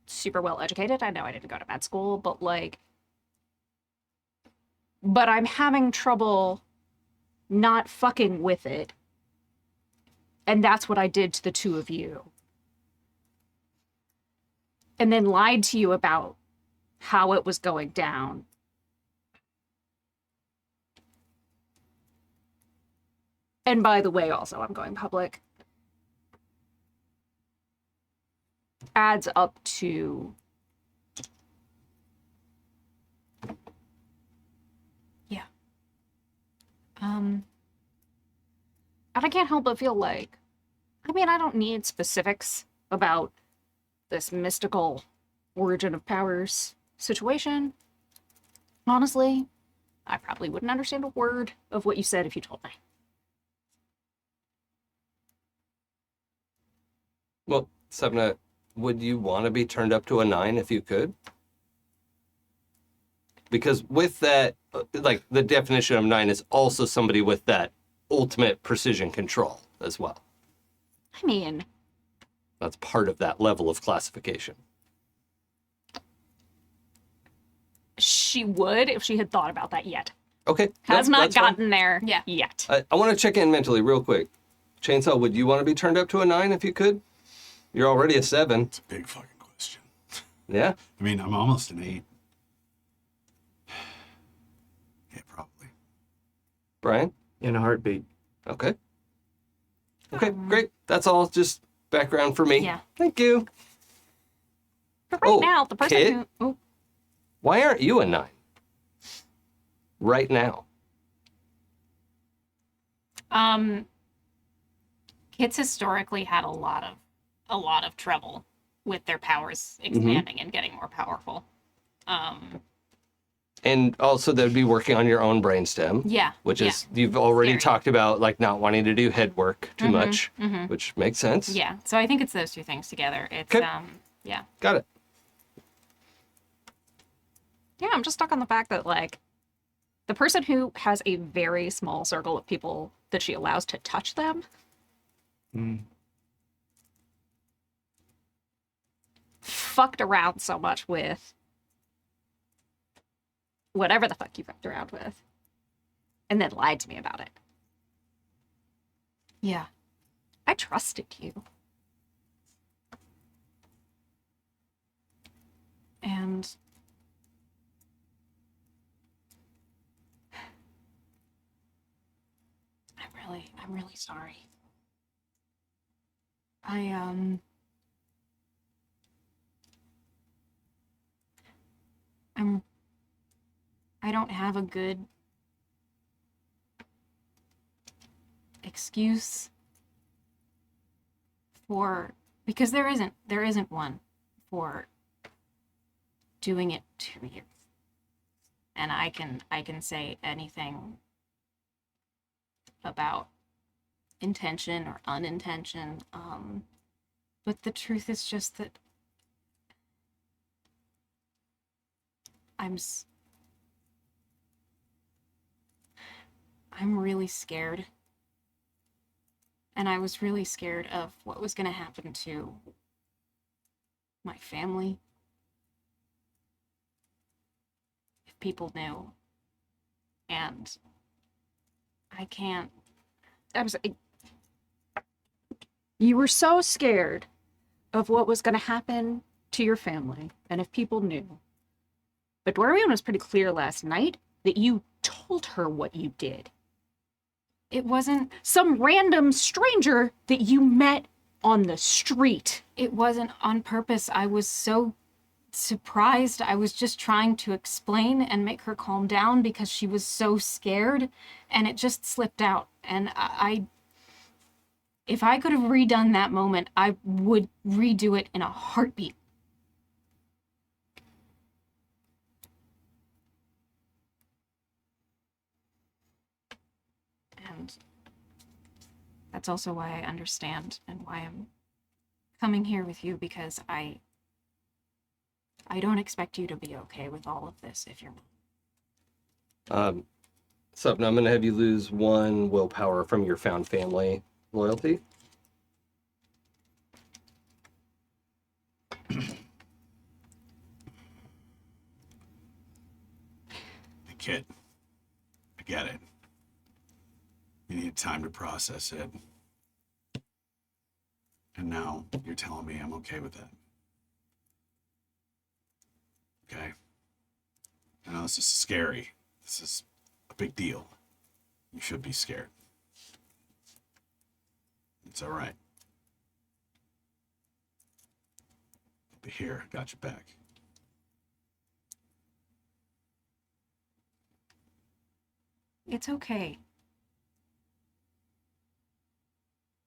super well educated. I know I didn't go to med school, but like. But I'm having trouble not fucking with it. And that's what I did to the two of you. And then lied to you about how it was going down. And by the way, also, I'm going public. Adds up to... Yeah. And I can't help but feel like, I mean, I don't need specifics about this mystical origin of powers situation. Honestly, I probably wouldn't understand a word of what you said if you told me. Well, Sapna, would you want to be turned up to a 9 if you could? Because with that, like, the definition of 9 is also somebody with that ultimate precision control as well. I mean, That's part of that level of classification. she would if she had thought about that yet. Okay. Has no, not that's fine. gotten there Yeah. yet. I want to check in mentally real quick. Chainsaw, would you want to be turned up to a 9 if you could? You're already a 7. It's a big fucking question. Yeah? I mean, I'm almost an 8. Yeah, probably. Brian? In a heartbeat. Okay. Okay, great. That's all just background for me. Yeah. Thank you. But right Oh, now, the person Kit? who... Oh, Why aren't you a 9? Right now. Kids historically had a lot of trouble with their powers expanding and getting more powerful. And also that would be working on your own brainstem. Yeah. Which yeah. is, you've already Scary. talked about, like, not wanting to do head work too much, which makes sense. Yeah. So I think it's those two things together. It's, Okay. yeah. Got it. Yeah, I'm just stuck on the fact that, like, the person who has a very small circle of people that she allows to touch them fucked around so much with whatever the fuck you fucked around with and then lied to me about it. Yeah. I trusted you. And I'm really sorry. I don't have a good excuse for, because there isn't one for doing it to you. And I can say anything about intention or unintention. But the truth is just that I'm really scared. And I was really scared of what was going to happen to my family if people knew. And I can't. You were so scared of what was going to happen to your family and if people knew. But Dorian was pretty clear last night that you told her what you did. It wasn't. Some random stranger that you met on the street. It wasn't on purpose. I was so surprised. I was just trying to explain and make her calm down because she was so scared, and it just slipped out. And if I could have redone that moment, I would redo it in a heartbeat. And that's also why I understand and why I'm coming here with you, because I don't expect you to be okay with all of this if you're not. Sapna, I'm going to have you lose 1 willpower from your found family loyalty. Kid, I get it. You need time to process it. And now you're telling me I'm okay with that. Okay? I know this is scary. This is a big deal. You should be scared. It's all right. I'll be here. Got your back. It's okay.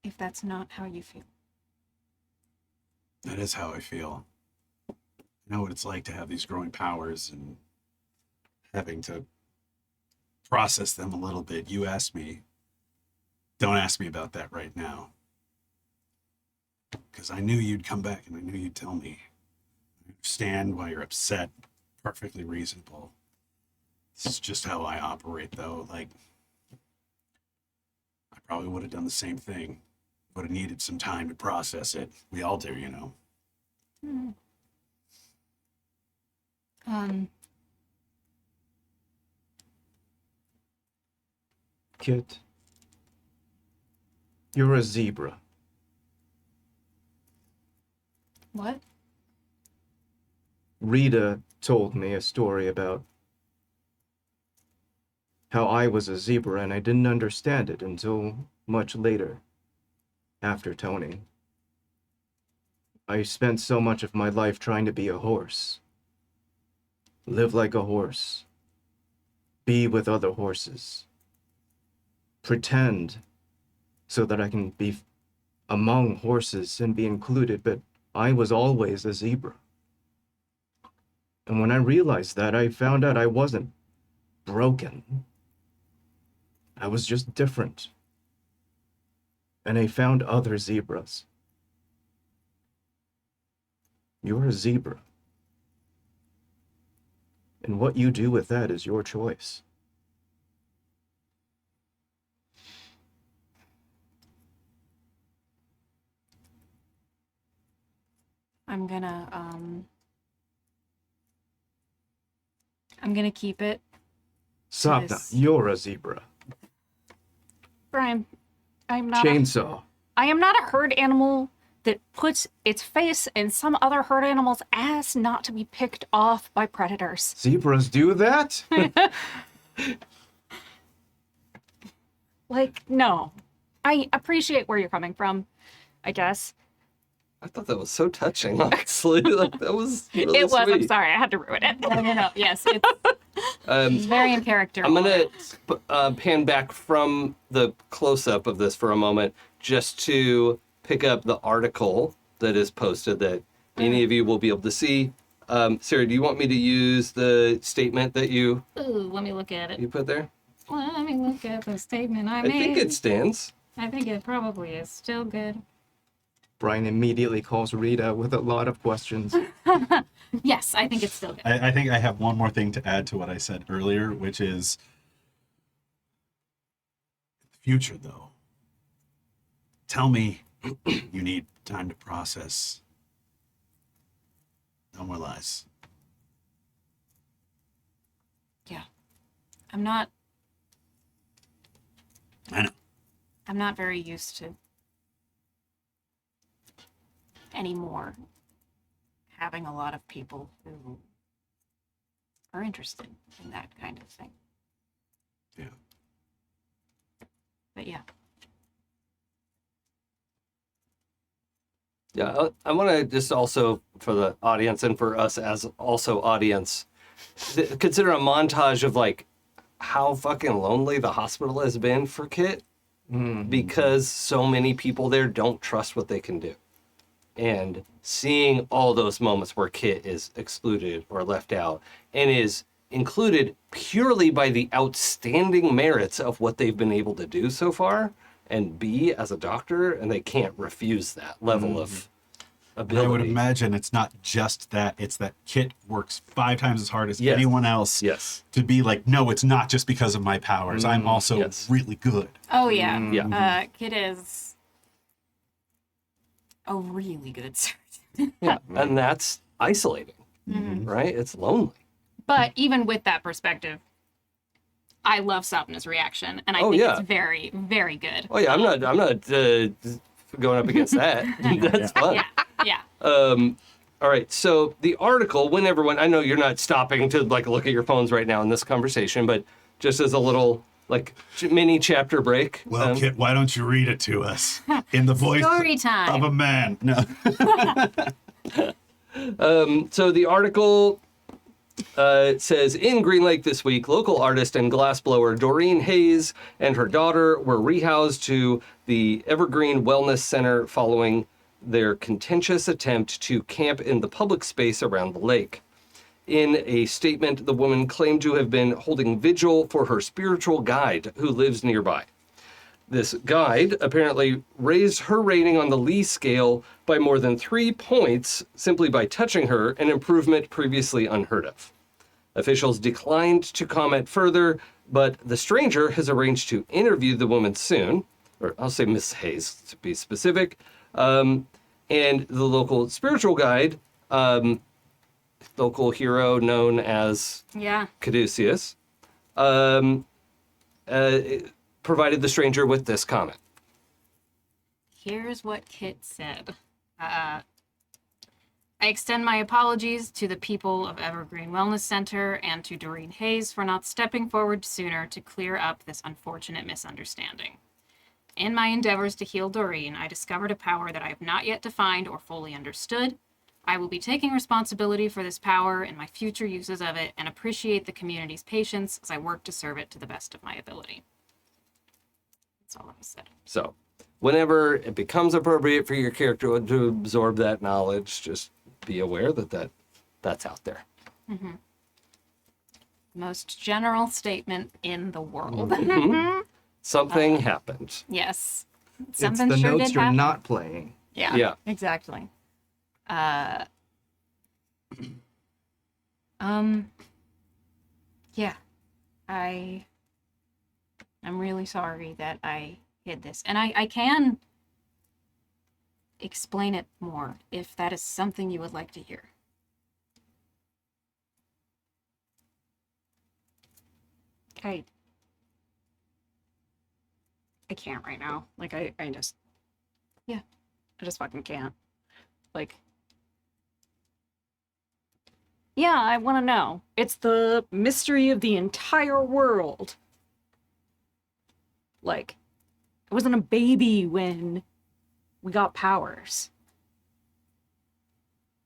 If that's not how you feel. That is how I feel. I know what it's like to have these growing powers and having to process them a little bit. You asked me. Don't ask me about that right now. Because I knew you'd come back and I knew you'd tell me. I understand why you're upset. Perfectly reasonable. This is just how I operate, though. Like, I probably would have done the same thing. Would have needed some time to process it. We all do, you know. Kit, you're a zebra. What? Rita told me a story about how I was a zebra and I didn't understand it until much later, after Tony. I spent so much of my life trying to be a horse. Live like a horse. Be with other horses. Pretend so that I can be among horses and be included, but I was always a zebra. And when I realized that, I found out I wasn't broken. I was just different. And I found other zebras. You're a zebra. And what you do with that is your choice. I'm gonna keep it. Sapna, Yes. you're a zebra. Brian, I'm not. Chainsaw. I am not a herd animal that puts its face in some other herd animal's ass not to be picked off by predators. Zebras do that? Like, no. I appreciate where you're coming from, I guess. I thought that was so touching, honestly. Like, that was really It was. I'm sweet. sorry. I had to ruin it. No. Yes, it's very in character. I'm going to pan back from the close-up of this for a moment just to pick up the article that is posted that any of you will be able to see. Sarah, do you want me to use the statement that you Ooh, let me look at it. put there? Let me look at the statement I I made. think it stands. I think it probably is still good. Brian immediately calls Rita with a lot of questions. Yes, I think it's still good. I think I have one more thing to add to what I said earlier, which is the future, though. Tell me you need time to process. No more lies. Yeah. I'm not I know. I'm not very used to anymore having a lot of people who are interested in that kind of thing. Yeah. But yeah. Yeah, I want to just also, for the audience and for us as also audience, consider a montage of like how fucking lonely the hospital has been for Kit because so many people there don't trust what they can do. And seeing all those moments where Kit is excluded or left out and is included purely by the outstanding merits of what they've been able to do so far and be as a doctor, and they can't refuse that level of ability. I would imagine it's not just that, it's that Kit works 5 times as hard as Yes. anyone else Yes. to be like, no, it's not just because of my powers. I'm also Yes. really good. Oh yeah. Yeah. Kid is a really good surgeon. Yeah, and that's isolating, right? It's lonely. But even with that perspective, I love Sapna's reaction, and I Oh, think yeah. it's very, very good. Oh yeah, I'm not going up against that. That's fun. Yeah. All right, so the article, when everyone, I know you're not stopping to like look at your phones right now in this conversation, but just as a little like mini chapter break. Well, Kit, why don't you read it to us in the voice Story of time. a man? No. So the article says, in Green Lake this week, local artist and glassblower Doreen Hayes and her daughter were rehoused to the Evergreen Wellness Center following their contentious attempt to camp in the public space around the lake. In a statement, the woman claimed to have been holding vigil for her spiritual guide who lives nearby. This guide apparently raised her rating on the Lee scale by more than 3 points simply by touching her, an improvement previously unheard of. Officials declined to comment further, but the stranger has arranged to interview the woman soon, or I'll say Miss Hayes to be specific, and the local spiritual guide, local hero known as Yeah. Caduceus, provided the stranger with this comment. Here's what Kit said. I extend my apologies to the people of Evergreen Wellness Center and to Doreen Hayes for not stepping forward sooner to clear up this unfortunate misunderstanding. In my endeavors to heal Doreen, I discovered a power that I have not yet defined or fully understood. I will be taking responsibility for this power and my future uses of it and appreciate the community's patience as I work to serve it to the best of my ability. That's all I said. So, whenever it becomes appropriate for your character to absorb that knowledge, just be aware that that's out there. Most general statement in the world. Something happened. Yes. It's Something the sure notes did you're happen. not playing. Yeah. Yeah. Exactly. Yeah. I'm really sorry that I hid this. And I can explain it more if that is something you would like to hear. I can't right now. Like, I just... Yeah. I just fucking can't. Like... Yeah, I want to know. It's the mystery of the entire world. Like, I wasn't a baby when we got powers.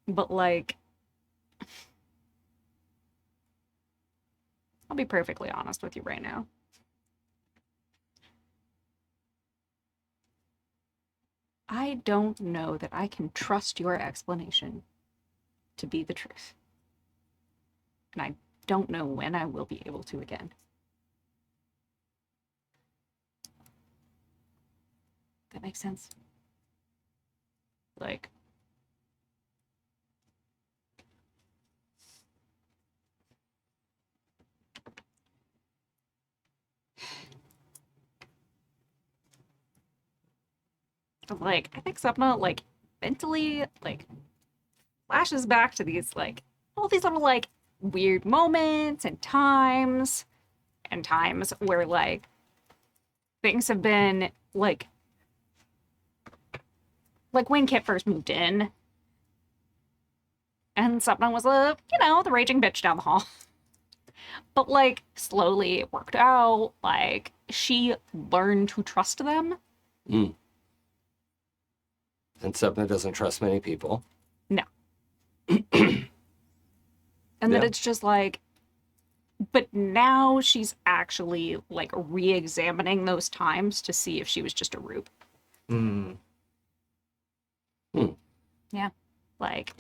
But, like... I'll be perfectly honest with you right now. I don't know that I can trust your explanation to be the truth. And I don't know when I will be able to again. That makes sense? Like... Like, I think Sapna, like, mentally, like, flashes back to these, like, all these little, like, weird moments and times where, like, things have been, like when Kit first moved in, and Sapna was the raging bitch down the hall. But, like, slowly it worked out, like, she learned to trust them. Mm. And Sapna doesn't trust many people. No. And that Yeah. it's just like, but now she's actually like re-examining those times to see if she was just a rube. Mm. Yeah. Like,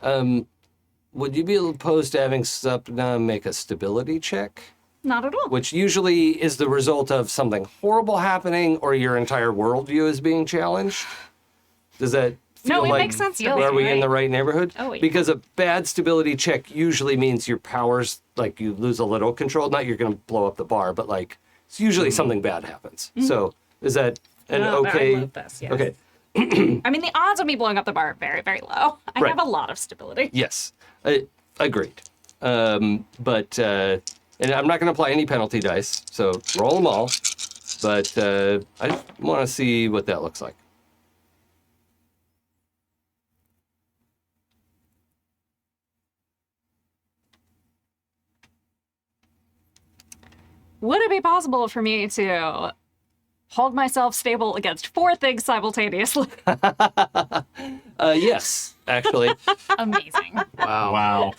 Would you be opposed to having Sapna make a stability check? not at all. Which usually is the result of something horrible happening or your entire worldview is being challenged. Does that feel No, it like... makes sense to feels me. Are we in right. the right neighborhood? Oh, yeah. Because a bad stability check usually means your powers, like, you lose a little control. Not you're going to blow up the bar, but, like, it's usually something bad happens. So is that an No, okay... I love this, yes. Okay, I mean, the odds of me blowing up the bar are very, very low. I Right. have a lot of stability. yes, agreed. And I'm not going to apply any penalty dice, so roll them all. But I just want to see what that looks like. Would it be possible for me to hold myself stable against 4 things simultaneously? Yes, actually. Amazing. Wow.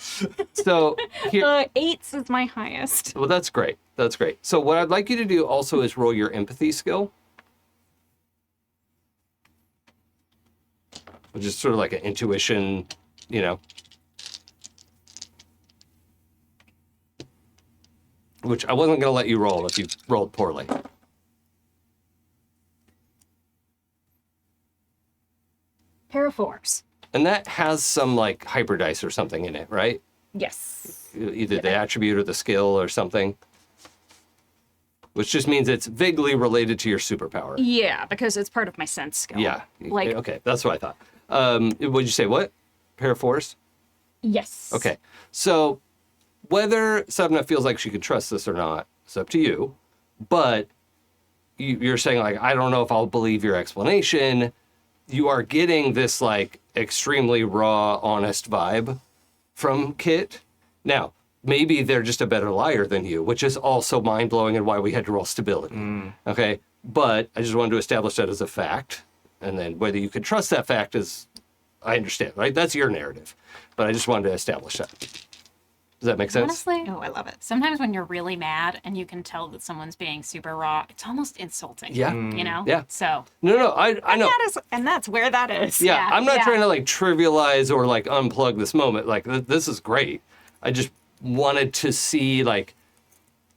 So here, 8s is my highest. well, that's great. That's great. So what I'd like you to do also is roll your empathy skill, which is sort of like an intuition, which I wasn't going to let you roll if you rolled poorly. Pair of 4s. And that has some like hyper dice or something in it, right? Yes. Either the attribute or the skill or something. Which just means it's vaguely related to your superpower. Yeah, because it's part of my sense skill. Yeah. Like, Okay, that's what I thought. Would you say what? Pair of 4s? yes. Okay. So whether Sapna feels like she could trust this or not, it's up to you. But you're saying, like, I don't know if I'll believe your explanation. You are getting this, like, extremely raw, honest vibe from Kit. Now, maybe they're just a better liar than you, which is also mind-blowing and why we had to roll stability. Okay? But I just wanted to establish that as a fact. And then whether you can trust that fact is, I understand, right? That's your narrative. But I just wanted to establish that. Does that make sense? Honestly, Oh, I love it. sometimes when you're really mad and you can tell that someone's being super raw, it's almost insulting. Yeah. You know? Yeah. So, No, I know. And that's where that is. Yeah, Yeah, I'm not yeah. trying to like trivialize or like unplug this moment. Like this is great. I just wanted to see, like,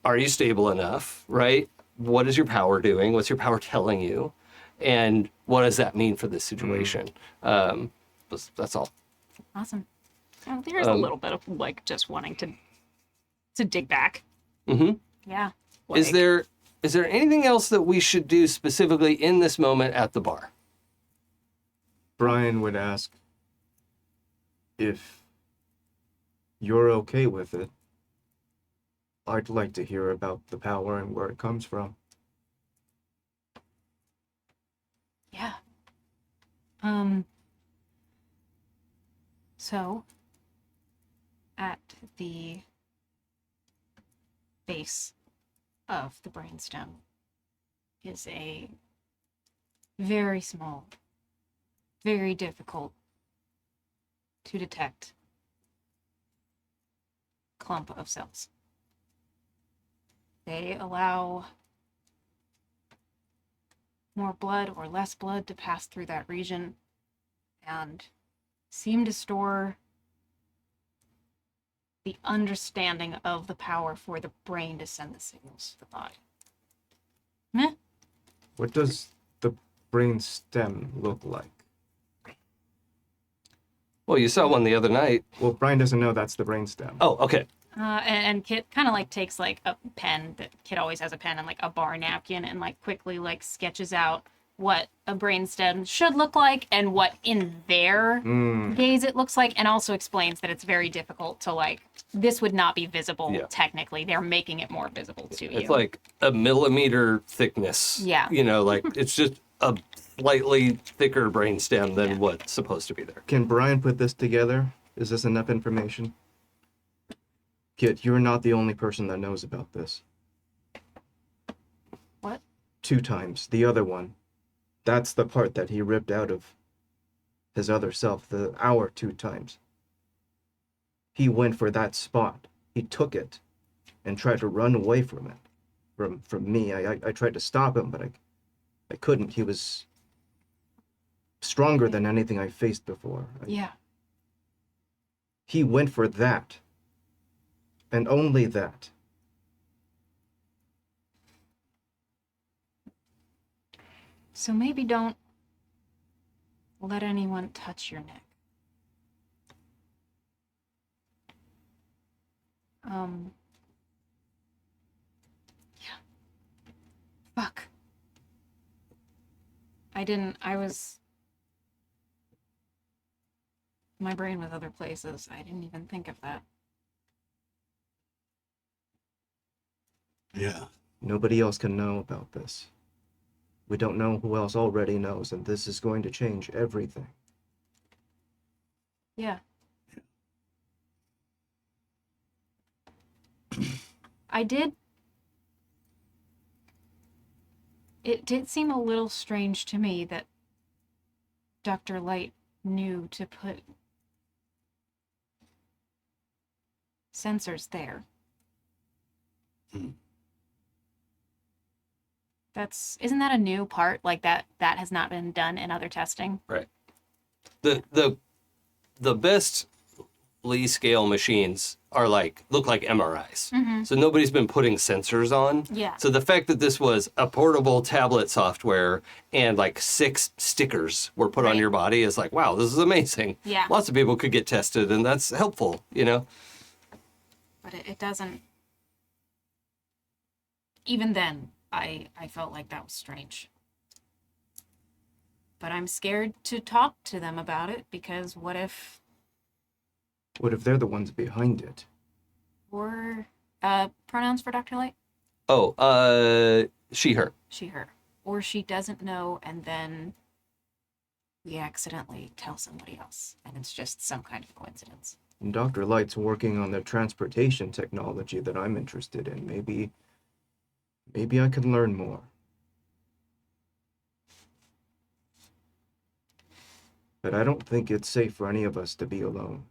are you stable enough, right? What is your power doing? What's your power telling you? And what does that mean for this situation? That's all. Awesome. Well, there's a little bit of like just wanting to dig back. Mm-hmm. Yeah. Is there anything else that we should do specifically in this moment at the bar? Brian would ask if you're okay with it. I'd like to hear about the power and where it comes from. Yeah. So at the base of the brainstem is a very small, very difficult to detect clump of cells. They allow more blood or less blood to pass through that region and seem to store the understanding of the power for the brain to send the signals to the body. Meh. What does the brain stem look like? Well, you saw one the other night. Well, Brian doesn't know that's the brain stem. Oh, okay. And Kit kind of like takes like a pen that Kit always has a pen and like a bar napkin and like quickly like sketches out what a brainstem should look like and what in their gaze it looks like, and also explains that it's very difficult to like, this would not be visible technically. They're making it more visible to you. It's like a millimeter thickness. Yeah. You know, like it's just a slightly thicker brainstem than what's supposed to be there. Can Brian put this together? Is this enough information? Kit, you're not the only person that knows about this. What? 2 times. The other one. That's the part that he ripped out of his other self, our 2 times. He went for that spot. He took it and tried to run away from it. From me. I tried to stop him, but I couldn't. He was stronger than anything I faced before. Yeah. He went for that. And only that. So maybe don't let anyone touch your neck. Yeah. Fuck. My brain was other places. I didn't even think of that. Yeah. Nobody else can know about this. We don't know who else already knows, and this is going to change everything. Yeah. It did seem a little strange to me that Dr. Light knew to put sensors there. Isn't that a new part? Like that has not been done in other testing? Right. The best Lee scale machines are look like MRIs. So nobody's been putting sensors on. Yeah. So the fact that this was a portable tablet software and 6 stickers were put on your body is like, wow, this is amazing. Yeah. Lots of people could get tested, and that's helpful, you know? But it doesn't... Even then, I felt like that was strange. But I'm scared to talk to them about it, because what if they're the ones behind it? Or pronouns for Dr. Light? Oh, she, her. She, her. Or she doesn't know, and then we accidentally tell somebody else, and it's just some kind of coincidence. And Dr. Light's working on the transportation technology that I'm interested in. Maybe I can learn more. But I don't think it's safe for any of us to be alone.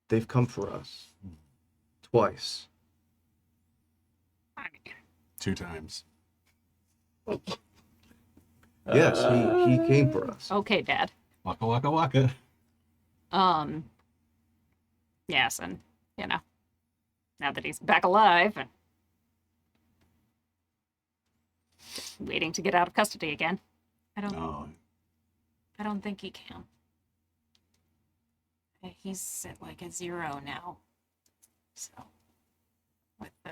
They've come for us. Twice. 2 times. Yes, he came for us. Okay, Dad. Waka waka waka. Yes, and, now that he's back alive and just waiting to get out of custody again. No. I don't think he can. He's at like a 0 now. So, with the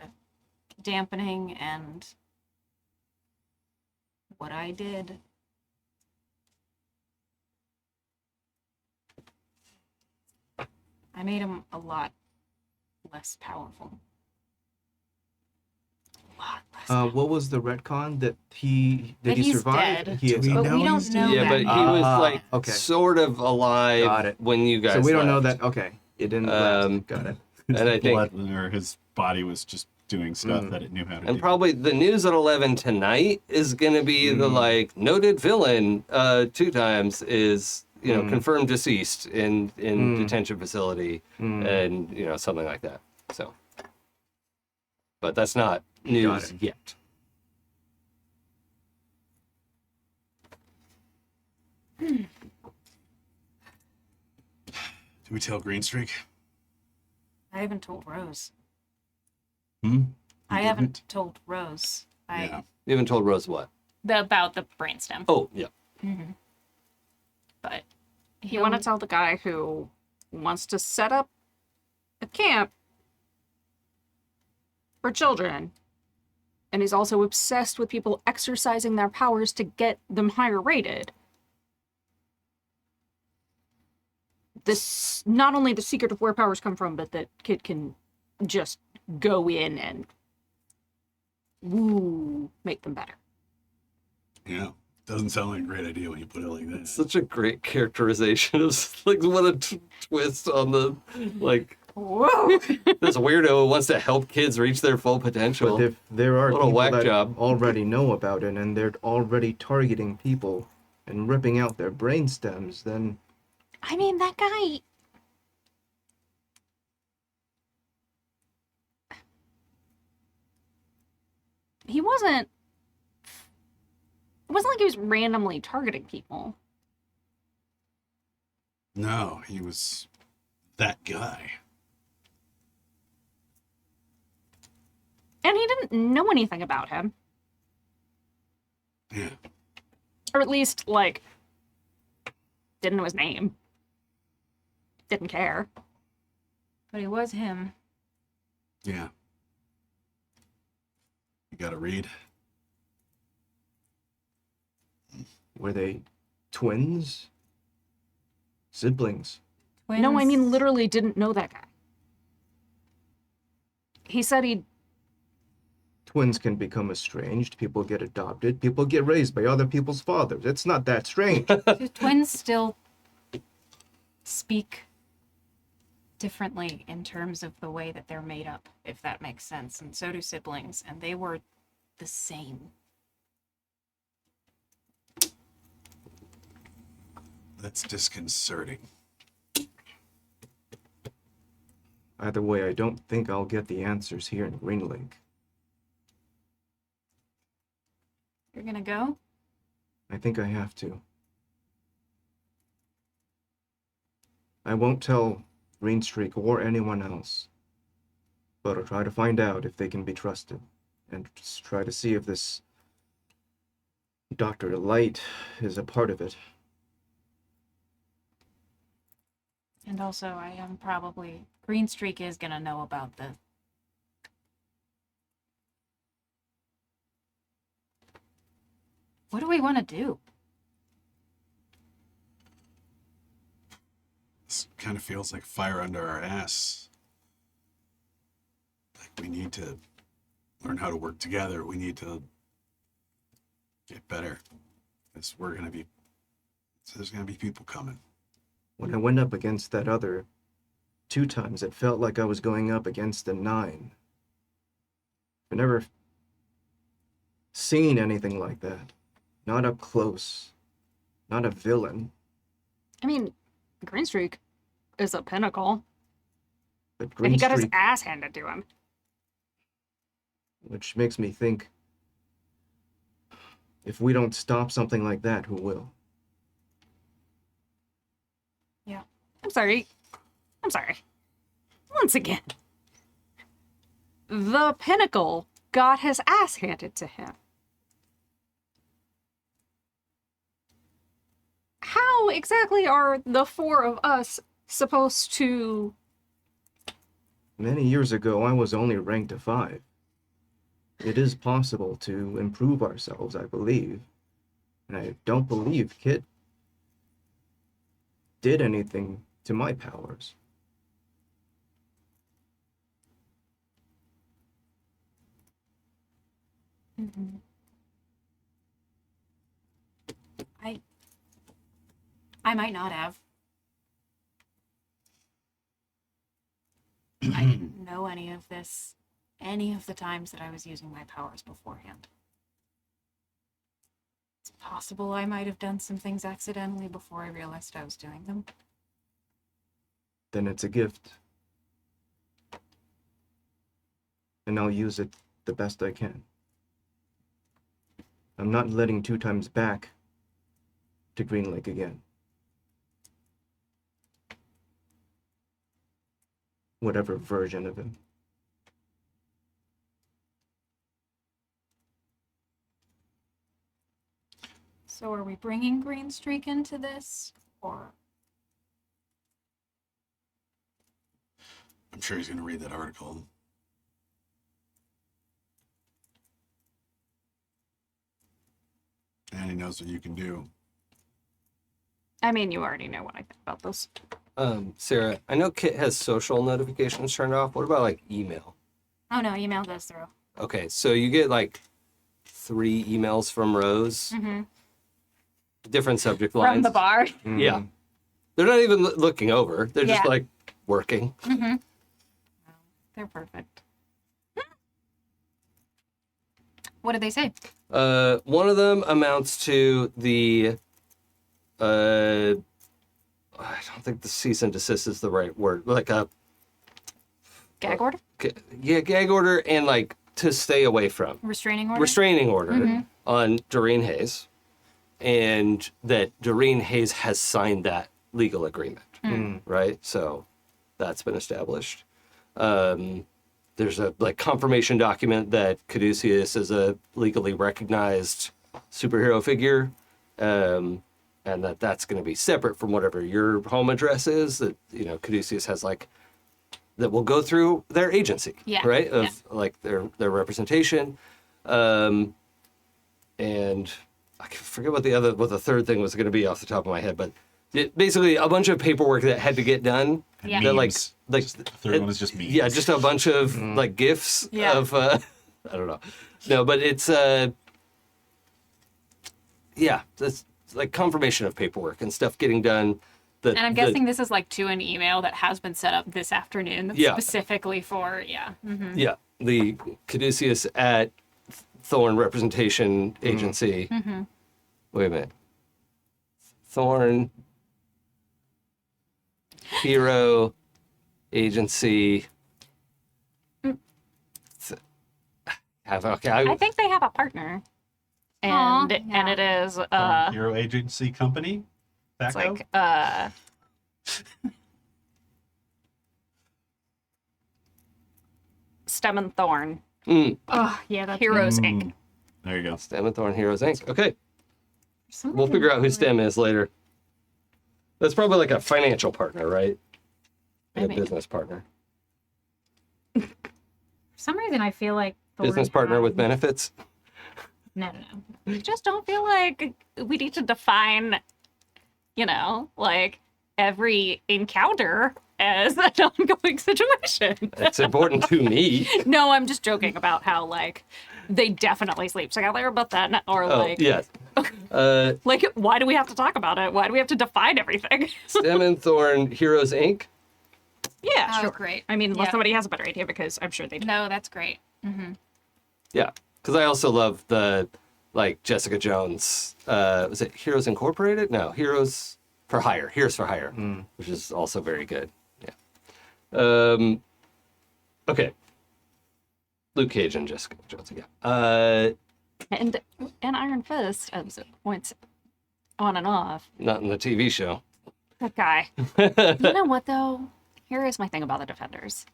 dampening and what I did, I made him a lot less powerful. A lot less powerful. What was the retcon that he That he he's survive? dead. He is. We But know we don't he's know dead. Yeah, but that. he was Ah, like okay. sort of alive Got it. when you guys So we don't know left. that. Okay, it didn't Um, last. Got it. His And I think- blood, or his body was just doing stuff that it knew how to And do. probably the news at 11 tonight is going to be the like noted villain 2 times is, confirmed deceased in detention facility and, something like that. So, but that's not news it. yet. Do we tell Greenstreak? I haven't told Rose. Hmm? I You haven't didn't? told Rose. Yeah. You haven't told Rose what? About the brainstem. Oh, yeah. But You want to tell the guy who wants to set up a camp for children, and he's also obsessed with people exercising their powers to get them higher rated. This, not only the secret of where powers come from, but that kid can just go in and make them better. Yeah. Doesn't sound like a great idea when you put it like that. Such a great characterization of like what a twist on the like Whoa! this weirdo who wants to help kids reach their full potential. But if there are What a people whack that job. already know about it and they're already targeting people and ripping out their brain stems, then I mean, that guy. He wasn't. It wasn't like he was randomly targeting people. No, he was that guy. And he didn't know anything about him. Yeah. Or at least, like, didn't know his name. Didn't care. But it was him. Yeah. You gotta read. were they twins? Siblings? No, I mean Twins. literally didn't know that guy. He said he Twins can become estranged, people get adopted, people get raised by other people's fathers. It's not that strange. Do twins still speak differently in terms of the way that they're made up, if that makes sense. And so do siblings, and they were the same. That's disconcerting. Either way, I don't think I'll get the answers here in Green Lake. You're gonna go? I think I have to. I won't tell Greenstreak or anyone else, but I'll try to find out if they can be trusted, and just try to see if this Dr. Light is a part of it. And also, I am probably... Greenstreak is gonna know about the... What do we want to do? This kind of feels like fire under our ass. Like we need to learn how to work together. We need to get better. Because there's gonna be people coming. When I went up against that other 2 times, it felt like I was going up against a 9. I've never seen anything like that. Not up close. Not a villain, I mean, Greenstreak is a pinnacle. but And he got his Greenstreak, ass handed to him. which makes me think, if we don't stop something like that, who will? I'm sorry. I'm sorry. Once again, the Pinnacle got his ass handed to him. How exactly are the four of us supposed to... Many years ago, I was only ranked a 5. It is possible to improve ourselves, I believe. And I don't believe Kit did anything to my powers. I might not have. I didn't know any of this, any of the times that I was using my powers beforehand. It's possible I might have done some things accidentally before I realized I was doing them. Then it's a gift. And I'll use it the best I can. I'm not letting 2 times back to Green Lake again. Whatever version of him. So are we bringing Green Streak into this, or? I'm sure he's going to read that article. And he knows what you can do. I mean, you already know what I think about this. Sarah, I know Kit has social notifications turned off. What about like email? Oh no, email goes through. Okay, so you get like 3 emails from Rose. Different subject lines. From the bar. Yeah. They're not even looking over. They're just Yeah. like working. They're perfect. What did they say? One of them amounts to the I don't think the cease and desist is the right word. Like a Gag order? gag order and like to stay away from. Restraining order? Restraining order on Doreen Hayes, and that Doreen Hayes has signed that legal agreement, right? So that's been established. There's a like confirmation document that Caduceus is a legally recognized superhero figure, and that's going to be separate from whatever your home address is. That Caduceus has like that will go through their agency, right? Of like their representation, and I forget what the third thing was going to be off the top of my head, but basically a bunch of paperwork that had to get done. Yeah. That Memes. like The third one is just memes. yeah, just a bunch of like gifs of I don't know. No, but it's that's like confirmation of paperwork and stuff getting done. And I'm guessing this is like to an email that has been set up this afternoon that's specifically for, Yeah, the Caduceus at Thorne Representation Agency. Wait a minute. Thorne Hero Agency. I think they have a partner. And it is Hero Agency Company. it's Thaco? like Stem and Thorne. Oh, yeah, that's Heroes Inc. There you go. Stem and Thorne Heroes Inc. Okay, we'll figure out who Stem is later. That's probably like a financial partner, right? Like a business partner. For some reason, I feel like Business partner with benefits. No. I just don't feel like we need to define, like every encounter as an ongoing situation. It's important to me. No, I'm just joking about how like they definitely sleep together, but then or Oh, like yeah. like why do we have to talk about it? Why do we have to define everything? Stem and Thorne Heroes Inc. Yeah, Oh, sure. great. I mean, unless Yeah. somebody has a better idea, because I'm sure they do. No, that's great. Yeah, because I also love the like Jessica Jones. Was it Heroes Incorporated? No, Heroes for Hire. Heroes for Hire, which is also very good. Yeah. Okay. Luke Cage and Jessica Jones. Yeah. And Iron Fist as it points on and off. Not in the TV show. That guy. You know what, though? here is my thing about the Defenders,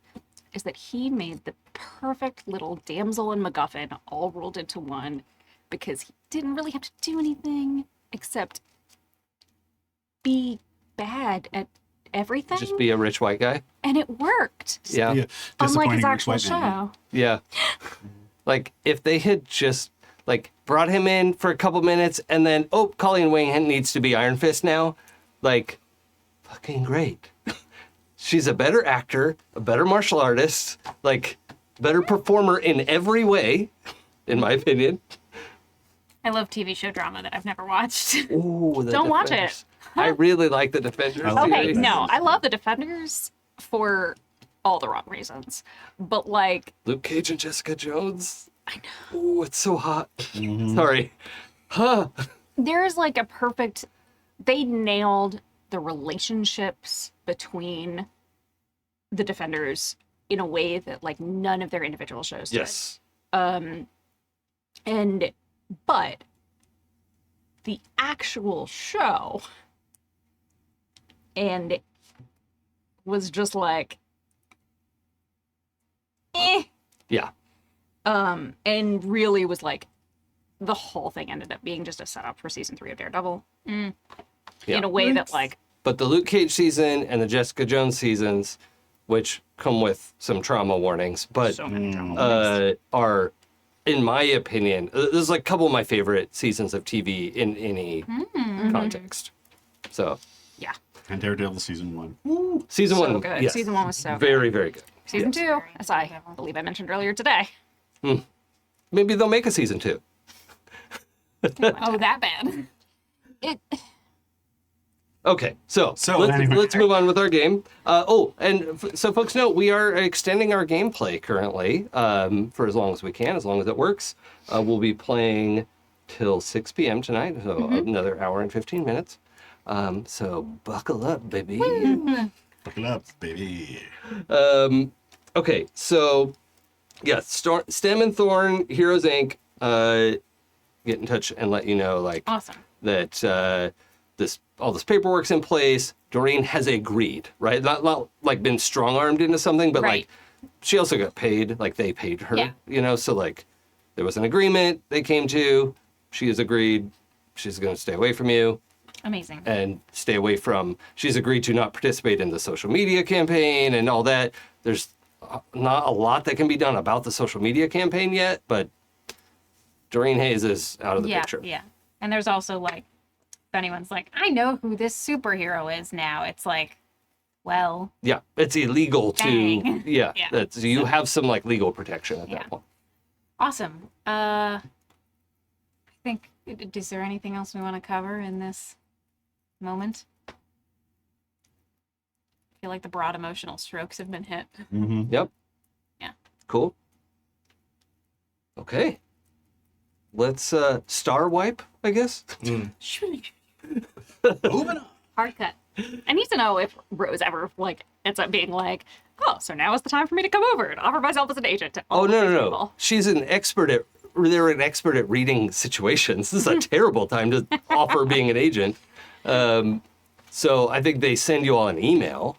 is that he made the perfect little damsel and MacGuffin all rolled into one, because he didn't really have to do anything except be bad at everything. Just be a rich white guy. And it worked. Yeah. Yeah, Unlike disappointing his rich actual white man. show. Yeah. Like, if they had just, like, brought him in for a couple minutes and then, oh, Colleen Wing needs to be Iron Fist now, like, fucking great. She's a better actor, a better martial artist, like, better performer in every way, in my opinion. I love TV show drama that I've never watched. Ooh, the Don't watch Defenders. I really like the Defenders. I like Okay, series. no, I love the Defenders for all the wrong reasons. But, like, Luke Cage and Jessica Jones. I know. Ooh, it's so hot. Sorry. Huh. there's like a perfect, they nailed the relationships between the Defenders in a way that, like, none of their individual shows did. Yes. But the actual show and it was just like Yeah. and really was like the whole thing ended up being just a setup for season 3 of Daredevil in a way that, like, But the Luke Cage season and the Jessica Jones seasons, which come with some trauma warnings, but so many drama. are, in my opinion, this is like a couple of my favorite seasons of TV in any context. So, Yeah. And Daredevil season 1. season So 1, good. yes, Season 1 was so good. very, very good. Season Yes. 2, as I believe I mentioned earlier today. Maybe they'll make a season 2. Oh, that bad. Okay, so, So, let's, anyway. let's move on with our game. So folks know we are extending our gameplay currently for as long as we can, as long as it works. We'll be playing till 6 p.m. tonight, so another hour and 15 minutes. So buckle up, baby. Buckle up, baby. Okay, so yeah, Stem and Thorne, Heroes Inc. Get in touch and let you know, like, Awesome. that all this paperwork's in place. Doreen has agreed, right? Not like been strong-armed into something, but Right. like she also got paid. Like they paid her, Yeah. you know. So like there was an agreement they came to. She has agreed. She's going to stay away from you Amazing. and stay away from. She's agreed to not participate in the social media campaign and all that. There's not a lot that can be done about the social media campaign yet, but Doreen Hayes is out of the Yeah, picture. yeah. And there's also, like, if anyone's like, I know who this superhero is now, it's like, well, Yeah, it's illegal to. Dang. Yeah, Yeah. that's you have some like legal protection at Yeah. that point. awesome. I think, is there anything else we want to cover in this moment? I feel like the broad emotional strokes have been hit. Mm-hmm. Yep. Yeah. Cool. Okay. Let's star wipe, I guess. Moving on. Hard cut. I need to know if Rose ever, like, ends up being like, oh, so now is the time for me to come over and offer myself as an agent to all Oh of no, these no, no. people. She's an expert at. They're an expert at reading situations. This is a terrible time to offer being an agent. So I think they send you all an email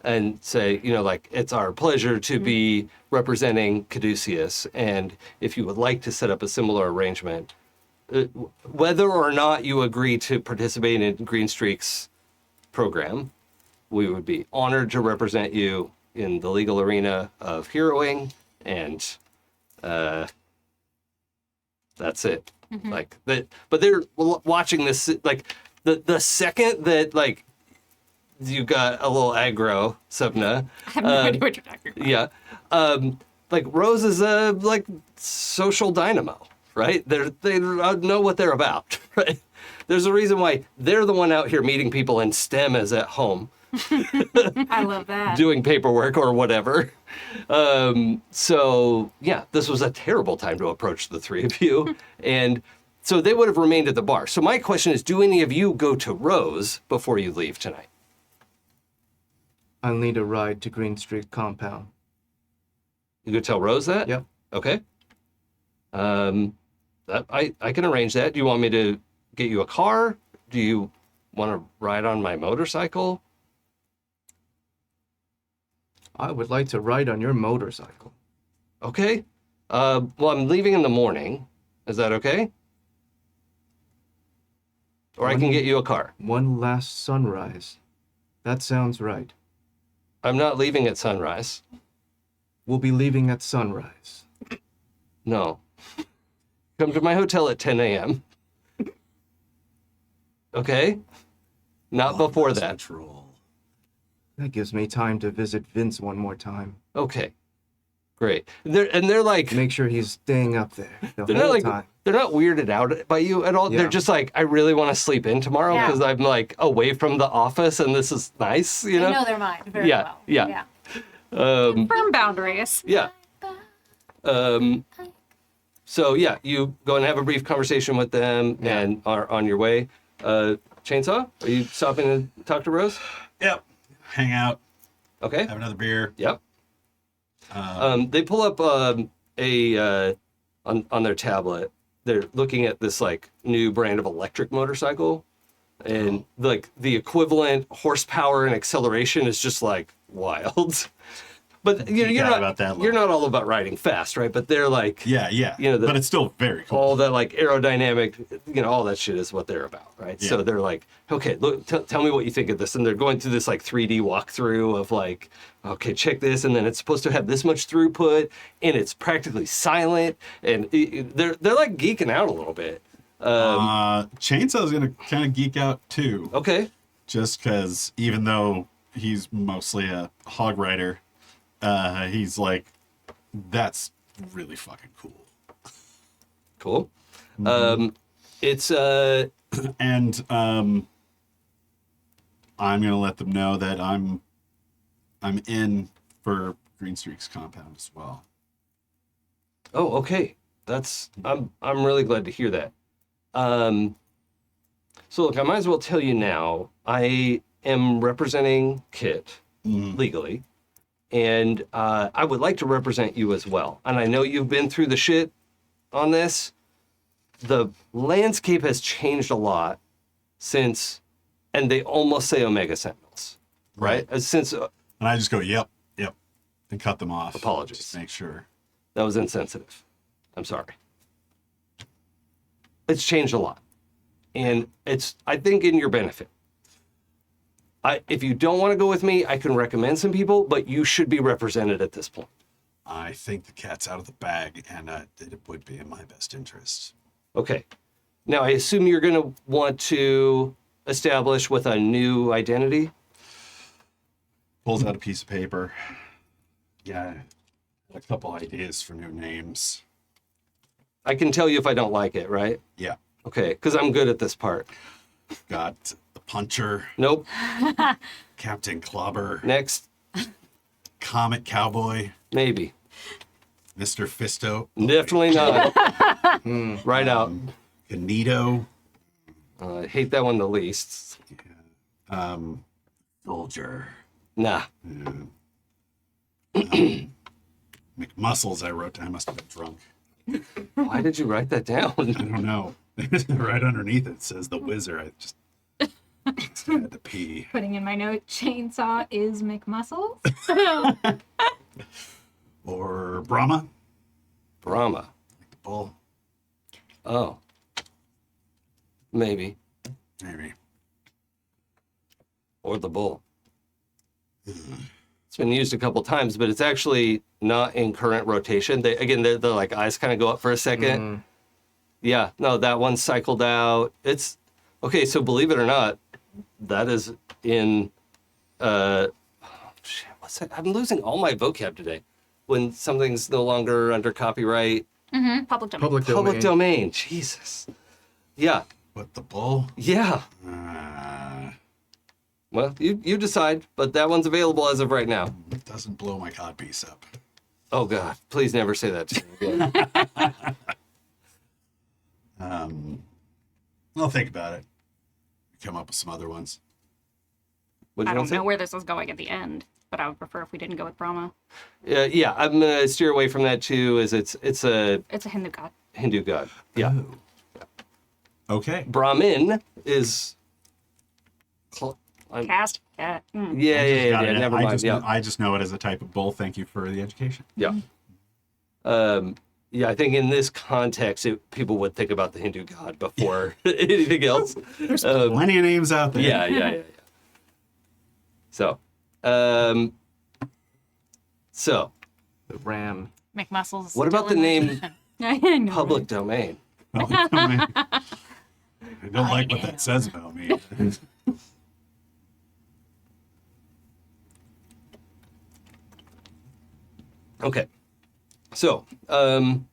and say, you know, like, it's our pleasure to be representing Caduceus, and if you would like to set up a similar arrangement, whether or not you agree to participate in Green Streak's program, we would be honored to represent you in the legal arena of heroing, and that's it. Like that, but they're watching this, like, the second that, like, you got a little aggro, Sapna. I have no idea what you're talking about. Yeah. Like, Rose is a, like, social dynamo, right? They know what they're about, right? There's a reason why they're the one out here meeting people and STEM is at home I love that. doing paperwork or whatever. So, yeah, this was a terrible time to approach the three of you. And so they would have remained at the bar. So my question is, do any of you go to Rose before you leave tonight? I'll need a ride to Green Street compound. You could tell Rose that? Yep. Okay. That I can arrange that. Do you want me to get you a car? Do you want to ride on my motorcycle? I would like to ride on your motorcycle. Okay. Well, I'm leaving in the morning. Is that okay? Or I can get you a car. One last sunrise. That sounds right. I'm not leaving at sunrise. We'll be leaving at sunrise. No. Come to my hotel at 10 a.m. Okay? Not before that. Control. That gives me time to visit Vince one more time. Okay. Great. They're like, Make sure he's staying up there the they're not whole like, time. they're not weirded out by you at all. Yeah. They're just like, I really want to sleep in tomorrow Yeah. because I'm like away from the office and this is nice, you They know? know their mind very Yeah, well. yeah. Firm boundaries. Yeah. So yeah, you go and have a brief conversation with them and are on your way. Chainsaw, are you stopping to talk to Rose? Yep. Hang out. Okay. Have another beer. Yep. They pull up on their tablet. They're looking at this like new brand of electric motorcycle, and like the equivalent horsepower and acceleration is just like wild. But you know, Geek you're out not about that you're level. not all about riding fast, right? But they're like Yeah, yeah. You know, but it's still very cool. all that like aerodynamic, you know, all that shit is what they're about, right? Yeah. So they're like, okay, look, tell me what you think of this, and they're going through this like 3D walkthrough of like, okay, check this, and then it's supposed to have this much throughput, and it's practically silent, and they're like geeking out a little bit. Chainsaw's gonna kind of geek out too. Okay, Just because even though he's mostly a hog rider, he's like, that's really fucking cool. cool. It's And I'm gonna let them know that I'm in for Green Streak's compound as well. oh, okay. That's I'm really glad to hear that. So look, I might as well tell you now. I am representing Kit legally, and I would like to represent you as well. And I know you've been through the shit on this. The landscape has changed a lot since, and they almost say Omega Sentinels, right? Since And I just go, yep, and cut them off. Apologies. Just make sure. that was insensitive. I'm sorry. It's changed a lot, and it's I think in your benefit. If you don't want to go with me, I can recommend some people, but you should be represented at this point. I think the cat's out of the bag, and it would be in my best interest. Okay. Now, I assume you're going to want to establish with a new identity. Pulls out a piece of paper. Yeah, a couple ideas for new names. I can tell you if I don't like it, right? Yeah, Okay, because I'm good at this part. got the Puncher, Nope. Captain Clobber, Next, Comet Cowboy, maybe. Mr. Fisto, Definitely not. Right out. Canito, I hate that one the least. Soldier, Nah. McMuscles. I wrote down. I must have been drunk. Why did you write that down? I don't know. Right underneath it says the Wizard. I just had to pee. Putting in my note, Chainsaw is McMuscles. Or Brahma, Brahma. like the bull. Oh. Maybe. Maybe. Or the bull. It's been used a couple times, but it's actually not in current rotation. Their like eyes kind of go up for a second. Yeah, no, that one cycled out. It's okay. So believe it or not, that is in. Shit, what's that? I'm losing all my vocab today. When something's no longer under copyright, Public domain. Public domain. public domain. Jesus. Yeah, What, the bull? yeah. Well, you decide, but that one's available as of right now. It doesn't blow my codpiece up. Oh God, please never say that to me again. I'll think about it. Come up with some other ones. What'd I you don't want to know say? where this is going at the end, but I would prefer if we didn't go with Brahma. Yeah, I'm gonna steer away from that too. As it's a It's a Hindu god. Hindu god. Yeah, Okay. Brahmin is Cast cat. Mm. Got it. Never mind. I just know it as a type of bull. Thank you for the education. Yeah. Yeah, I think in this context, people would think about the Hindu god before anything else. There's plenty of names out there. Yeah. So, The ram. McMuscles. what about the name I know. public domain? I don't like what that says about me. Okay. So, all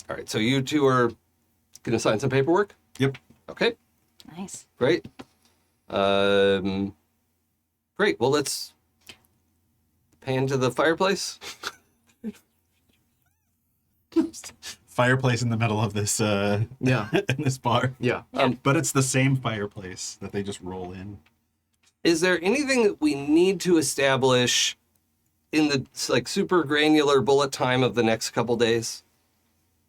right. So you two are going to sign some paperwork? Yep. Okay. Nice. Great. Great. Well, let's pan to the fireplace. Fireplace in the middle of this Yeah. in this bar. Yeah. But it's the same fireplace that they just roll in. Is there anything that we need to establish in the like super granular bullet time of the next couple days?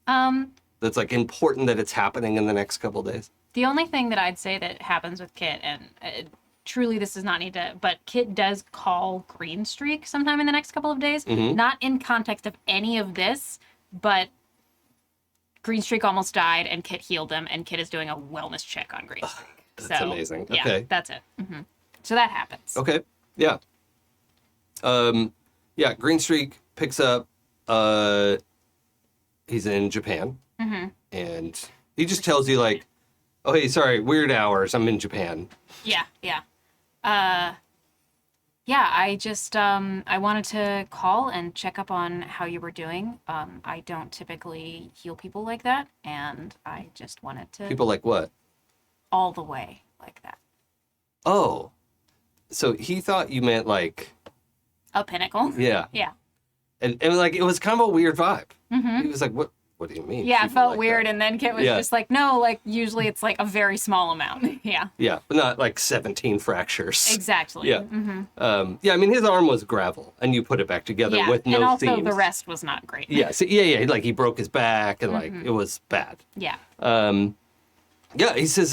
That's like important that it's happening in the next couple days. The only thing that I'd say that happens with Kit, and truly this does not need to, but Kit does call Green Streak sometime in the next couple of days. Not in context of any of this, but Green Streak almost died and Kit healed him, and Kit is doing a wellness check on Green Streak. That's amazing. Yeah, Okay. that's it. So that happens. Okay. Yeah. Yeah. Green Streak picks up. He's in Japan, and he just tells you like, "Oh, hey, sorry, weird hours. I'm in Japan." Yeah. I just I wanted to call and check up on how you were doing. I don't typically heal people like that, and I just wanted to People like what? all the way like that. Oh, so he thought you meant like, A pinnacle. yeah, Yeah. and like it was kind of a weird vibe. He was like, "What? What do you mean?" Yeah, it people felt like weird, that?" and then Kit was Yeah. just like, no, like usually it's like a very small amount. Yeah, Yeah, but not like 17 fractures. exactly. Yeah. Yeah, I mean, his arm was gravel, and you put it back together Yeah, with no and also seams. the rest was not great. Yeah, so, yeah, like he broke his back, and like it was bad. Yeah. Yeah, he says,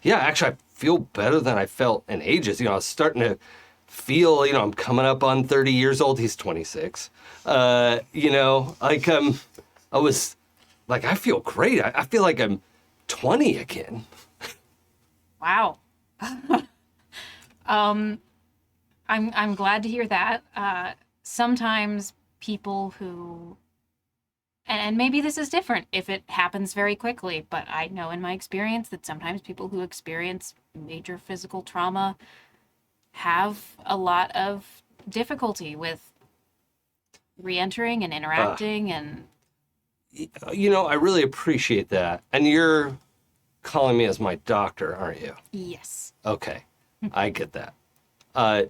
yeah, actually, I feel better than I felt in ages. You know, I was starting to feel, you know, I'm coming up on 30 years old. He's 26. You know, like, I was like, I feel great. I feel like I'm 20 again. Wow. I'm glad to hear that. Sometimes people who, and maybe this is different if it happens very quickly, but I know in my experience that sometimes people who experience major physical trauma have a lot of difficulty with re-entering and interacting and You know, I really appreciate that. And you're calling me as my doctor, aren't you? yes. Okay, I get that.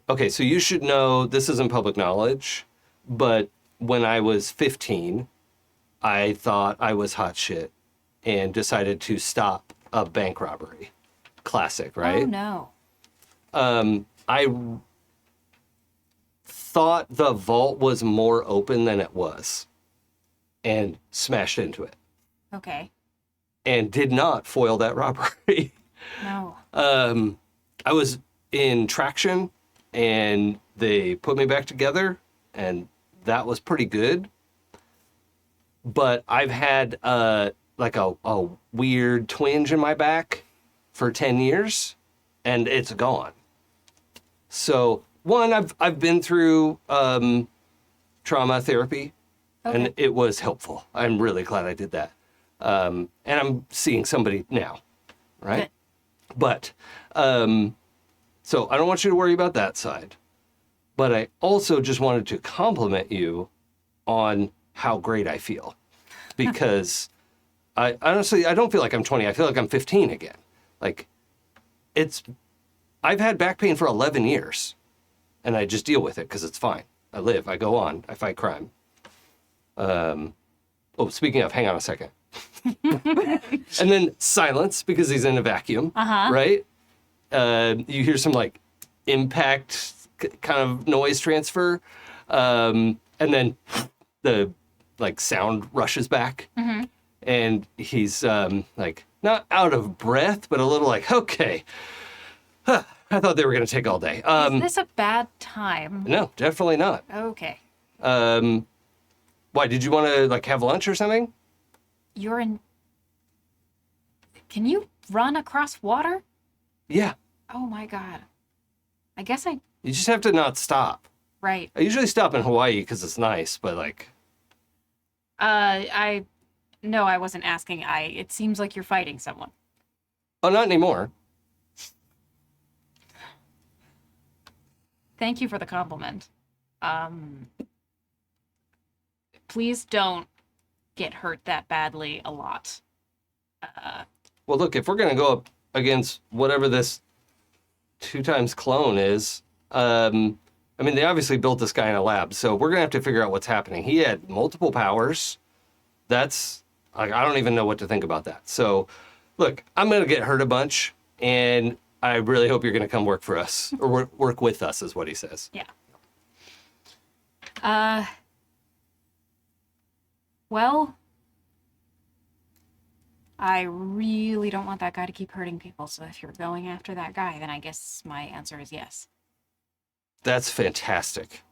Okay, so you should know this isn't public knowledge, but when I was 15, I thought I was hot shit and decided to stop a bank robbery. Classic, right? Oh no. I thought the vault was more open than it was and smashed into it Okay. and did not foil that robbery. No. I was in traction and they put me back together and that was pretty good. But I've had like a weird twinge in my back for 10 years and it's gone. So one, I've been through trauma therapy and it was helpful. I'm really glad I did that. And I'm seeing somebody now, right? Good. But, so I don't want you to worry about that side. But I also just wanted to compliment you on how great I feel. Because I honestly, I don't feel like I'm 20. I feel like I'm 15 again. Like, I've had back pain for 11 years. And I just deal with it because it's fine. I live, I go on, I fight crime. Speaking of, hang on a second. And then silence because he's in a vacuum, right? You hear some like impact kind of noise transfer, and then the like sound rushes back, and he's like, not out of breath, but a little like, okay, I thought they were going to take all day. Is this a bad time? No, definitely not. Okay. Why, did you want to like have lunch or something? You're in... Can you run across water? Yeah, Oh my god. I guess I... you just have to not stop. Right. I usually stop in Hawaii because it's nice, but like, No, I wasn't asking. It seems like you're fighting someone. oh, not anymore. Thank you for the compliment. Please don't get hurt that badly a lot. Well, look, if we're going to go up against whatever this 2 times clone is, I mean, they obviously built this guy in a lab, so we're going to have to figure out what's happening. He had multiple powers. That's, like, I don't even know what to think about that. So, look, I'm going to get hurt a bunch, and I really hope you're going to come work for us, or work with us, is what he says. Yeah. Well, I really don't want that guy to keep hurting people, so if you're going after that guy, then I guess my answer is yes. That's fantastic.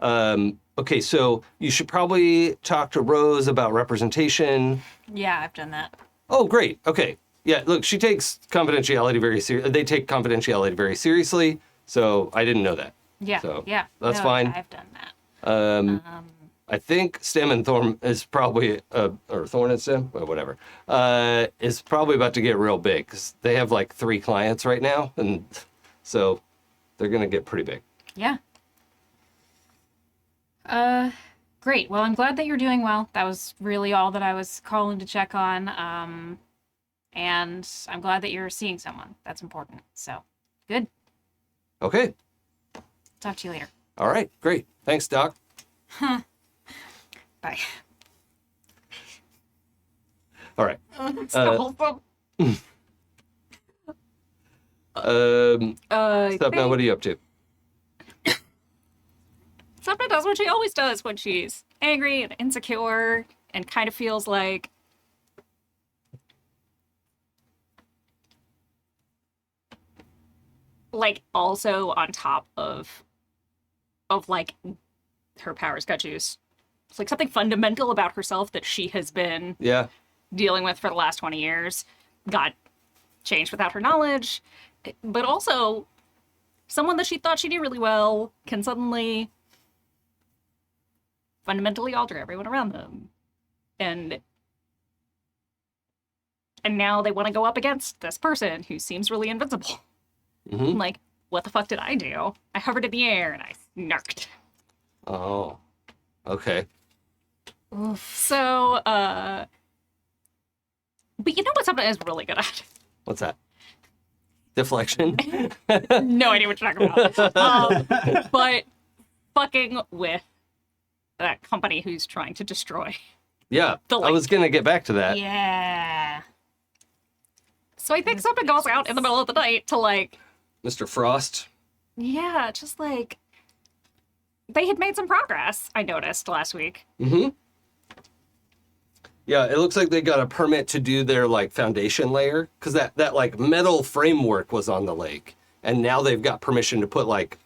Okay, so you should probably talk to Rose about representation. Yeah, I've done that. Oh, great. Okay. Yeah, look, she takes confidentiality very seriously. They take confidentiality very seriously, so I didn't know that. Yeah, So, yeah. that's no, fine. I've done that. I think Stem and Thorne is probably, or Thorne and Stem, or whatever, is probably about to get real big, because they have like 3 clients right now, and so they're going to get pretty big. Yeah. Great. Well, I'm glad that you're doing well. That was really all that I was calling to check on. And I'm glad that you're seeing someone. That's important. So, good. Okay. Talk to you later. All right. Great. Thanks, Doc. Bye. All right. So, Sapna, what are you up to? Sapna does what she always does when she's angry and insecure and kind of feels like also on top of like her powers got juice. It's like something fundamental about herself that she has been Yeah. dealing with for the last 20 years got changed without her knowledge, but also someone that she thought she knew really well can suddenly fundamentally alter everyone around them. And now they want to go up against this person who seems really invincible. Mm-hmm. I'm like, what the fuck did I do? I hovered in the air and I snarked. Oh. Okay. So, but you know what something is really good at? What's that? Deflection? No idea what you're talking about. But fucking with that company who's trying to destroy. Yeah. The I was going to get back to that. yeah. So I think something goes out in the middle of the night to like, Mr. Frost. yeah, just like, they had made some progress, I noticed last week. Mm-hmm. Yeah, it looks like they got a permit to do their like foundation layer, because that like metal framework was on the lake, and now they've got permission to put like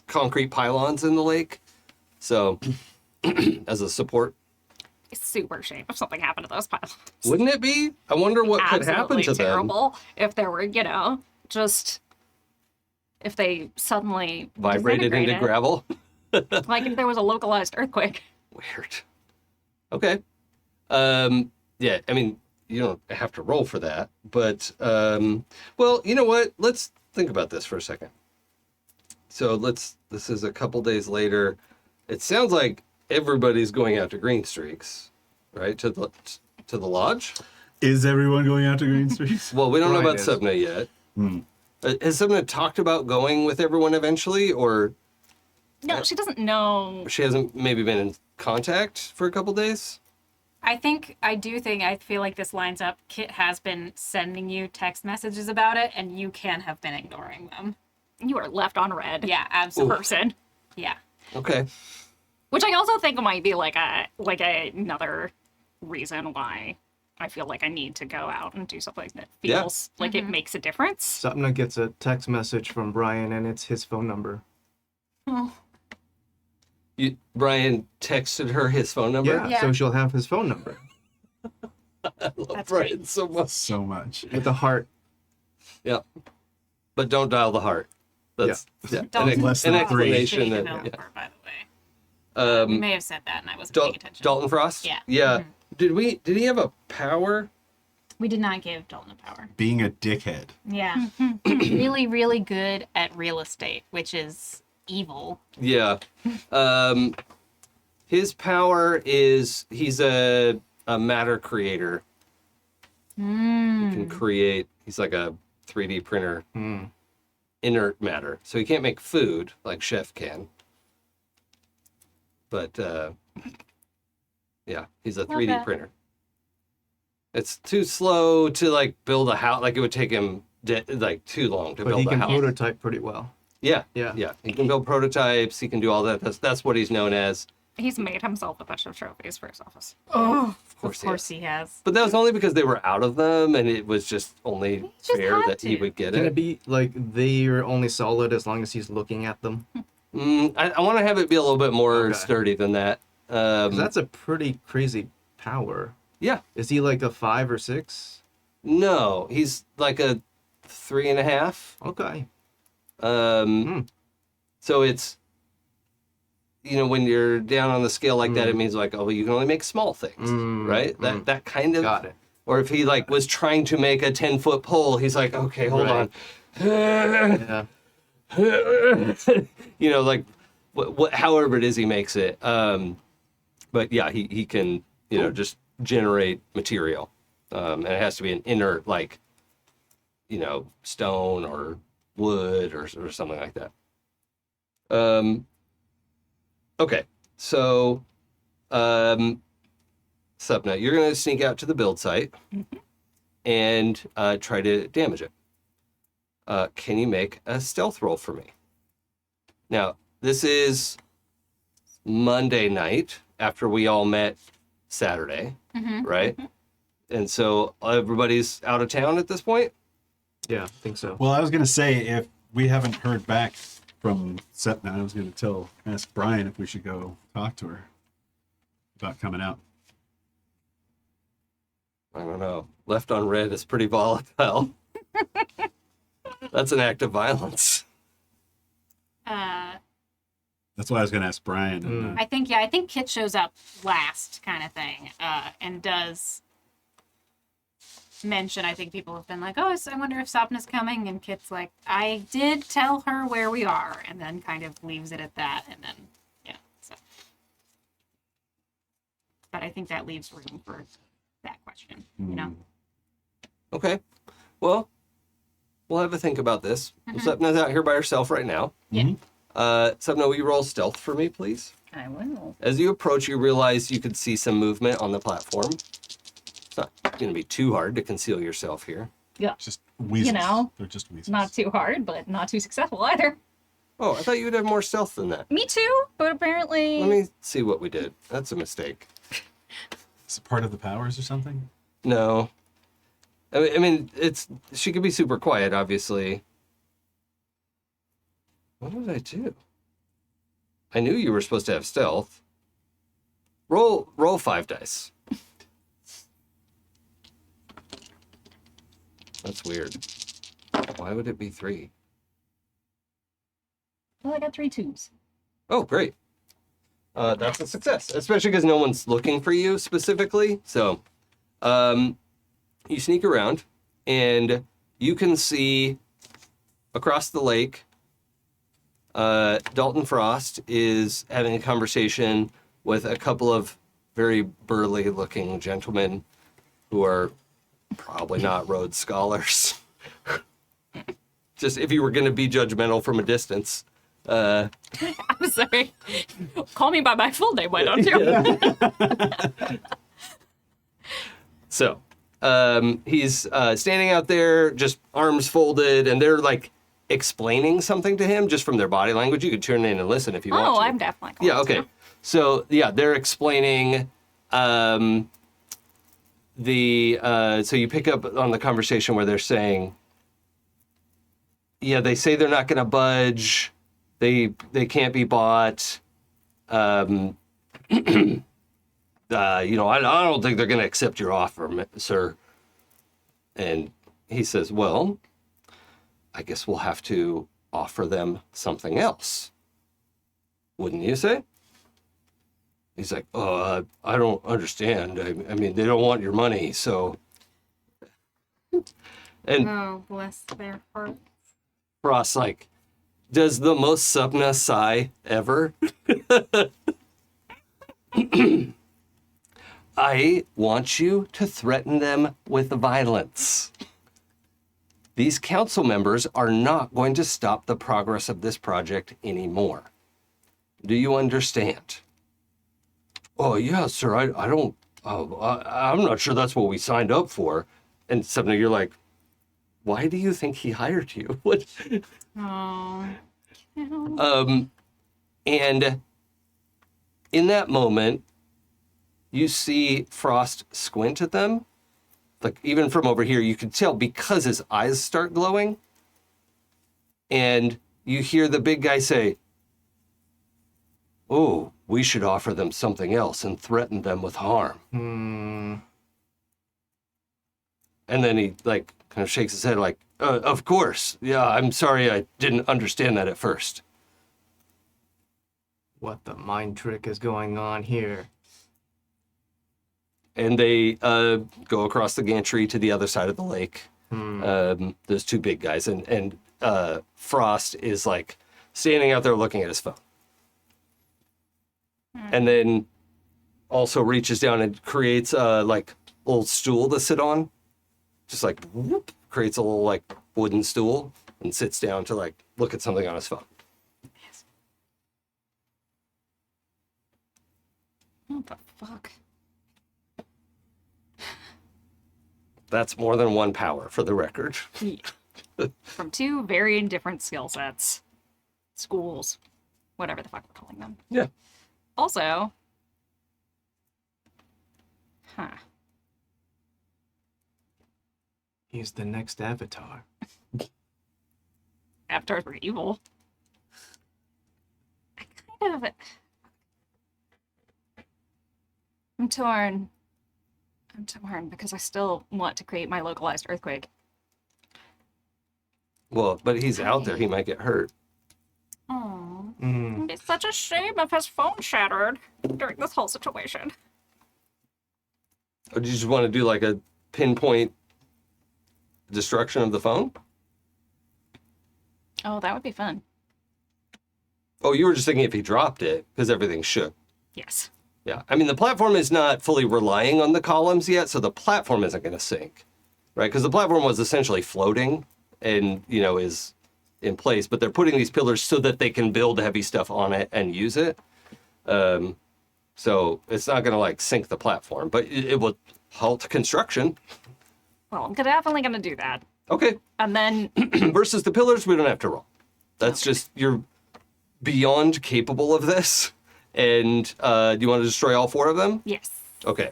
concrete pylons in the lake, so as a support. It's super shame if something happened to those pilots. Wouldn't it be? I wonder what could happen to terrible if there were, you know, just if they suddenly them. Vibrated into disintegrated. gravel. Like if there was a localized earthquake. Weird. Okay. Yeah, I mean, you don't have to roll for that, but, well, you know what? Let's think about this for a second. So this is a couple days later. It sounds like everybody's going out to Green Streaks, right? To the lodge? Is everyone going out to Green Streets? Well, we don't know Brian about is. Sapna yet. Hmm. Has Sapna talked about going with everyone eventually, or No, she doesn't know. she hasn't maybe been in contact for a couple days? I feel like this lines up. Kit has been sending you text messages about it, and you can have been ignoring them. You are left on red. Yeah, absolutely. Person. Yeah. Okay. Which I also think might be like another reason why I feel like I need to go out and do something that Yeah. feels like it makes a difference. Sapna gets a text message from Brian, and it's his phone number. Brian texted her his phone number. Yeah, so she'll have his phone number I love That's Brian great. so much. So much. with a heart. Yeah, but don't dial the heart. That's Dalton Less than an a three. explanation Shitty that. developer, by the way. We Um, may have said that, and I wasn't paying attention. Dalton Frost. Yeah. Yeah. Did he have a power? We did not give Dalton a power. Being a dickhead. Yeah. Really, really good at real estate, which is evil. Yeah. His power is he's a matter creator. He can create. He's like a 3D printer. Inert matter. So he can't make food like Chef can. But yeah, he's a 3D that. printer. It's too slow to like build a house. Like it would take him like too long to But build he a can house. prototype pretty well. Yeah, Yeah. yeah. He can build prototypes. He can do all that. That's what he's known as. He's made himself a bunch of trophies for his office. Oh, Of course, of course he has. But that was only because they were out of them, and it was just only just fair had that he to. would get Can it. it be like they're only solid as long as he's looking at them? I want to have it be a little bit more Okay. sturdy than that. 'Cause that's a pretty crazy power. Yeah. Is he like a 5 or 6? No, he's like a 3.5. Okay. So it's, when you're down on the scale like that, it means like, oh, well, you can only make small things, right? That kind of. Got it. Or if he like was trying to make a 10-foot pole, he's like, okay, hold Right. on. Yeah. Like however it is he makes it. But yeah, he can, just generate material. And it has to be an inert, like, stone or wood or something like that. Okay, so Sapna, you're going to sneak out to the build site and try to damage it. Can you make a stealth roll for me? Now, this is Monday night after we all met Saturday, right? And so everybody's out of town at this point? Yeah, I think so. Well, I was going to say, if we haven't heard back from Sapna, I was going to ask Brian if we should go talk to her about coming out. I don't know. Left on red is pretty volatile. That's an act of violence. That's why I was going to ask Brian. And, I think Kit shows up last, kind of thing, and does mention. I think people have been like, "Oh, so I wonder if Sapna's coming," and Kit's like, "I did tell her where we are," and then kind of leaves it at that, and then yeah. So, but I think that leaves room for that question. Okay. Well, we'll have a think about this. Sapna's out here by herself right now. Yeah. Sapna, will you roll stealth for me, please? I will. As you approach, you realize you could see some movement on the platform. It's not going to be too hard to conceal yourself here. Yeah. just weasels. know, They're just weasels. Not too hard, but not too successful either. Oh, I thought you would have more stealth than that. Me too, but apparently. Let me see what we did. That's a mistake. Is it part of the powers or something? No. I mean, she could be super quiet, obviously. What did I do? I knew you were supposed to have stealth. Roll 5 dice. That's weird. Why would it be 3? Well, I got 3 2s. Oh, great. That's a success, especially because no one's looking for you specifically. So, you sneak around, and you can see across the lake, Dalton Frost is having a conversation with a couple of very burly-looking gentlemen who are probably not Rhodes scholars. Just if you were going to be judgmental from a distance. I'm sorry. Call me by my full name, why don't you? So, he's standing out there, just arms folded, and they're like explaining something to him just from their body language. You could turn in and listen if you want Oh, to. I'm definitely going Yeah, okay. So, yeah, they're explaining so you pick up on the conversation where they're saying, yeah, they say they're not going to budge. They can't be bought. I don't think they're going to accept your offer, sir. And he says, well, I guess we'll have to offer them something else. Wouldn't you say? He's like, oh, I don't understand. I mean, they don't want your money, so. And Oh, bless their heart. Frost's like, does the most Sapna sigh ever? I want you to threaten them with violence. These council members are not going to stop the progress of this project anymore. Do you understand? Oh, yeah, sir, I don't, I'm not sure that's what we signed up for. And Sapna, you're like, why do you think he hired you? What? Oh. And in that moment, you see Frost squint at them. Like, even from over here, you can tell because his eyes start glowing. And you hear the big guy say, oh, we should offer them something else and threaten them with harm. And then he, like, kind of shakes his head like, of course. Yeah, I'm sorry I didn't understand that at first. What the mind trick is going on here? And they go across the gantry to the other side of the lake. Those two big guys. And Frost is, like, standing out there looking at his phone. And then also reaches down and creates a, like, little stool to sit on. Just, like, whoop, creates a little, like, wooden stool and sits down to, like, look at something on his phone. What the fuck? That's more than one power, for the record. From two very different skill sets. Schools. Whatever the fuck we're calling them. Yeah. Also... Huh. He's the next Avatar. Avatars were evil. I kind of... I'm torn. I'm torn because I still want to create my localized earthquake. Well, but he's out there. He might get hurt. Oh, Mm. it's such a shame if his phone shattered during this whole situation. Or do you just want to do, like, a pinpoint destruction of the phone? Oh, that would be fun. Oh, you were just thinking if he dropped it, because everything shook. Yes. Yeah. I mean, the platform is not fully relying on the columns yet, so the platform isn't going to sink, right? Because the platform was essentially floating and, is in place, but they're putting these pillars so that they can build heavy stuff on it and use it. So it's not going to, like, sink the platform, but it will halt construction. Well, I'm definitely going to do that. Okay. And then, Versus the pillars, we don't have to roll. That's just, you're beyond capable of this. And do you want to destroy all 4 of them? yes. Okay.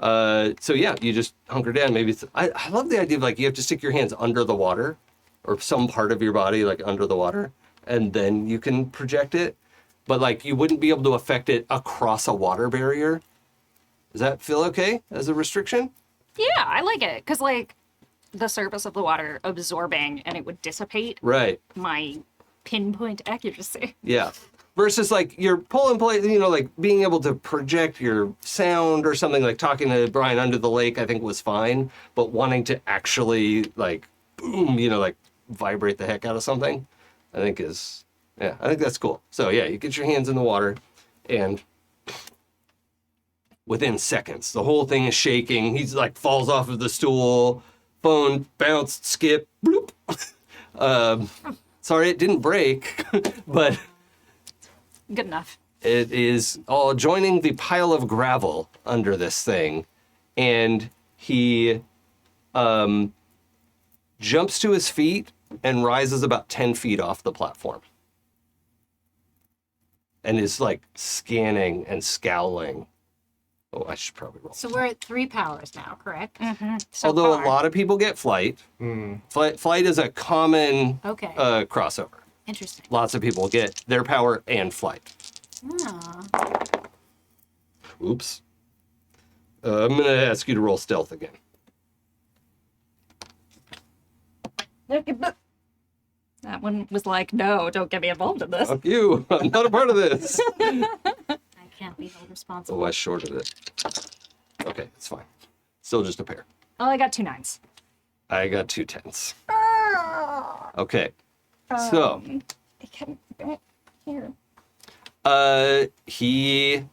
So yeah, you just hunker down. Maybe I love the idea of, like, you have to stick your hands under the water or some part of your body, like, under the water, and then you can project it. But, like, you wouldn't be able to affect it across a water barrier. Does that feel okay as a restriction? Yeah, I like it. Because, like, the surface of the water absorbing and it would dissipate Right. my pinpoint accuracy. Yeah. Versus, like, your pull and play, like, being able to project your sound or something, like talking to Brian under the lake, I think was fine. But wanting to actually, like, boom, like, vibrate the heck out of something, I think I think that's cool. So, yeah, you get your hands in the water, and within seconds, the whole thing is shaking. He's, like, falls off of the stool, phone bounced, skip, bloop. Sorry, it didn't break, but... Good enough. It is all joining the pile of gravel under this thing, and he jumps to his feet and rises about 10 feet off the platform. And is, like, scanning and scowling Oh, I should probably roll. So we're at 3 powers now, correct? So Although far. a lot of people get flight. Flight is a common Okay. crossover. Interesting. Lots of people get their power and flight. Ah. Oops. I'm going to ask you to roll stealth again. That one was like, no, don't get me involved in this. Fuck you. I'm not a part of this. I can't be held responsible. Oh, I shorted it. Okay, it's fine. Still just a pair. Oh, I got 2 9s. I got 2 10s. Okay. So, I can't here. he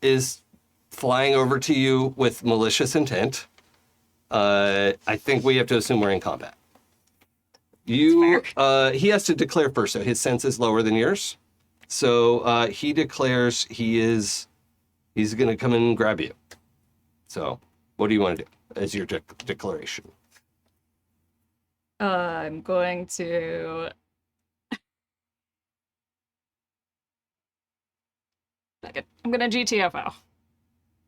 is flying over to you with malicious intent. I think we have to assume we're in combat. He has to declare first, so his sense is lower than yours. So he declares he's going to come in and grab you. So what do you want to do as your declaration? I'm going to. I'm gonna GTFO.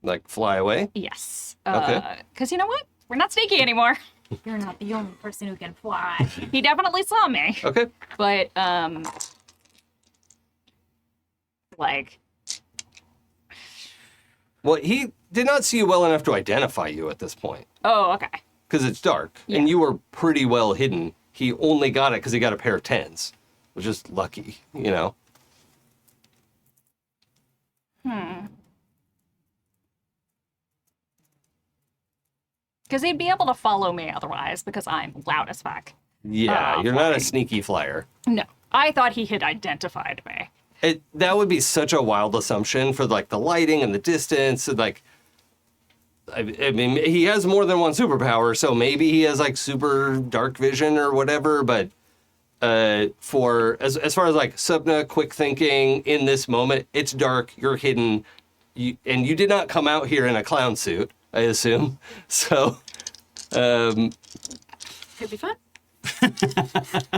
Like fly away? Yes. Okay. Because you know what? We're not sneaky anymore. You're not the only person who can fly. He definitely saw me. Okay. But like, Well, he did not see you well enough to identify you at this point oh, okay. because it's dark and you were pretty well hidden. He only got it because he got a pair of 10s, which is lucky, you know? Because he'd be able to follow me otherwise because I'm loud as fuck. Yeah, you're not a sneaky flyer. No, I thought he had identified me. That would be such a wild assumption for like the lighting and the distance and like I mean he has more than one superpower, so maybe he has like super dark vision or whatever, but for as far as like Sapna quick thinking in this moment, it's dark, you're hidden, and you did not come out here in a clown suit, I assume. So Could be fun.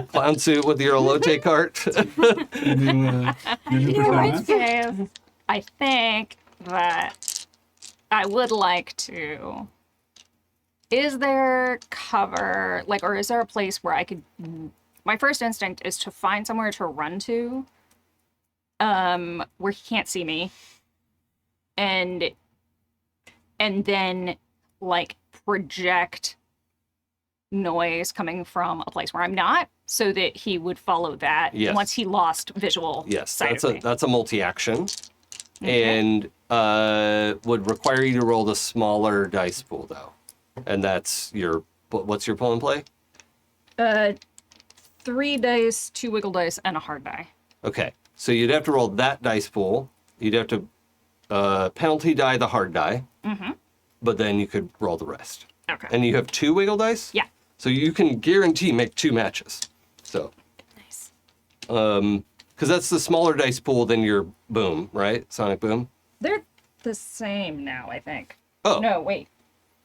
clown suit with your elote cart. I think that I would like to. Is there cover, like, or is there a place where I could? My first instinct is to find somewhere to run to, where he can't see me, and then like project noise coming from a place where I'm not, so that he would follow that once he lost visual sight of me. That's a multi-action, and would require you to roll the smaller dice pool though, and that's your what's your pull and play? 3 dice, 2 wiggle dice, and a hard die. Okay, so you'd have to roll that dice pool. You'd have to penalty die the hard die, but then you could roll the rest. Okay. And you have 2 wiggle dice? Yeah. So you can guarantee make 2 matches. So, Nice. because that's the smaller dice pool than your boom, right? Sonic boom. They're the same now, I think. Oh, No, wait.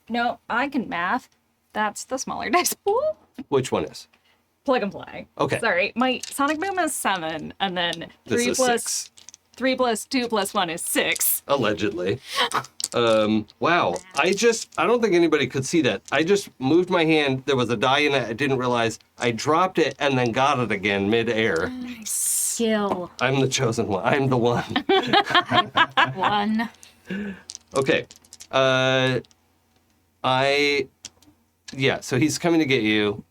No, I can math. That's the smaller dice pool. which one is? Plug and play. Okay. Sorry, my Sonic Boom is 7, and then This 3 is plus 6, 3 plus 2 plus 1 is 6. allegedly. Wow. I don't think anybody could see that. I just moved my hand. There was a die in it. I didn't realize. I dropped it and then got it again mid-air. Skill. I'm the chosen one. I'm the one. 1. Okay. So he's coming to get you.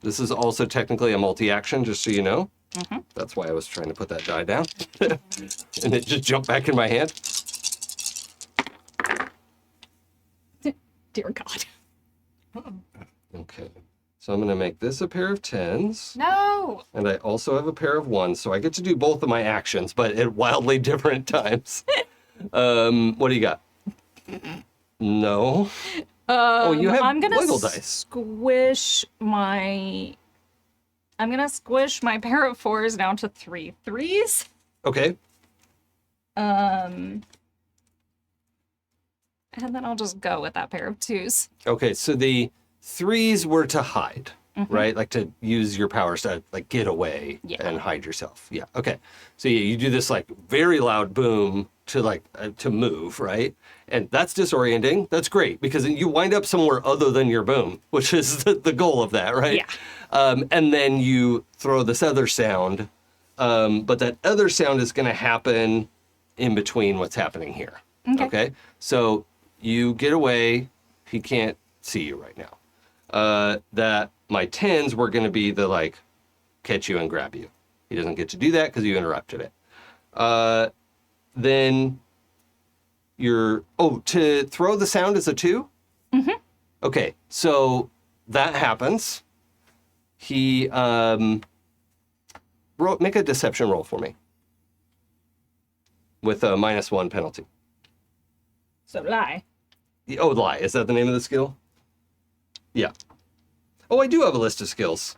This is also technically a multi-action, just so you know. That's why I was trying to put that die down. And it just jumped back in my hand. Dear God. Okay. So I'm going to make this a pair of 10s. No. And I also have a pair of 1s, so I get to do both of my actions, but at wildly different times. What do you got? No. You have I'm gonna wiggle dice. squish my. I'm gonna squish my pair of 4s down to 3 3s. Okay. And then I'll just go with that pair of 2s. Okay, so the 3s were to hide. right? Like to use your powers to like get away Yeah. and hide yourself. Yeah. Okay. So yeah, you do this like very loud boom to like to move, right? And that's disorienting. That's great because you wind up somewhere other than your boom, which is the goal of that, right? Yeah. And then you throw this other sound, but that other sound is going to happen in between what's happening here. Okay. So you get away. He can't see you right now. That my 10s were going to be the like catch you and grab you. He doesn't get to do that because you interrupted it. Then you're to throw the sound as a 2. Okay, so that happens. He make a deception roll for me with a -1 penalty. So lie. Oh, lie. Is that the name of the skill? Yeah. Oh, I do have a list of skills.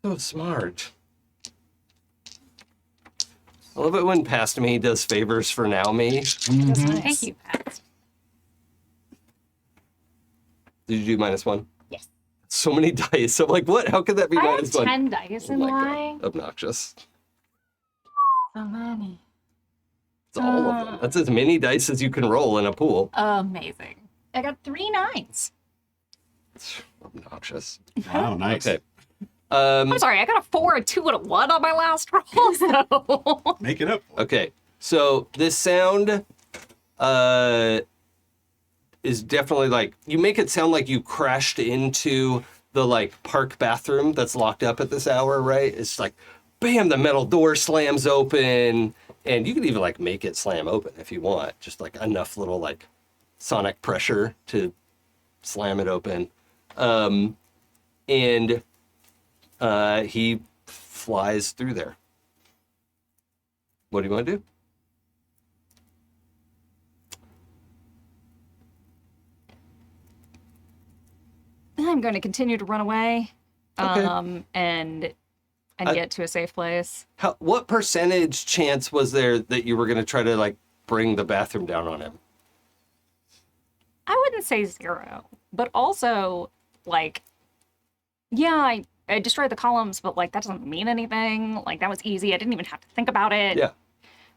So smart. I love it when past me does favors for now me. That's nice. Thank you, Pat. Did you do -1? Yes. So many dice. I'm like, what? How could that be I have -1? 10 dice Oh in my lie. God. Obnoxious. So many. It's all of them. That's as many dice as you can roll in a pool. Amazing. I got 3 9s. It's obnoxious. Wow, nice. Okay. I'm sorry, I got a 4, a 2, and a 1 on my last roll. So Make it up. Okay. So this sound is definitely like, you make it sound like you crashed into the like park bathroom that's locked up at this hour, right? It's like, bam, the metal door slams open, and you can even like make it slam open if you want, just like enough little like sonic pressure to slam it open. And he flies through there. What do you want to do? I'm going to continue to run away Okay. and get to a safe place. What percentage chance was there that you were going to try to like bring the bathroom down on him? I wouldn't say 0, but also, like, yeah, I destroyed the columns, but, like, that doesn't mean anything. Like, that was easy. I didn't even have to think about it. Yeah.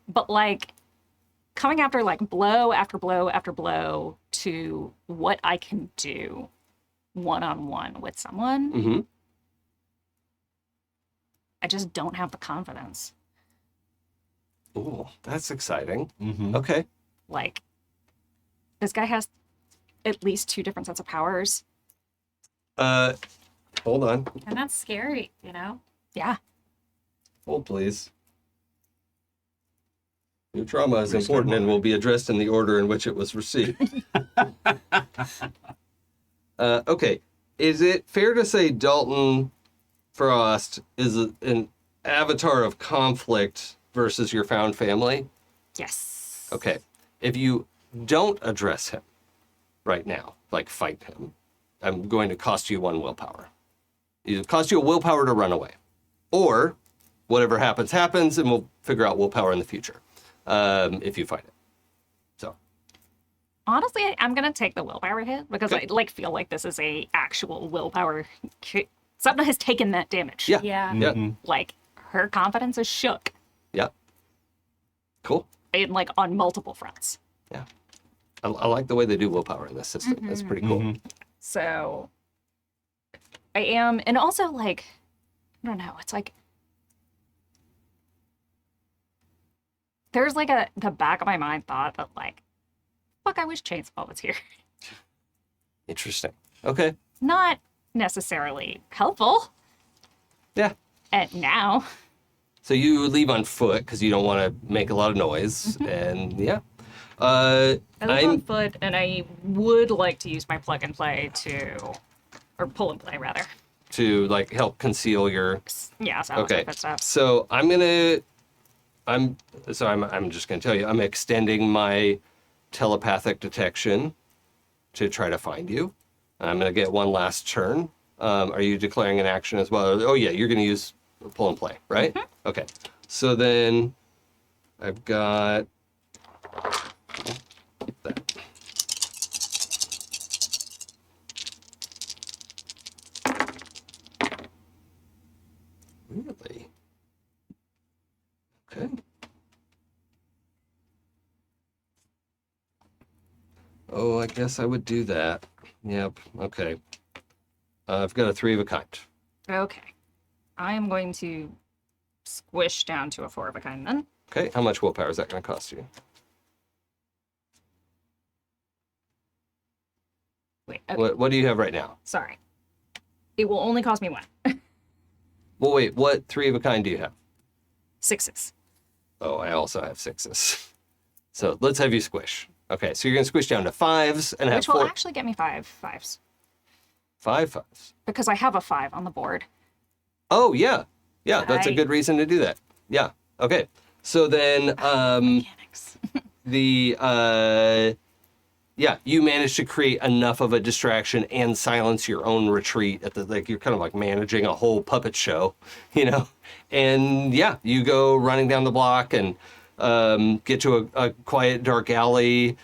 But, like, coming after, like, blow after blow after blow to what I can do one-on-one with someone, Mm-hmm. I just don't have the confidence. Ooh, that's exciting. Mm-hmm. Okay. Like, this guy has at least 2 different sets of powers. Hold on. And that's scary, you know? Yeah. Hold, please. Your trauma is important and will be addressed in the order in which it was received. Okay. Is it fair to say Dalton Frost is an avatar of conflict versus your found family? Yes. Okay. If you don't address him right now, like fight him, I'm going to cost you 1 willpower. It'll cost you a willpower to run away. Or whatever happens, happens, and we'll figure out willpower in the future if you fight it. So, Honestly, I'm gonna take the willpower hit because Okay. I like feel like this is a actual willpower. Sapna has taken that damage. yeah. Yeah. Yeah. Mm-hmm. Like her confidence is shook, Yeah. Cool. in like on multiple fronts. Yeah. I like the way they do willpower in this system. That's pretty cool. Mm-hmm. So I am, and also like I don't know. It's like there's like the back of my mind thought that like, fuck, I wish Chainsaw was here. Interesting. Okay. Not necessarily helpful Yeah. at now. So you leave on foot because you don't want to make a lot of noise. And yeah. I live on I'm foot, and I would like to use my plug and play or pull and play rather. to like help conceal your Yeah, so okay. that stuff. So I'm just gonna tell you, I'm extending my telepathic detection to try to find you. I'm gonna get one last turn. Are you declaring an action as well? Oh yeah, you're gonna use pull and play, right? Okay. So then I've got that. Oh, I guess I would do that. Yep. Okay. I've got a 3 of a kind. Okay. I am going to squish down to a 4 of a kind then. Okay. How much willpower is that going to cost you? Wait, okay. What do you have right now? Sorry. It will only cost me 1. Well, wait. What 3 of a kind do you have? 6s. Oh, I also have 6s. So let's have you squish. Okay. So you're going to squish down to 5s and have Which will 4. actually get me 5s. 5 5s. Because I have a 5 on the board. Oh, yeah. Yeah, that's a Right. good reason to do that. Yeah. Okay. So then Mechanics. yeah, you managed to create enough of a distraction and silence your own retreat at the like you're kind of like managing a whole puppet show, you know. And yeah, you go running down the block and get to a quiet dark alley,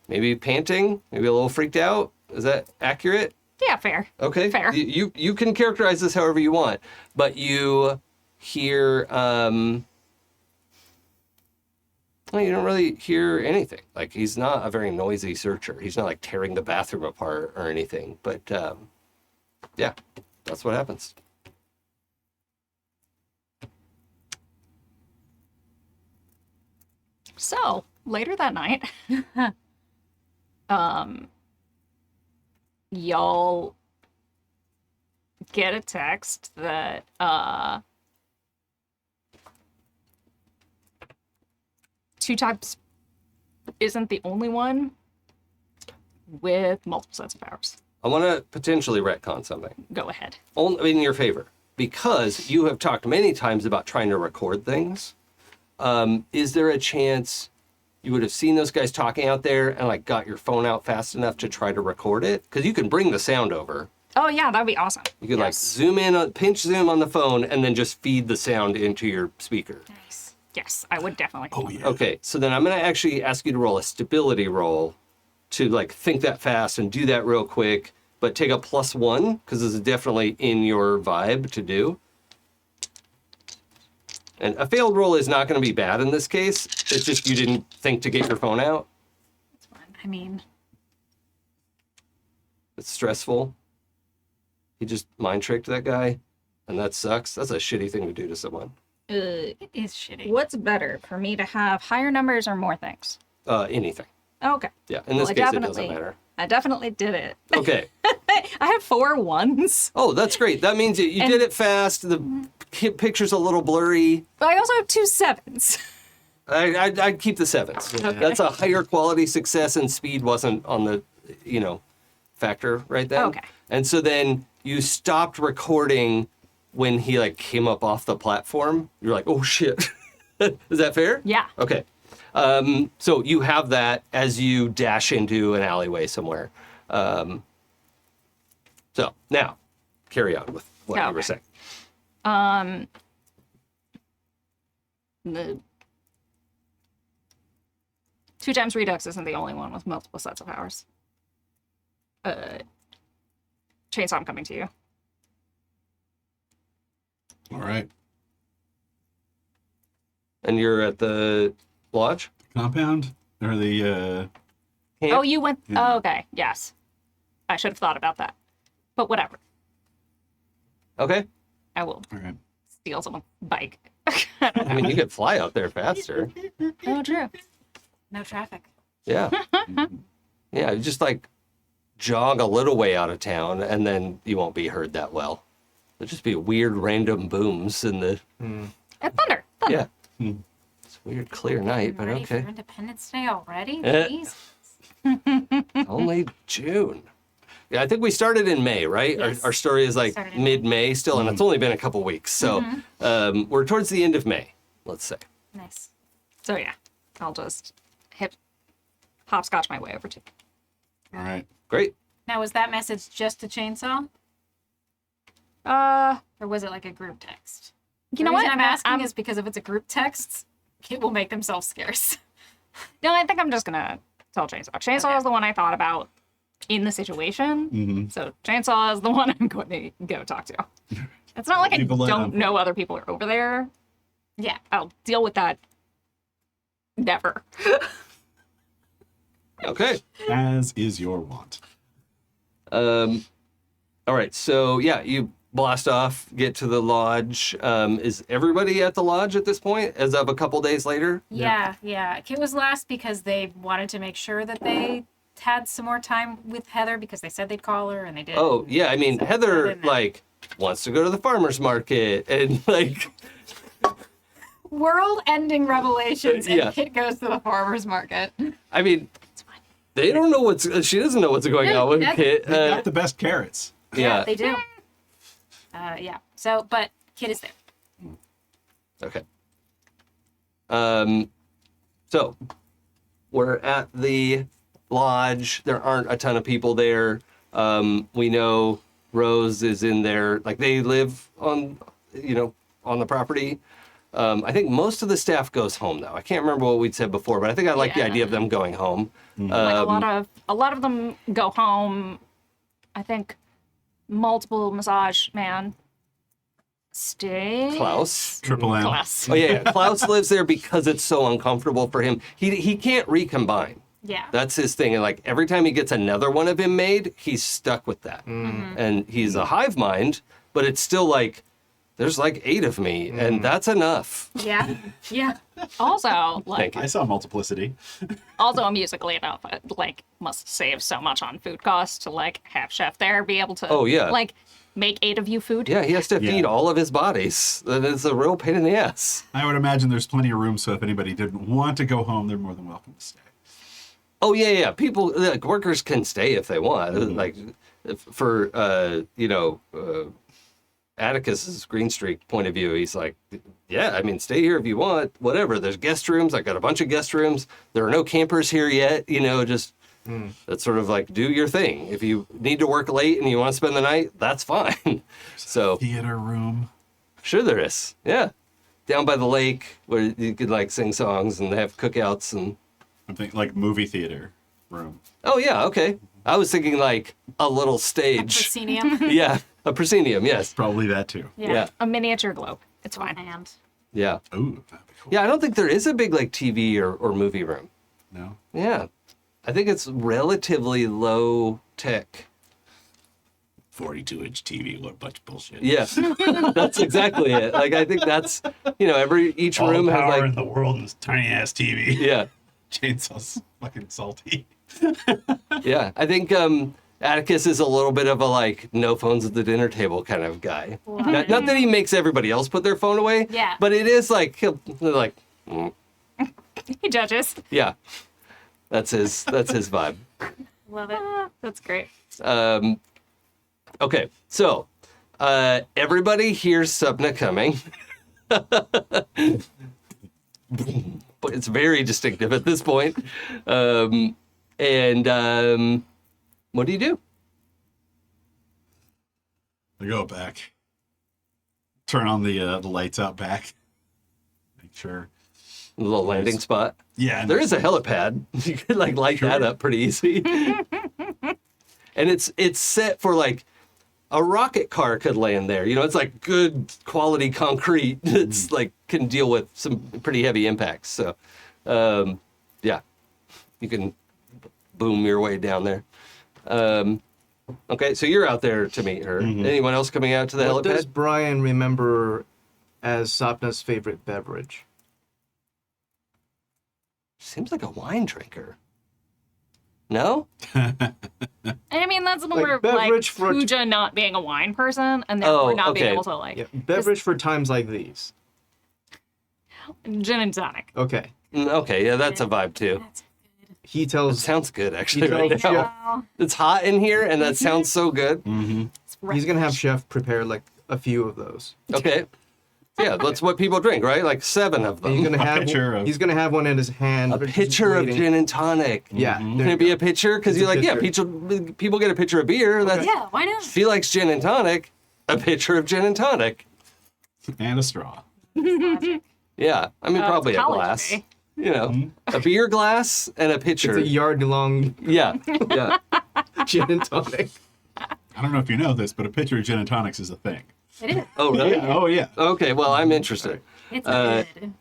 maybe panting, maybe a little freaked out. Is that accurate? Yeah, fair. Okay. Fair. You can characterize this however you want, but you hear well, you don't really hear anything. Like he's not a very noisy searcher. He's not like tearing the bathroom apart or anything. But yeah, that's what happens. So, later that night, y'all get a text that two types isn't the only one with multiple sets of powers. I want to potentially retcon something. Go ahead. Only in your favor, because you have talked many times about trying to record things. Is there a chance you would have seen those guys talking out there and like got your phone out fast enough to try to record it? Because you can bring the sound over. Oh yeah, that'd be awesome. You could like zoom in, pinch zoom on the phone, and then just feed the sound into your speaker. Nice. Yes, I would definitely. Oh yeah. Okay, so then I'm going to actually ask you to roll a stability roll to like think that fast and do that real quick, but take a +1 because this is definitely in your vibe to do. And a failed roll is not going to be bad in this case. It's just you didn't think to get your phone out. That's fine. I mean, It's stressful. He just mind tricked that guy, and that sucks. That's a shitty thing to do to someone. It is shitty. what's better for me to have higher numbers or more things? Anything. Okay. Yeah, in this Well, case, it doesn't matter. I definitely did it. Okay. I have 4 1s. Oh, that's great. That means you did it fast. The picture's a little blurry. But I also have 2 7s. I'd keep the 7s. Okay. That's a higher quality success, and speed wasn't on the, factor right then. Okay. And so then you stopped recording when he like came up off the platform. You're like, oh shit. Is that fair? Yeah. Okay. So you have that as you dash into an alleyway somewhere. So now, carry on with what you were Okay. saying. The 2 times Redux isn't the only one with multiple sets of powers. Chainsaw, I'm coming to you. All right. And you're at the lodge? Compound or the Camp? Oh, you went. Yeah. Oh, okay. Yes. I should have thought about that. But whatever. Okay. I will all right. steal someone's bike. I mean, you could fly out there faster. Oh, true. No traffic. Yeah. Yeah, you just like jog a little way out of town and then you won't be heard that well. There'll just be weird random booms in the, Thunder. yeah. It's a weird clear night, but Ready okay. for Independence Day already? Eh. Jeez. Only June. Yeah, I think we started in May, right? Yes. Our story is like Started in mid-May still, and it's only been a couple weeks. So we're towards the end of May, let's say. Nice. So, yeah. I'll just hopscotch my way over to. All right. Great. Now, was that message just a chainsaw? Or was it like a group text? You know the what? reason I'm asking I'm- is because if it's a group text, it will make themselves scarce. No, I think I'm just gonna tell Chainsaw. Chainsaw Okay. is the one I thought about in the situation. Mm-hmm. So Chainsaw is the one I'm going to go talk to. It's not like I People let don't him. know other people are over there. Yeah. I'll deal with that. Never. Okay. As is your wont. All right. So yeah, you blast off, get to the lodge. Is everybody at the lodge at this point? As of a couple days later? Yeah. Kit was last because they wanted to make sure that they had some more time with Heather because they said they'd call her and they did. Oh yeah. I mean, Heather like wants to go to the farmer's market and like. World-ending revelations, and Yeah. Kit goes to the farmer's market. I mean, they don't know what's. She doesn't know what's going on with That's- Kit. They got the best carrots. Yeah. They do. Yeah. So, but Kit is there. Okay. So we're at the lodge. There aren't a ton of people there. We know Rose is in there. Like they live on, on the property. I think most of the staff goes home though. I can't remember what we'd said before, but I think I like the Yeah. idea of them going home. Like a lot of them go home. I think multiple massage man stay. Klaus. Triple M. Klaus. Oh yeah, Klaus lives there because it's so uncomfortable for him. He can't recombine. Yeah. That's his thing. And like every time he gets another one of him made, he's stuck with that. And he's a hive mind, but it's still like, there's like 8 of me, and that's enough. Yeah. Yeah. Also, like, Thank you. I saw multiplicity. also musically enough, it, like, must save so much on food costs to like have chef there be able to. Oh, yeah. Like, make 8 of you food. Yeah, he has to Yeah. feed all of his bodies. And it's a real pain in the ass. I would imagine there's plenty of room, so if anybody didn't want to go home, they're more than welcome to stay. Oh yeah. People, like workers can stay if they want. Like for Atticus's Green Streak point of view, he's like, yeah, I mean, stay here if you want, whatever. There's guest rooms. I got a bunch of guest rooms. There are no campers here yet. Just that's sort of like do your thing. If you need to work late and you want to spend the night, that's fine. So Theater room. sure there is. Yeah, down by the lake where you could like sing songs and have cookouts and. I'm thinking like movie theater room. Oh yeah, okay. I was thinking like a little stage. Proscenium. Yeah, a proscenium. Yes. Probably that too. Yeah. A miniature globe. It's fine. And Yeah. Ooh, that'd be cool. Yeah. I don't think there is a big like TV or movie room. No. Yeah. I think it's relatively low tech. 42-inch TV, what a bunch of bullshit. Yeah. That's exactly it. Like I think that's each All room the has power like in the world in this tiny ass TV. yeah. Chainsaw's fucking salty. Yeah. I think Atticus is a little bit of a like no phones at the dinner table kind of guy. Not that he makes everybody else put their phone away. Yeah. But it is like like He judges. yeah. That's his vibe. love it. That's great. Okay, so everybody hears Sapna coming. But it's very distinctive at this point. What do you do? I go back. Turn on the lights out back. Make sure. A little landing spot. Yeah. There is a helipad. You could like light that up pretty easy. And it's set for like a rocket car could land there. It's like good quality concrete. It's like can deal with some pretty heavy impacts. So, yeah, you can boom your way down there. Okay, so you're out there to meet her. Anyone else coming out to the What does helipad? Brian remember as Sapna's favorite beverage? Seems like a wine drinker. No? And I mean, that's more of beverage like for- Pooja not being a wine person and therefore not being okay. able to like Yeah, beverage for times like these. gin and tonic. Okay. Okay, yeah, that's a vibe too. He It tells sounds good actually He right tells now. Chef- It's hot in here and that sounds so good. he's gonna have Chef prepare like a few of those. Okay. Yeah, that's what people drink, right? Like 7 of And he's them. gonna have pitcher of- he's gonna have one in his hand. A but just pitcher of waiting. gin and tonic. Yeah. Can there it you be go. a pitcher? Because It's you're a like, yeah, pitcher. people get a pitcher of beer. That's Yeah, why not? She likes gin and tonic. A pitcher of gin and tonic. And a straw. Yeah, I mean probably a college glass. day. A beer glass and a pitcher. It's a yard long Yeah, yeah. gin and tonic. I don't know if you know this, but a pitcher of gin and tonics is a thing. It is. Oh really? Yeah. Oh, yeah. Okay, well I'm interested. It's Uh, good.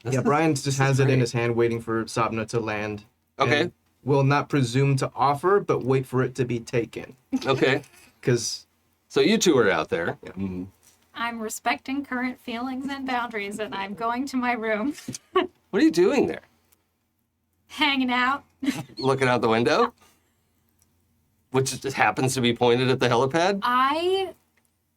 Yeah, Brian just has it in great. his hand, waiting for Sapna to land. Okay. And will not presume to offer, but wait for it to be taken. Okay. Because So you two are out there. I'm respecting current feelings and boundaries, and I'm going to my room, What are you doing there? hanging out. Looking out the window? Which just happens to be pointed at the helipad? I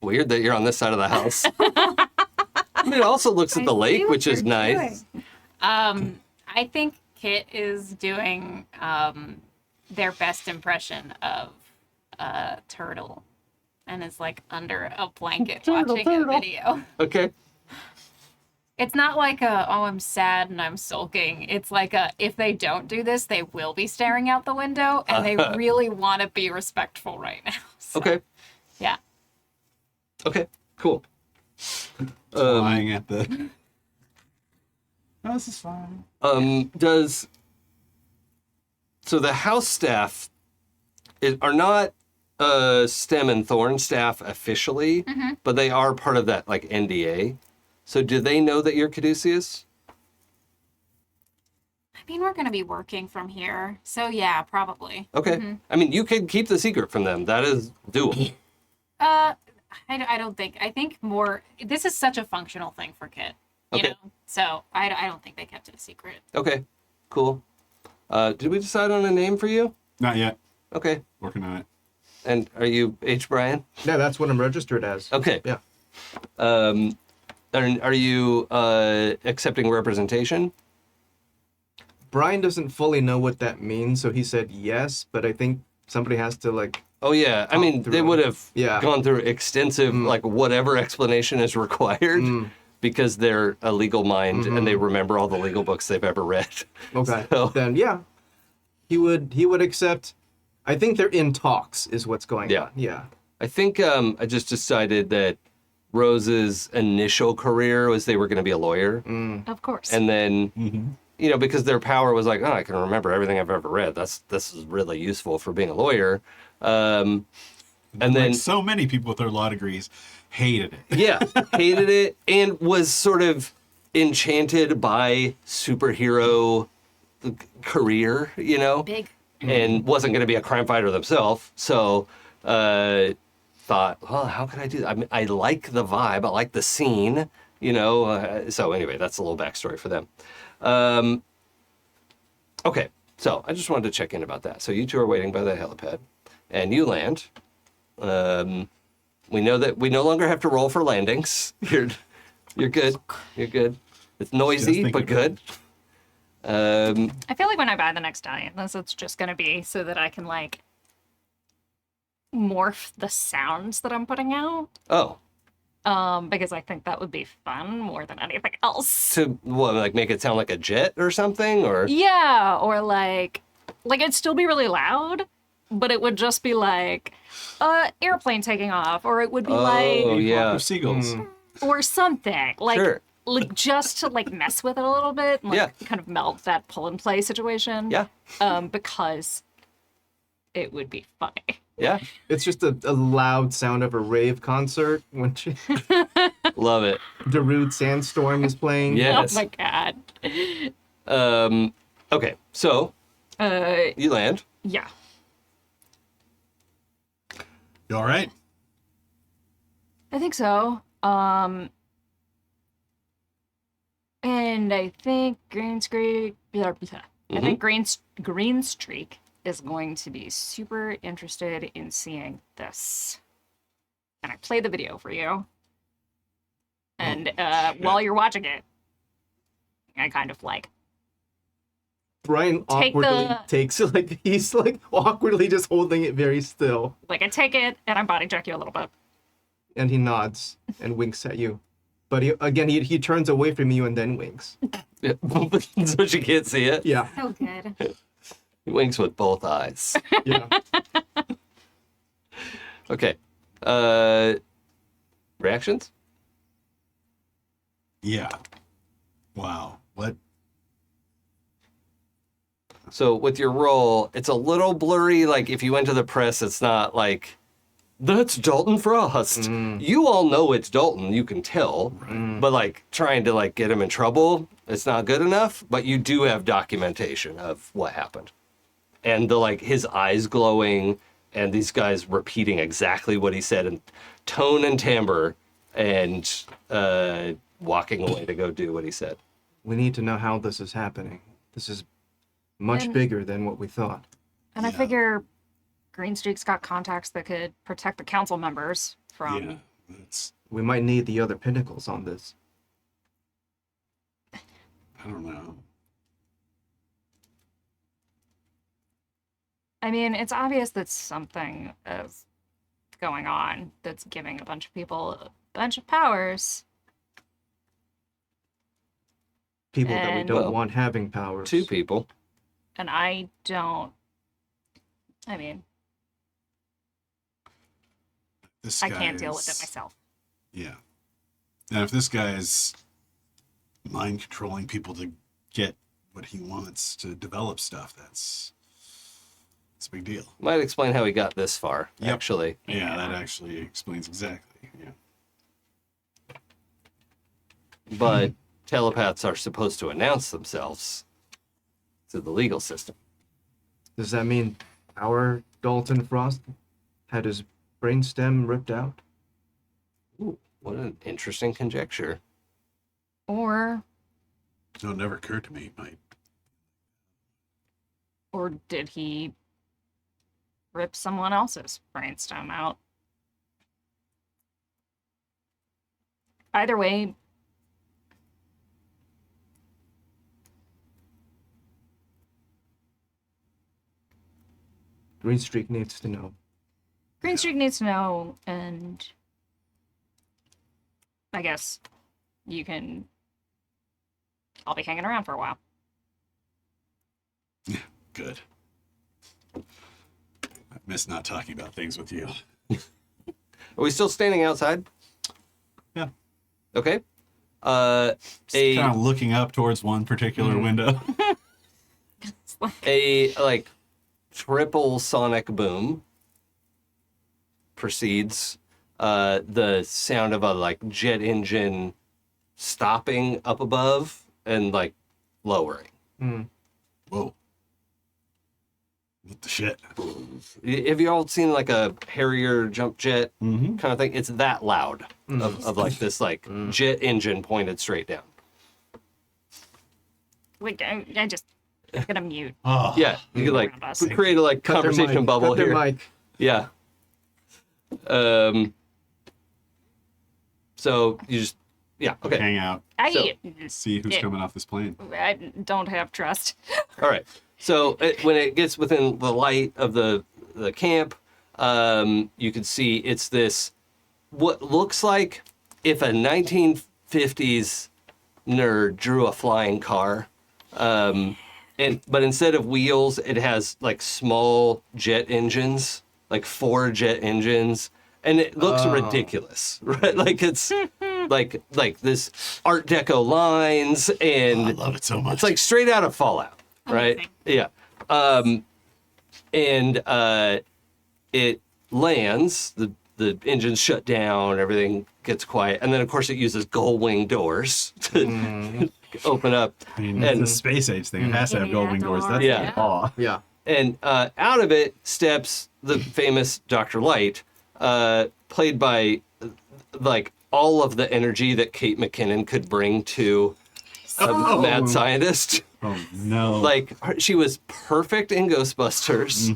Weird that you're on this side of the house. I mean, it also looks at the see lake, what which is you're nice. doing. I think Kit is doing their best impression of a turtle, and is like under a blanket watching a video. Okay. It's not like I'm sad and I'm sulking. It's like if they don't do this, they will be staring out the window, and they really want to be respectful right now. So, Okay. yeah. Okay. Cool. Flying at the. No, this is fine. So the house staff are not STEM and Thorne staff officially, but they are part of that like NDA. So do they know that you're Caduceus? I mean, we're going to be working from here. So, yeah, probably. Okay. I mean, you can keep the secret from them. That is doable. I don't think. I think more. This is such a functional thing for Kit. You Okay. know? So, I don't think they kept it a secret. Okay. Cool. Did we decide on a name for you? Not yet. Okay. Working on it. And are you H. Brian? yeah, that's what I'm registered as. Okay. Yeah. Are you accepting representation? Brian doesn't fully know what that means, so he said yes, but I think somebody has to like. Oh yeah, I mean they through. would have Yeah. gone through extensive like whatever explanation is required because they're a legal mind and they remember all the legal books they've ever read. Okay. So- Then yeah, he would accept. I think they're in talks, is what's going Yeah. on. Yeah. I think I just decided that Rose's initial career was they were going to be a lawyer, Of course. and then you know because their power was like, oh, I can remember everything I've ever read. This is really useful for being a lawyer. And then Like so many people with their law degrees hated it. yeah, hated it and was sort of enchanted by superhero career, you know, Big. and wasn't going to be a crime fighter themselves. So thought, well, how could I do that? I mean, I like the vibe, I like the scene, you know. So anyway, that's a little backstory for them. Okay, so I just wanted to check in about that. So you two are waiting by the helipad, and you land. We know that we no longer have to roll for landings. You're good. You're good. It's noisy, thinking but good. I feel like when I buy the next die, it's just going to be so that I can, like, morph the sounds that I'm putting out. Oh, Because I think that would be fun more than anything else. to what? Like make it sound like a jet or something, or Yeah, or like it'd still be really loud, but it would just be like airplane taking off, or it would be oh like yeah, Of seagulls. or something like Sure. like just to like mess with it a little bit, and, like Yeah. kind of melt that pull and play situation. yeah, Because it would be funny. yeah. It's just a loud sound of a rave concert when Love it. Darude Sandstorm is playing. Yes. Oh my god. Okay, so you land. Yeah. You all right? I think so. And I think Green Streak. I think Green Streak is going to be super interested in seeing this. And I play the video for you. And while you're watching it, I kind of like Brian Take awkwardly the- takes like he's like awkwardly just holding it very still, I take it and I body check you a little bit. and he nods and winks at you. But he turns away from you and then winks. Yeah. So she can't see it. Yeah, So good. He winks with both eyes. yeah. Okay. Reactions? Yeah. Wow. What? So with your roll, it's a little blurry. Like if you went to the press, it's not like, that's Dalton Frost. You all know it's Dalton. You can tell. But like trying to like get him in trouble, it's not good enough. But you do have documentation of what happened. and his eyes glowing, and these guys repeating exactly what he said in tone and timbre, and walking away to go do what he said. We need to know how this is happening. This is much bigger than what we thought. And I figure Green Streak's got contacts that could protect the council members from. Yeah, that's, We might need the other Pinnacles on this. I don't know. I mean, it's obvious that something is going on that's giving a bunch of people a bunch of powers. People that we And- don't Well, want having powers. 2 people. And I don't. I mean, This I guy can't deal with it is- myself. Yeah. And if this guy is mind controlling people to get what he wants to develop stuff, it's a big deal. Might explain how he got this far, Yep. actually. Yeah, that actually explains exactly. Yeah. But telepaths are supposed to announce themselves to the legal system. Does that mean our Dalton Frost had his brainstem ripped out? Ooh, what an interesting conjecture. Or No, it never occurred to me. did he rip someone else's brainstem out? Either way, Green Streak needs to know. Green Streak needs to know, and I guess I'll be hanging around for a while. Good. I miss not talking about things with you. Are we still standing outside? Yeah. Okay. Kind of looking up towards one particular window. A triple sonic boom precedes the sound of a jet engine stopping up above and lowering. Whoa. What the shit? Have you all seen a Harrier jump jet Mm-hmm. kind of thing? It's that loud of this jet engine pointed straight down. Like, I just gonna mute. Oh. Yeah, you could Around us. create a Cut their conversation mic, bubble cut their here. mic. Yeah. So you just okay. Hang out. See who's Yeah. coming off this plane. I don't have trust. All right. So when it gets within the light of the camp, you can see it's this what looks like if a 1950s nerd drew a flying car. But instead of wheels, it has small jet engines, 4 jet engines, and it looks ridiculous, right? It's like this Art Deco lines, and I love it so much. it's straight out of Fallout, right? Amazing. Yeah. It lands, the engines shut down, everything gets quiet, and then of course it uses gull wing doors to open up. I mean, and- it's a space age thing. It has to have Yeah, gold wing doors. That's Yeah. the awe. Yeah. And out of it steps the famous Dr. Light, played by all of the energy that Kate McKinnon could bring to a mad scientist. Oh no. She was perfect in Ghostbusters,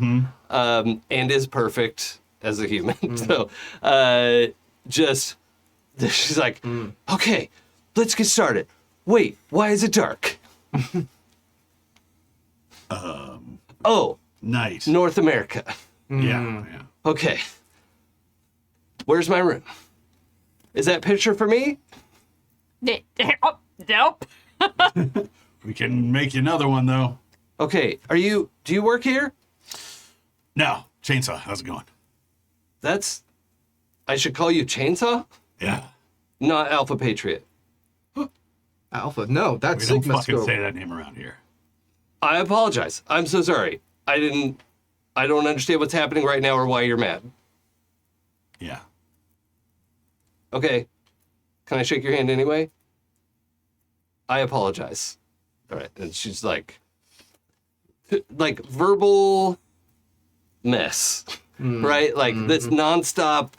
and is perfect as a human. So she's like, okay, let's get started. Wait, why is it dark? Oh, night. North America. Yeah. Okay. Where's my room? Is that picture for me? Oh, nope. We can make you another one though. Okay. Do you work here? No. Chainsaw. How's it going? I should call you Chainsaw? Yeah. Not Alpha Patriot. Alpha. No, We that's don't Sigma fucking scope. say that name around here. I apologize. I'm so sorry. I don't understand what's happening right now or why you're mad. Yeah. Okay. Can I shake your hand anyway? I apologize. All right. And she's like verbal mess, right? Like this nonstop,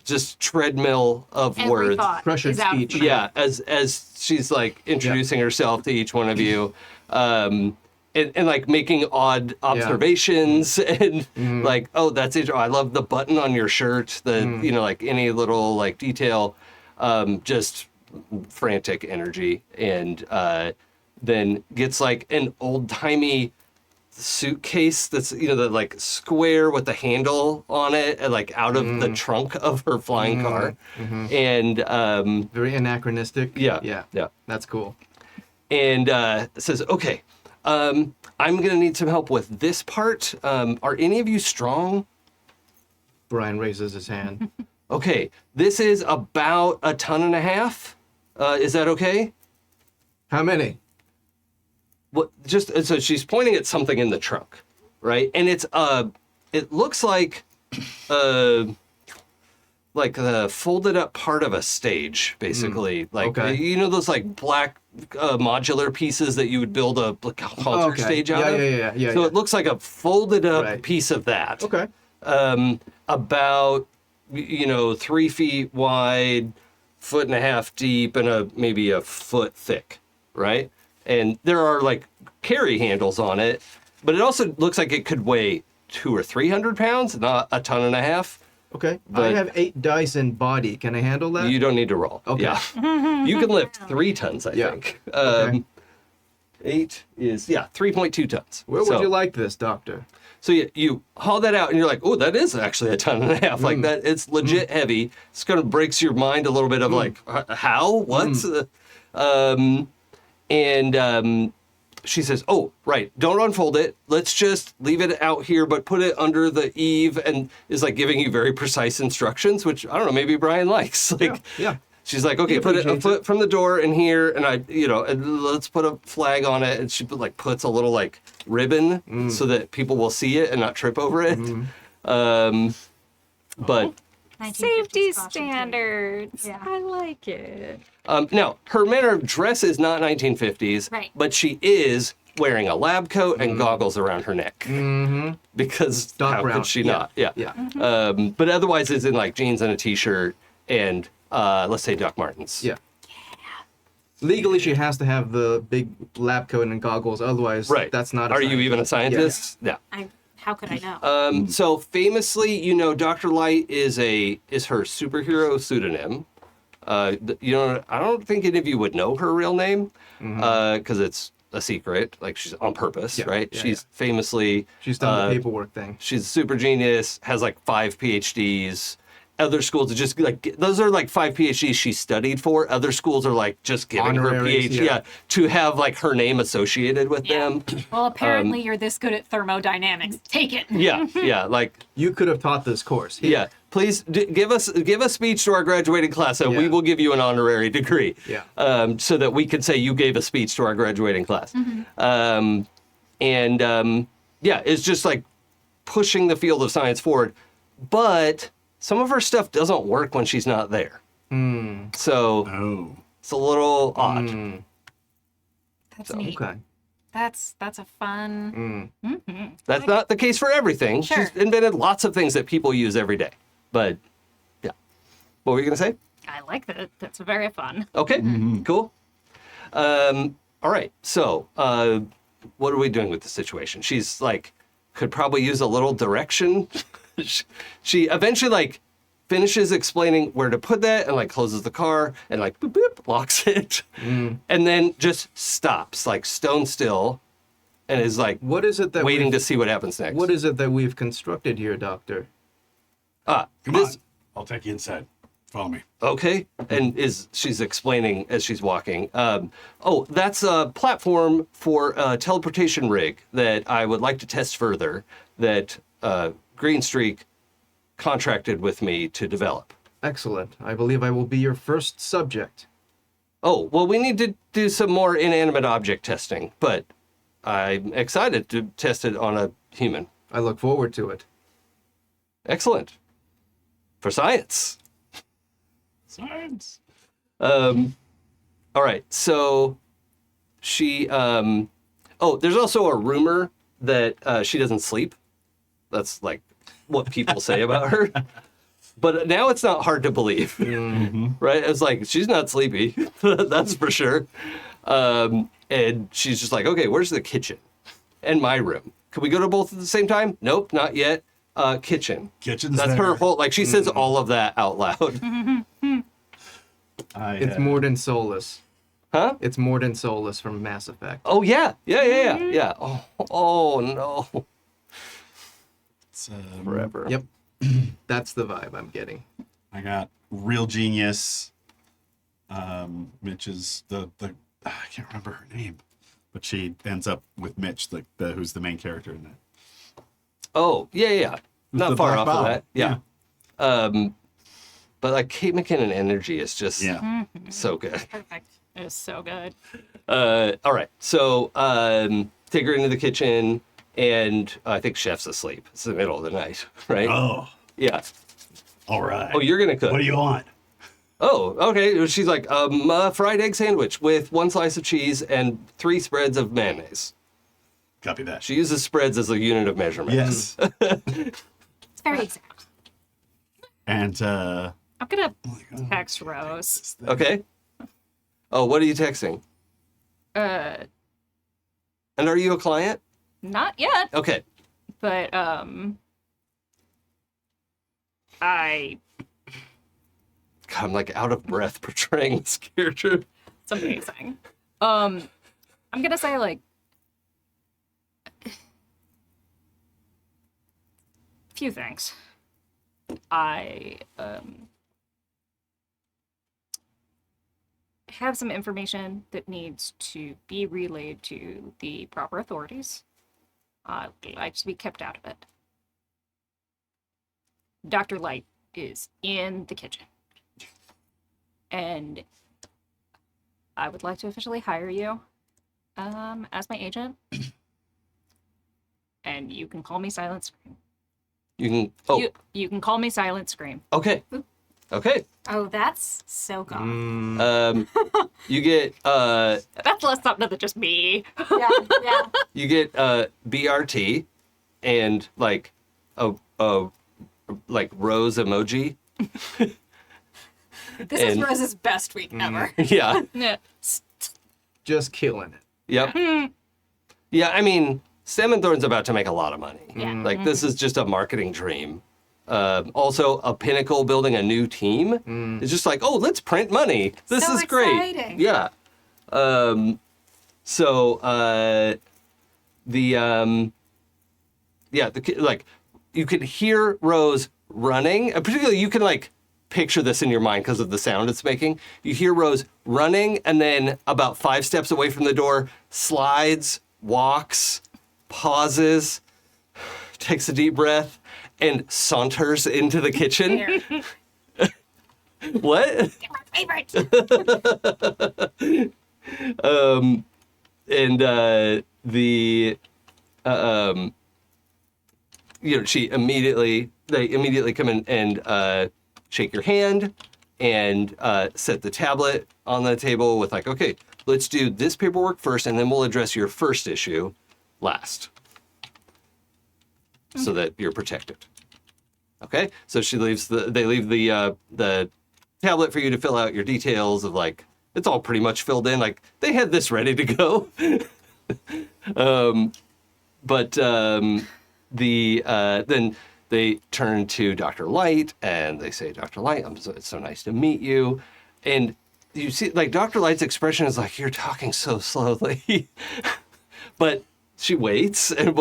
just treadmill of Every words. thought Pressured is out of speech. my- Yeah, as she's like introducing herself to each one of you, and like making odd observations and like, oh, that's it. Oh, I love the button on your shirt. The you know, like any little like detail, just frantic energy, and then gets like an old timey suitcase that's the like square with the handle on it and like out of the trunk of her flying car, and Very anachronistic. yeah. That's cool. and says, okay, I'm gonna need some help with this part. Are any of you strong? Brian raises his hand. Okay, this is about 1.5 tons. Is that okay? How many? What? Just so she's pointing at something in the trunk, right? And it's it looks like the folded up part of a stage, basically. Like okay. you know those like black modular pieces that you would build a like, concert Okay. stage out of. Yeah. So it looks like a folded up Right. piece of that. Okay. About 3 feet wide, 1.5 feet deep, and maybe a foot thick, right? And there are like carry handles on it, but it also looks like it could weigh 200 or 300 pounds, not 1.5 tons. Okay. But- I have 8 dice in body. Can I handle that? You don't need to roll. Okay. Yeah. You can lift 3 tons, I Yeah. think. Okay. 8 is 3.2 tons. Where would So- you like this, Doctor? So you haul that out, and you're like, oh, that is actually 1.5 tons. Like that, it's legit heavy. It's kind of breaks your mind a little bit of like, how? What? She says, oh, right, don't unfold it. Let's just leave it out here, but put it under the eave, and is like giving you very precise instructions, which I don't know, maybe Brian likes. Like, Yeah. she's like, okay, He put it a appreciates foot from the door in here, and and let's put a flag on it. And she puts a little like ribbon so that people will see it and not trip over it. But 1950s Safety caution tape. standards. Yeah. I like it. now her manner of dress is not 1950s, Right. but she is wearing a lab coat and goggles around her neck because Doc how Brown. could she not? Yeah. Yeah. But otherwise, it's in like jeans and a t-shirt and let's say Doc Martens. Yeah. Legally, she has to have the big lab coat and goggles. Otherwise, Right. that's not. Are you even a scientist? Yeah. How could I know? So famously, Dr. Light is her superhero pseudonym. I don't think any of you would know her real name because it's a secret. Like she's on purpose, Yeah, right? yeah, She's famously She's done the paperwork thing. she's a super genius, has like 5 PhDs. Other schools are just like those are like 5 PhDs she studied for. Other schools are like just giving her Honoraries, PhD to have like her name associated with them. Well, apparently you're this good at thermodynamics. Take it. Yeah, like You could have taught this course. Here. yeah. Please give a speech to our graduating class, and we Yeah. will give you an honorary degree. Yeah. So that we can say you gave a speech to our graduating class. It's just like pushing the field of science forward, but some of her stuff doesn't work when she's not there. So Oh. it's a little odd. That's neat. Okay. That's a fun. That's not the case for everything. Sure. She's invented lots of things that people use every day. But yeah. What were you going to say? I like that. That's very fun. Okay, cool. All right, so what are we doing with the situation? She's like, could probably use a little direction. She eventually like finishes explaining where to put that and like closes the car and like boop, boop, locks it. And then just stops, like stone still, and is like What is it that waiting we've- to see what happens next. What is it that we've constructed here, Doctor? Come this on. I'll take you inside. Follow me. Okay, and she's explaining as she's walking. That's a platform for a teleportation rig that I would like to test further. That Green Streak contracted with me to develop. Excellent. I believe I will be your first subject. Oh, well, we need to do some more inanimate object testing, but I'm excited to test it on a human. I look forward to it. Excellent. For science. Science. All right, so she, there's also a rumor that she doesn't sleep. That's like what people say about her. But now it's not hard to believe, right? It's like, she's not sleepy, that's for sure. And she's just like, okay, where's the kitchen? And my room. Can we go to both at the same time? Nope, not yet. Kitchen. Kitchen's That's there. her whole, like, she says all of that out loud. It's Morden Solus. Huh? It's Morden Solus from Mass Effect. Oh, yeah. Yeah. Oh no. It's, Forever. Yep. That's the vibe I'm getting. I got Real Genius. Mitch is the I can't remember her name, but she ends up with Mitch, the who's the main character in that. Oh, yeah. Not the far Black off Bob. of that. Yeah. But like Kate McKinnon energy is just so good. Perfect. It is so good. All right. So take her into the kitchen, and I think Chef's asleep. It's the middle of the night, right? Oh, Yeah. all right. Oh, you're gonna cook. What do you want? Oh, okay. She's like, a fried egg sandwich with 1 slice of cheese and 3 spreads of mayonnaise. Copy that. She uses spreads as a unit of measurement. Yes. It's very exact. And I'm gonna text Rose. Okay. Oh, what are you texting? And are you a client? Not yet, Okay. but I God, I'm like out of breath portraying this character. it's amazing. I'm gonna say like a few things. I have some information that needs to be relayed to the proper authorities. I'd like to be kept out of it. Dr. Light is in the kitchen. And I would like to officially hire you as my agent. And you can call me Silent Scream. You can. Oh, You can call me Silent Scream. okay. Okay. Oh, that's so gone. You get That's less something than just me. Yeah. you get BRT and like a like rose emoji. This is And- Rose's best week ever. Yeah. Yeah. Just killing it. Yep. Yeah, I mean, Stem and Thorne's about to make a lot of money. Yeah. Like, this is just a marketing dream. Also, a Pinnacle building a new team. It's just like, oh, let's print money. This So is great. exciting. Yeah. Like, you could hear Rose running. Particularly, you can, like, picture this in your mind because of the sound it's making. You hear Rose running, and then about 5 steps away from the door, slides, walks, pauses, takes a deep breath, and saunters into the kitchen. Here. What? Favorite. They immediately come in and shake your hand and set the tablet on the table with like, okay, let's do this paperwork first, and then we'll address your first issue last, so that you're protected. Okay, so they leave the tablet for you to fill out your details of like, it's all pretty much filled in. Like they had this ready to go. Then they turn to Dr. Light and they say, Dr. Light, it's so nice to meet you. And you see, like, Dr. Light's expression is like, you're talking so slowly. But she waits, and,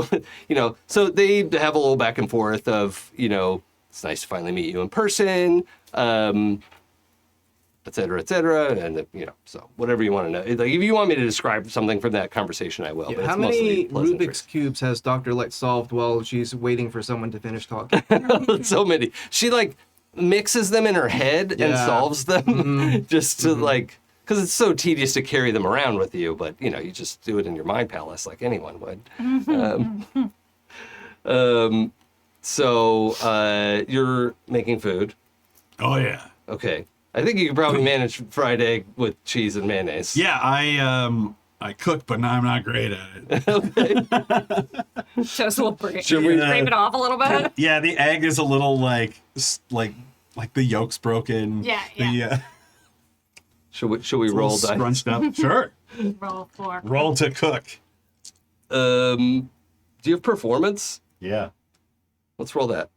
so they have a little back and forth of, it's nice to finally meet you in person, et cetera, and, so whatever you want to know. Like, if you want me to describe something from that conversation, I will. Yeah, But how it's mostly many pleasantry. Rubik's Cubes has Dr. Light solved while she's waiting for someone to finish talking? So many. She like mixes them in her head and Yeah. solves them just to like, because it's so tedious to carry them around with you, but you just do it in your mind palace like anyone would. So you're making food. Oh yeah. Okay. I think you could probably manage fried egg with cheese and mayonnaise. Yeah, I cook, but I'm not great at it. Show us a little break. Should we- scrape it off a little bit? Yeah, the egg is a little like the yolk's broken. Yeah, The, Should we roll dice? scrunched up. Sure. Roll 4. Roll to cook. Do you have performance? Yeah. Let's roll that.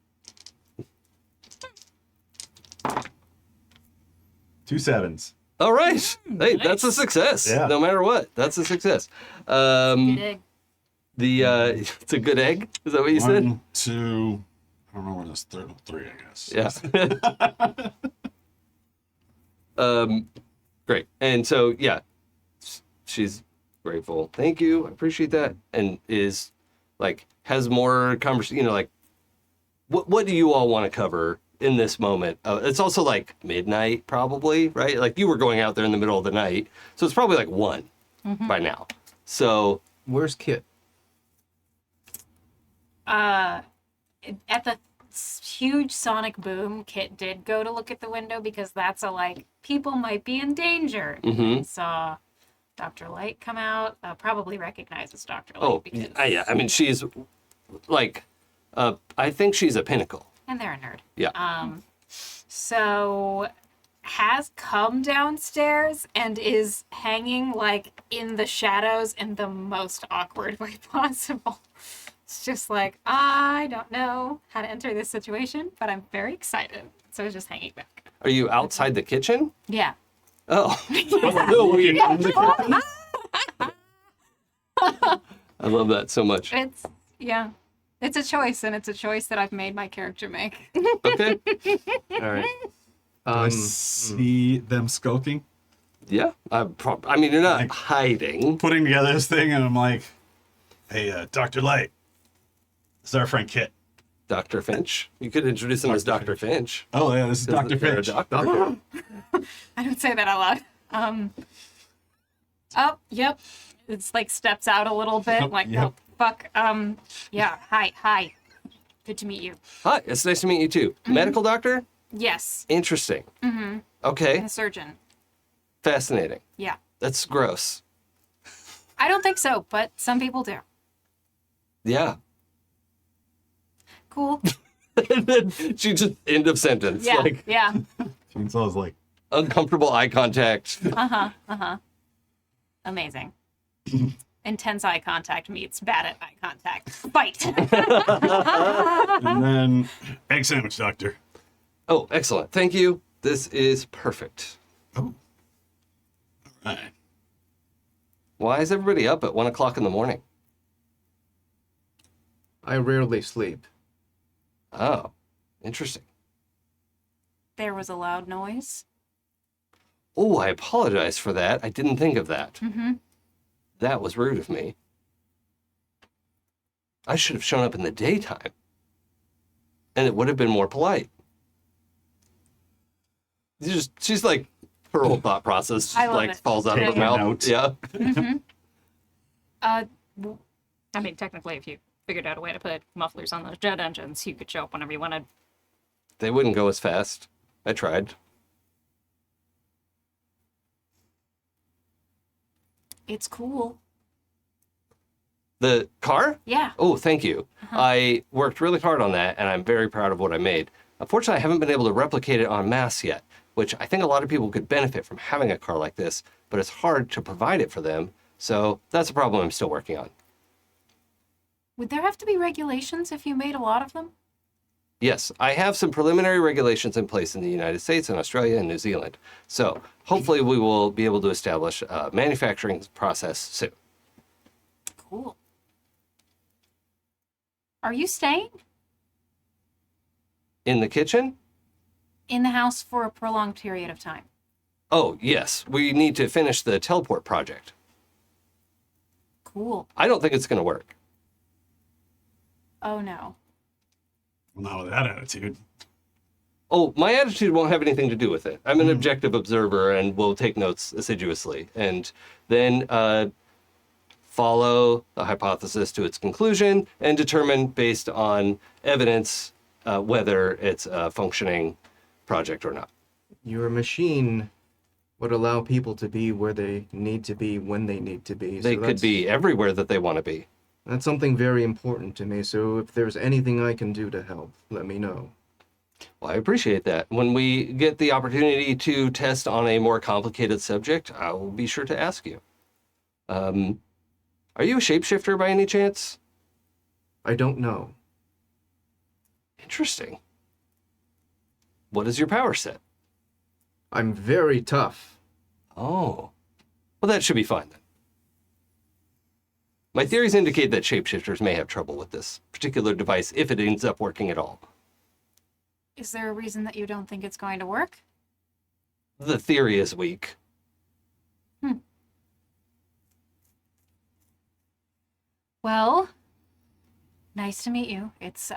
2 7s. All right. Hey, that's a success. Yeah. No matter what, that's a success. Good egg. It's a good egg. Is that what you said? 1, 2. I don't know where this third 3, I guess. Yeah. Great. And so, yeah, she's grateful. Thank you. I appreciate that. And is like, has more conversation, like, what do you all want to cover in this moment? It's also like midnight, probably, right? Like you were going out there in the middle of the night. So it's probably like 1 by now. So Where's Kit? At the huge sonic boom, Kit did go to look at the window because that's people might be in danger. Mhm. And saw Dr. Light come out. Probably recognizes Dr. Light Oh, because yeah. I mean, she's like, I think she's a Pinnacle. and they're a nerd. Yeah. So has come downstairs and is hanging like in the shadows in the most awkward way possible. It's just like, I don't know how to enter this situation, but I'm very excited. So it's just hanging back. Are you outside the kitchen? Yeah. Oh. No, we're in the kitchen. I love that so much. Yeah. It's a choice, and it's a choice that I've made my character make. Okay. All right. I see them skulking, Yeah. I mean, you're not Like- hiding. putting together this thing, and I'm like, hey, Dr. Light, this is our friend Kit. Dr. Finch. You could introduce him as Dr. Finch. Oh, yeah, this is Dr. They're a Finch. doctor. I don't say that out loud. Oh, yep. It's like steps out a little bit. Like, Yep. oh, fuck. Yeah. Hi. Good to meet you. Hi, it's nice to meet you too. Medical doctor? Yes. Interesting. Okay, A surgeon. fascinating. Yeah. That's gross. I don't think so, but some people do. Yeah. Cool. And then she just end of sentence. Yeah. Like Yeah. Chainsaw's like, uncomfortable eye contact. Amazing. Intense eye contact meets bad at eye contact. Fight. and then egg sandwich, doctor. Oh, excellent. Thank you. This is perfect. Oh. All right. Why is everybody up at 1 o'clock in the morning? I rarely sleep. Oh, interesting. There was a loud noise. Oh, I apologize for that. I didn't think of that. Mm-hmm. That was rude of me. I should have shown up in the daytime. And it would have been more polite. She's like, her whole thought process just I love like it. falls out of her Taking mouth. notes. Yeah. I mean, technically, if you figured out a way to put mufflers on those jet engines, you could show up whenever you wanted. They wouldn't go as fast. I tried. It's cool. The car? Yeah. Oh, thank you. I worked really hard on that, and I'm very proud of what I made. Unfortunately, I haven't been able to replicate it en masse yet, which I think a lot of people could benefit from having a car like this, but it's hard to provide it for them. So that's a problem I'm still working on. Would there have to be regulations if you made a lot of them? Yes, I have some preliminary regulations in place in the United States and Australia and New Zealand. So hopefully we will be able to establish a manufacturing process soon. Cool. Are you staying In the kitchen? in the house for a prolonged period of time? Oh, yes. We need to finish the teleport project. Cool. I don't think it's going to work. Oh no. Well, not with that attitude. Oh, my attitude won't have anything to do with it. I'm an objective observer and will take notes assiduously and then follow the hypothesis to its conclusion and determine based on evidence whether it's a functioning project or not. Your machine but allow people to be where they need to be when they need to be. They could be everywhere that they want to be. That's something very important to me, so if there's anything I can do to help, let me know. Well, I appreciate that. When we get the opportunity to test on a more complicated subject, I will be sure to ask you. Are you a shapeshifter by any chance? I don't know. Interesting. What is your power set? I'm very tough. Oh. Well, that should be fine then. My theories indicate that shapeshifters may have trouble with this particular device if it ends up working at all. Is there a reason that you don't think it's going to work? The theory is weak. Well, nice to meet you. It's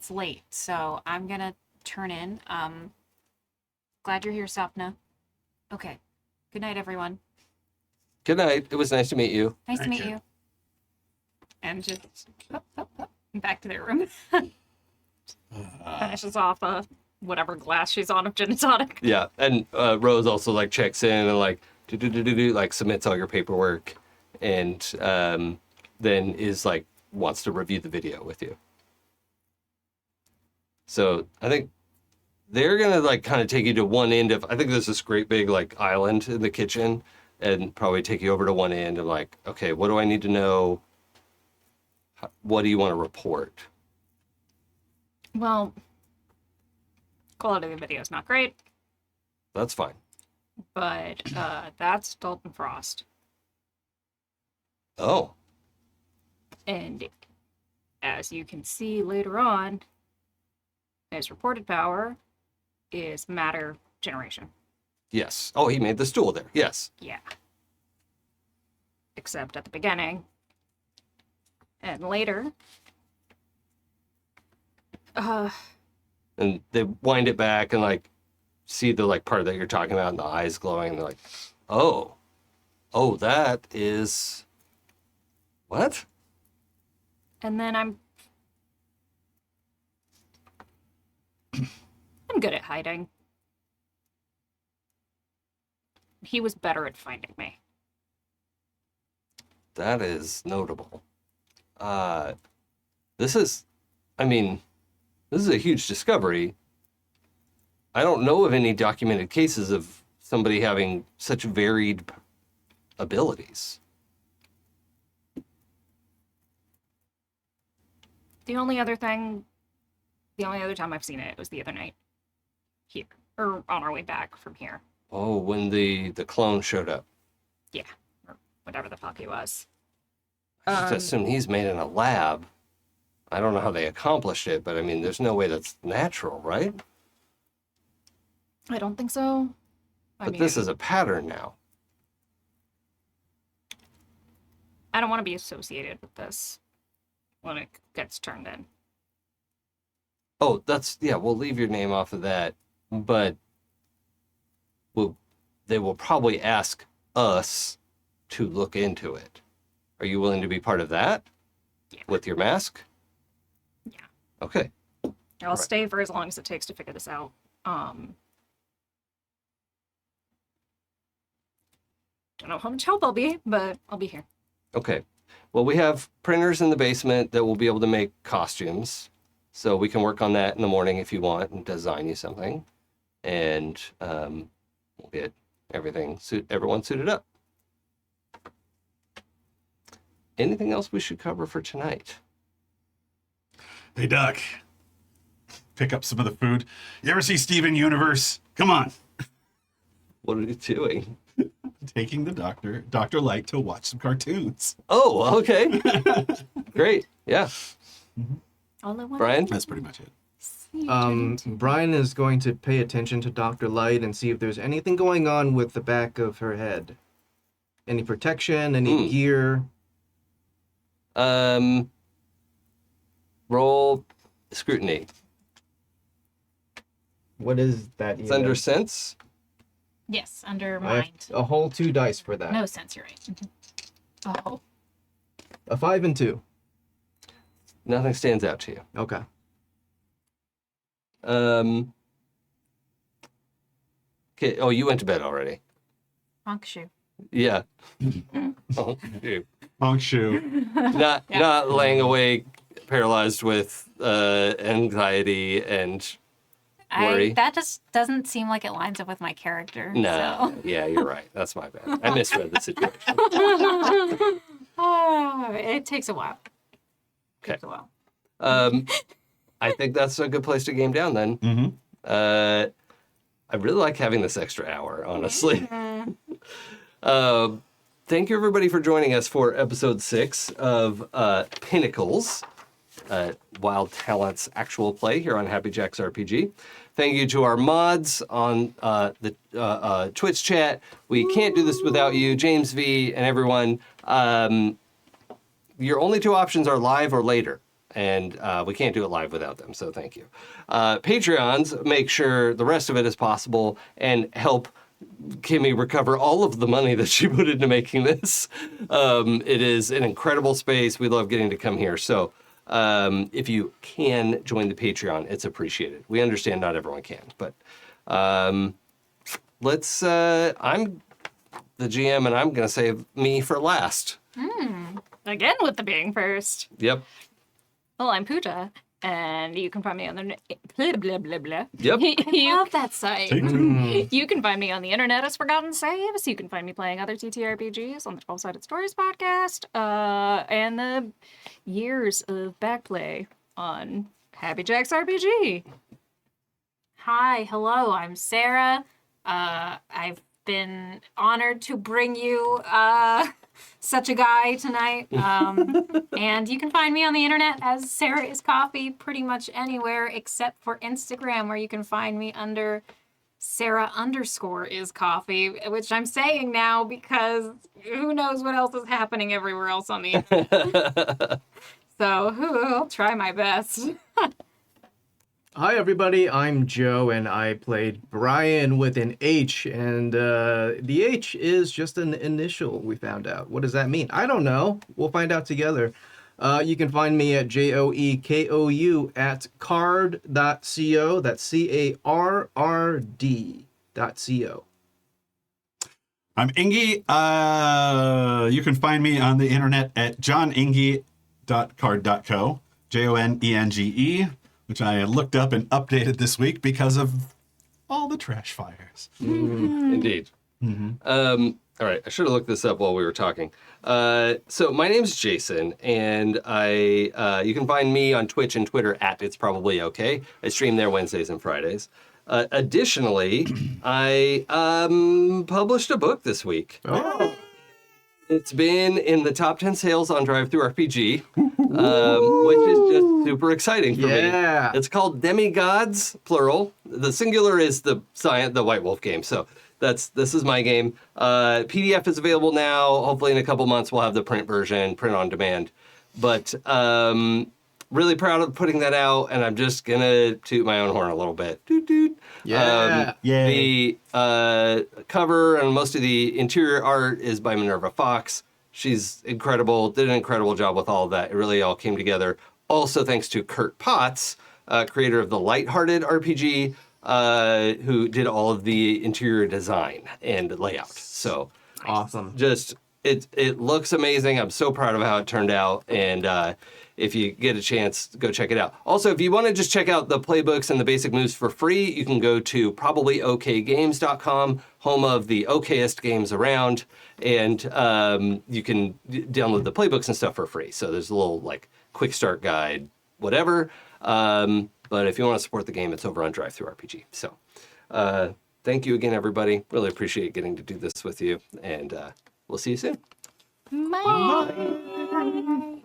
late, so I'm gonna turn in. Glad you're here, Sapna. Okay. Good night, everyone. Good night. It was nice to meet you. Nice to meet Thank you. you. And just back to their room. Finishes off whatever glass she's on of gin and tonic. Yeah, and Rose also like checks in and like like submits all your paperwork, and then is like wants to review the video with you. So I think they're gonna like kind of take you to one end of. I think there's this great big like island in the kitchen, and probably take you over to one end and like, okay, what do I need to know? What do you want to report? Well, quality of the video is not great, That's fine. but that's Dalton Frost. Oh, And as you can see later on, his reported power is matter generation. yes. Oh, he made the stool there. Yes. Yeah. Except at the beginning. And later. And they wind it back and like see the like part that you're talking about and the eyes glowing and they're like, oh, that is what? And then I'm good at hiding. He was better at finding me. That is notable. This is a huge discovery. I don't know of any documented cases of somebody having such varied abilities. The only other time I've seen it was the other night. Here. Or on our way back from here. Oh, when the clone showed up. Yeah. Or whatever the fuck he was. I just assume he's made in a lab. I don't know how they accomplished it, but I mean, there's no way that's natural, right? I don't think so. But this is a pattern now. I don't want to be associated with this when it gets turned in. Oh, we'll leave your name off of that, but they will probably ask us to look into it. Are you willing to be part of that? Yeah. With your mask? Yeah. Okay. I'll stay for as long as it takes to figure this out. Don't know how much help I'll be, but I'll be here. Okay. Well, we have printers in the basement that will be able to make costumes. So we can work on that in the morning if you want and design you something. And we'll get everyone suited up. Anything else we should cover for tonight? Hey, Doc. Pick up some of the food. You ever see Steven Universe? Come on. What are you doing? Taking the Dr. Light, to watch some cartoons. Oh, okay. Great. Yeah. All I want Brian? That's pretty much it. Brian is going to pay attention to Dr. Light and see if there's anything going on with the back of her head. Any protection, any gear. Roll scrutiny. What is that? It's even? under sense. Yes, under I have mind. a whole 2 dice for that. No sense, you're right. Oh. A 5 and 2. Nothing stands out to you. Okay. Okay. Oh, you went to bed already. Honk shoe. Yeah. Oh, shoot. Honk shoe. Not laying awake, paralyzed with anxiety and worry. That just doesn't seem like it lines up with my character. No. So. Yeah, you're right. That's my bad. I misread the situation. It takes a while. Okay. Takes a while. I think that's a good place to game down then. Mm-hmm. I really like having this extra hour, honestly. Thank you, everybody, for joining us for episode 6 of Pinnacles, Wild Talents actual play here on HappyJacksrpg. Thank you to our mods on the Twitch chat. We can't do this without you, James V, and everyone. Your only 2 options are live or later. And we can't do it live without them, so thank you. Patreons make sure the rest of it is possible and help Kimi recover all of the money that she put into making this. It is an incredible space. We love getting to come here. So if you can join the Patreon, it's appreciated. We understand not everyone can, but I'm the GM and I'm going to save me for last. Again with the being first. Yep. Well, I'm Pooja, and you can find me on the blah blah blah blah. Yep. I love that site. Take 2. You can find me on the internet as Forgotten Saves. You can find me playing other TTRPGs on the 12-Sided Stories podcast, and the years of backplay on HappyJacksrpg. Hi, hello, I'm Sarah. I've been honored to bring you such a guy tonight. And you can find me on the internet as Sarah is Coffee pretty much anywhere except for Instagram, where you can find me under Sarah_is_coffee, which I'm saying now because who knows what else is happening everywhere else on the internet. So I'll try my best. Hi, everybody. I'm Joe, and I played Brian with an H, and the H is just an initial, we found out. What does that mean? I don't know. We'll find out together. You can find me at JOEKOU at card.co. That's CARRD.co. I'm Enge. You can find me on the internet at johnenge.card.co. JONENGE. Which I looked up and updated this week because of all the trash fires. Indeed. All right, I should have looked this up while we were talking. So my name's Jason, and you can find me on Twitch and Twitter at It's Probably Okay. I stream there Wednesdays and Fridays. Additionally, I published a book this week. Oh. It's been in the top 10 sales on DriveThruRPG, which is just super exciting for me. Yeah. It's called Demigods, plural. The singular is the White Wolf game. So this is my game. PDF is available now. Hopefully in a couple months we'll have the print version, print on demand. But really proud of putting that out, and I'm just gonna toot my own horn a little bit. Toot toot. Yeah. The cover and most of the interior art is by Minerva Fox. She's incredible, did an incredible job with all of that. It really all came together. Also thanks to Kurt Potts, creator of the Lighthearted RPG, who did all of the interior design and layout. So Awesome. just, it looks amazing. I'm so proud of how it turned out. And if you get a chance, go check it out. Also, if you want to just check out the playbooks and the basic moves for free, you can go to probablyokgames.com, home of the okayest games around, and you can download the playbooks and stuff for free. So there's a little like quick start guide, whatever. But if you want to support the game, it's over on DriveThruRPG. So thank you again, everybody. Really appreciate getting to do this with you, and we'll see you soon. Bye.